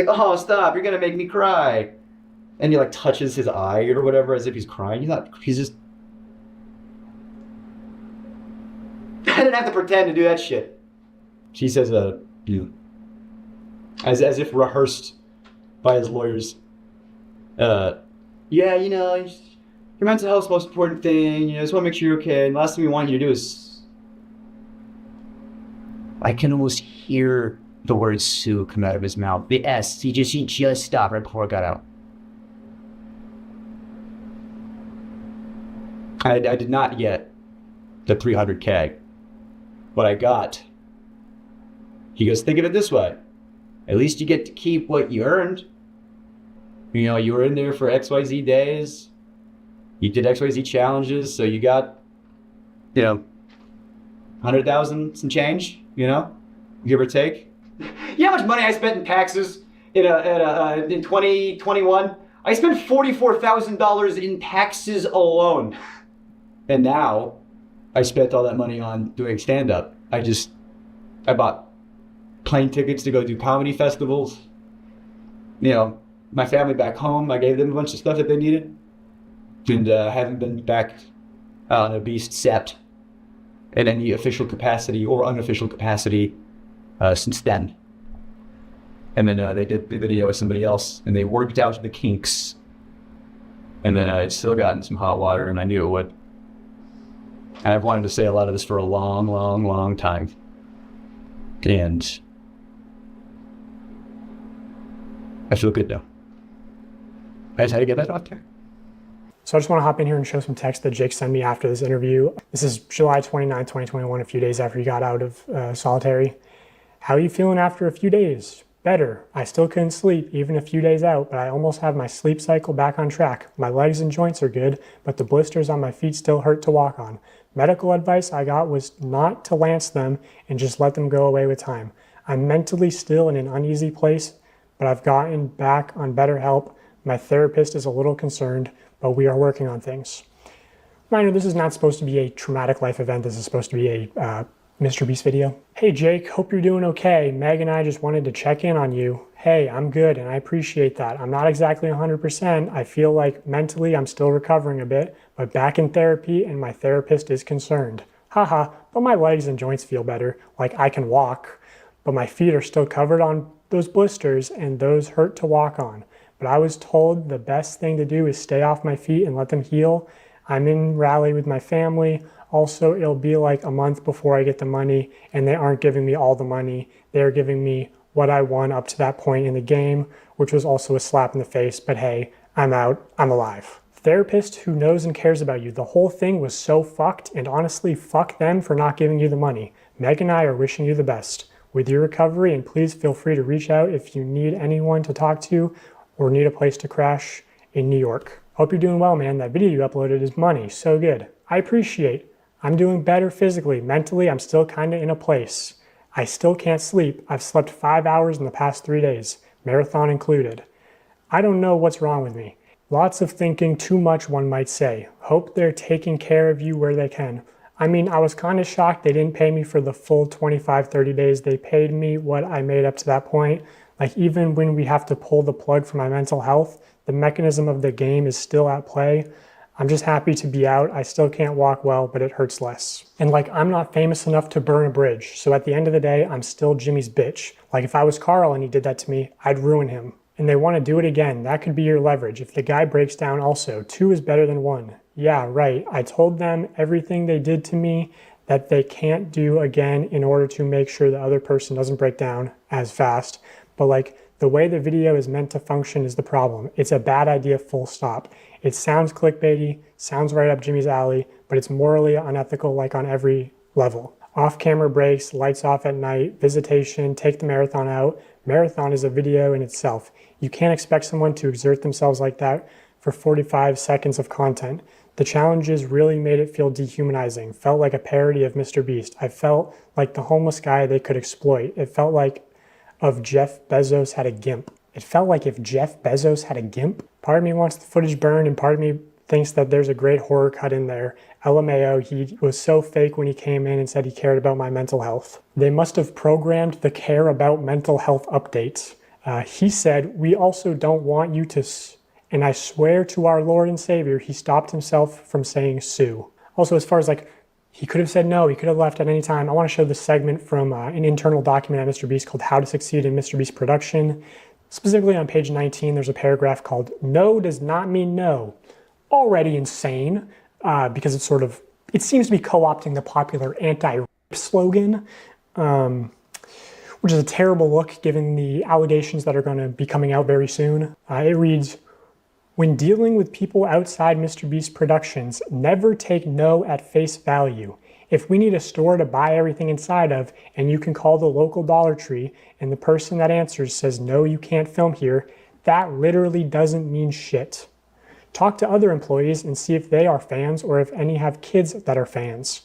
Speaker 3: oh, stop, you're gonna make me cry. And he touches his eye or whatever as if he's crying. He's just... I didn't have to pretend to do that shit. She says, as if rehearsed by his lawyers. Yeah, your mental health's the most important thing. I just want to make sure you're okay. And the last thing we want you to do is... I can almost hear the word Sue come out of his mouth. The S. He just stopped right before it got out. I did not get the 300K. What I got, he goes, think of it this way. At least you get to keep what you earned. You were in there for XYZ days. You did XYZ challenges, so you got, 100,000 some change, give or take. You know how much money I spent in taxes in 2021? I spent $44,000 in taxes alone. And now, I spent all that money on doing stand-up. I bought plane tickets to go do comedy festivals. My family back home, I gave them a bunch of stuff that they needed. And haven't been back on a Beast set in any official capacity or unofficial capacity since then. And then they did the video with somebody else, and they worked out the kinks. And then I'd still gotten some hot water, and I knew it would. And I've wanted to say a lot of this for a long, long, long time. And I feel good now. I just had to get that out there.
Speaker 7: So I just want to hop in here and show some text that Jake sent me after this interview. This is July 29, 2021, a few days after he got out of solitary. How are you feeling after a few days? Better. I still couldn't sleep, even a few days out, but I almost have my sleep cycle back on track. My legs and joints are good, but the blisters on my feet still hurt to walk on. Medical advice I got was not to lance them and just let them go away with time. I'm mentally still in an uneasy place, but I've gotten back on better help. My therapist is a little concerned, but we are working on things. Reminder, this is not supposed to be a traumatic life event. This is supposed to be a MrBeast video. Hey Jake, hope you're doing okay. Meg and I just wanted to check in on you. Hey, I'm good and I appreciate that. I'm not exactly 100%. I feel like mentally I'm still recovering a bit, but back in therapy and my therapist is concerned. Haha, but my legs and joints feel better, like I can walk, but my feet are still covered on those blisters and those hurt to walk on. But I was told the best thing to do is stay off my feet and let them heal. I'm in Raleigh with my family. Also, it'll be like a month before I get the money, and they aren't giving me all the money. They're giving me what I won up to that point in the game, which was also a slap in the face, but hey, I'm out, I'm alive. Therapist who knows and cares about you. The whole thing was so fucked, and honestly, fuck them for not giving you the money. Meg and I are wishing you the best with your recovery, and please feel free to reach out if you need anyone to talk to or need a place to crash in New York. Hope you're doing well, man. That video you uploaded is money. So good. I appreciate. I'm doing better physically. Mentally, I'm still kind of in a place. I still can't sleep. I've slept 5 hours in the past 3 days, marathon included. I don't know what's wrong with me. Lots of thinking, too much, one might say. Hope they're taking care of you where they can. I mean, I was kind of shocked they didn't pay me for the full 25, 30 days. They paid me what I made up to that point. Like, even when we have to pull the plug for my mental health, the mechanism of the game is still at play. I'm just happy to be out. I still can't walk well, but it hurts less. And like, I'm not famous enough to burn a bridge. So at the end of the day, I'm still Jimmy's bitch. Like, if I was Carl and he did that to me, I'd ruin him. And they want to do it again. That could be your leverage. If the guy breaks down also, 2 is better than 1. Yeah, right. I told them everything they did to me that they can't do again in order to make sure the other person doesn't break down as fast. But like, the way the video is meant to function is the problem. It's a bad idea, full stop. It sounds clickbaity, sounds right up Jimmy's alley, but it's morally unethical, like on every level. Off-camera breaks, lights off at night, visitation, take the marathon out. Marathon is a video in itself. You can't expect someone to exert themselves like that for 45 seconds of content. The challenges really made it feel dehumanizing, felt like a parody of MrBeast. I felt like the homeless guy they could exploit. It felt like if Jeff Bezos had a GIMP. It felt like if Jeff Bezos had a GIMP. Part of me wants the footage burned, and part of me thinks that there's a great horror cut in there. LMAO, he was so fake when he came in and said he cared about my mental health. They must have programmed the care about mental health updates. He said, we also don't want you to, and I swear to our Lord and Savior, he stopped himself from saying sue. Also, as far as like, he could have said no, he could have left at any time. I want to show this segment from an internal document at MrBeast called How to Succeed in MrBeast Production. Specifically on page 19, there's a paragraph called No Does Not Mean No. Already insane, because it's sort of, it seems to be co-opting the popular anti-rape slogan, which is a terrible look given the allegations that are going to be coming out very soon. It reads, when dealing with people outside MrBeast Productions, never take no at face value. If we need a store to buy everything inside of, and you can call the local Dollar Tree, and the person that answers says, no, you can't film here, that literally doesn't mean shit. Talk to other employees and see if they are fans or if any have kids that are fans.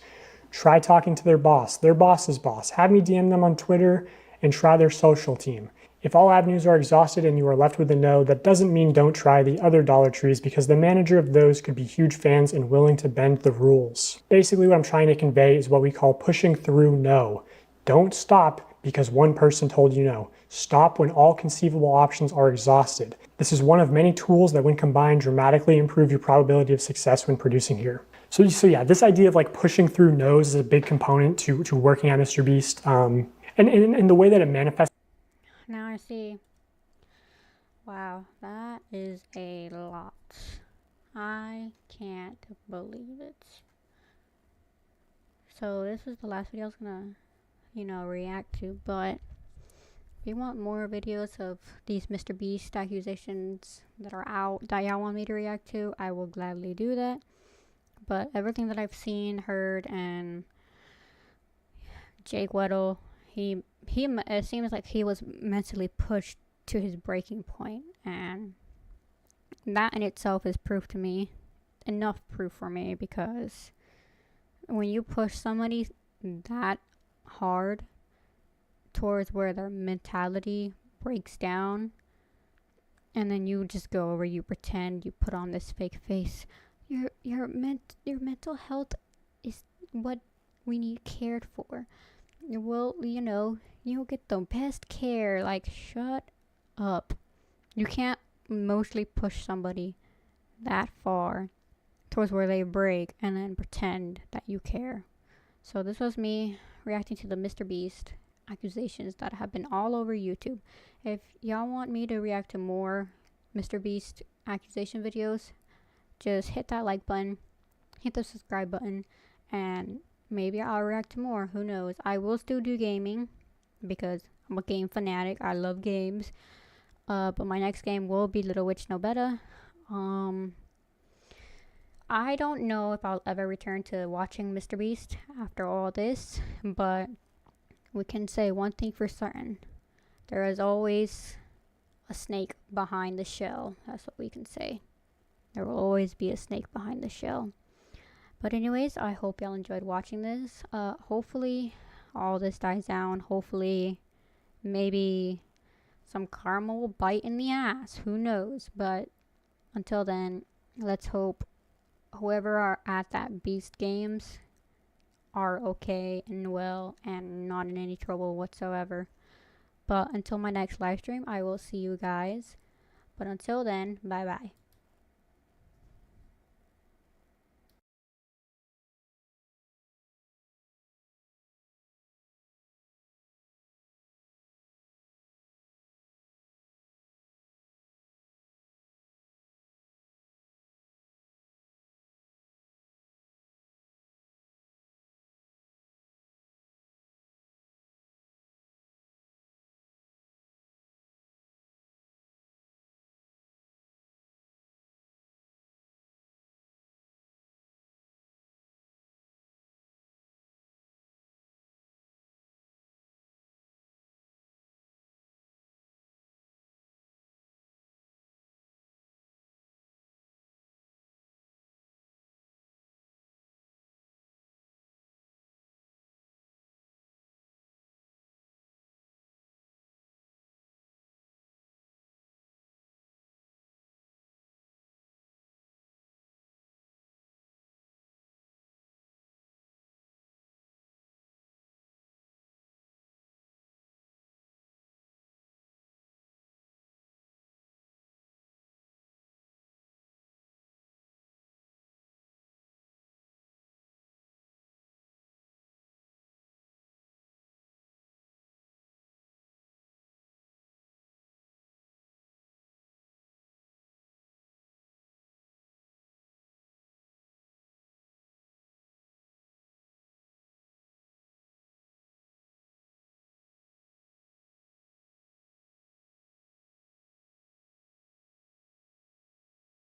Speaker 7: Try talking to their boss's boss. Have me DM them on Twitter and try their social team. If all avenues are exhausted and you are left with a no, that doesn't mean don't try the other Dollar Trees, because the manager of those could be huge fans and willing to bend the rules. Basically what I'm trying to convey is what we call pushing through no. Don't stop because one person told you no. Stop when all conceivable options are exhausted. This is one of many tools that when combined dramatically improve your probability of success when producing here. So yeah, this idea of like pushing through no's is a big component to working at MrBeast. And the way that it manifests.
Speaker 1: Now I see. Wow, that is a lot. I can't believe it. So this was the last video I was gonna, react to, but if you want more videos of these MrBeast accusations that are out that y'all want me to react to, I will gladly do that. But everything that I've seen, heard, and Jake Weddle, it seems like he was mentally pushed to his breaking point, and that in itself is proof to me, enough proof for me, because when you push somebody that hard towards where their mentality breaks down, and then you just go over, you pretend, you put on this fake face, your mental health is what we need cared for. Well, you'll get the best care. Like, shut up. You can't emotionally push somebody that far towards where they break and then pretend that you care. So this was me reacting to the MrBeast accusations that have been all over YouTube. If y'all want me to react to more MrBeast accusation videos, just hit that like button, hit the subscribe button, and maybe I'll react to more. Who knows? I will still do gaming because I'm a game fanatic. I love games. But my next game will be Little Witch No Beta. I don't know if I'll ever return to watching MrBeast after all this, but we can say one thing for certain. There is always a snake behind the shell. That's what we can say. There will always be a snake behind the shell. But anyways, I hope y'all enjoyed watching this. Hopefully all this dies down. Hopefully maybe some karma will bite in the ass. Who knows? But until then, let's hope whoever are at that Beast Games are okay and well and not in any trouble whatsoever. But until my next live stream, I will see you guys. But until then, bye bye.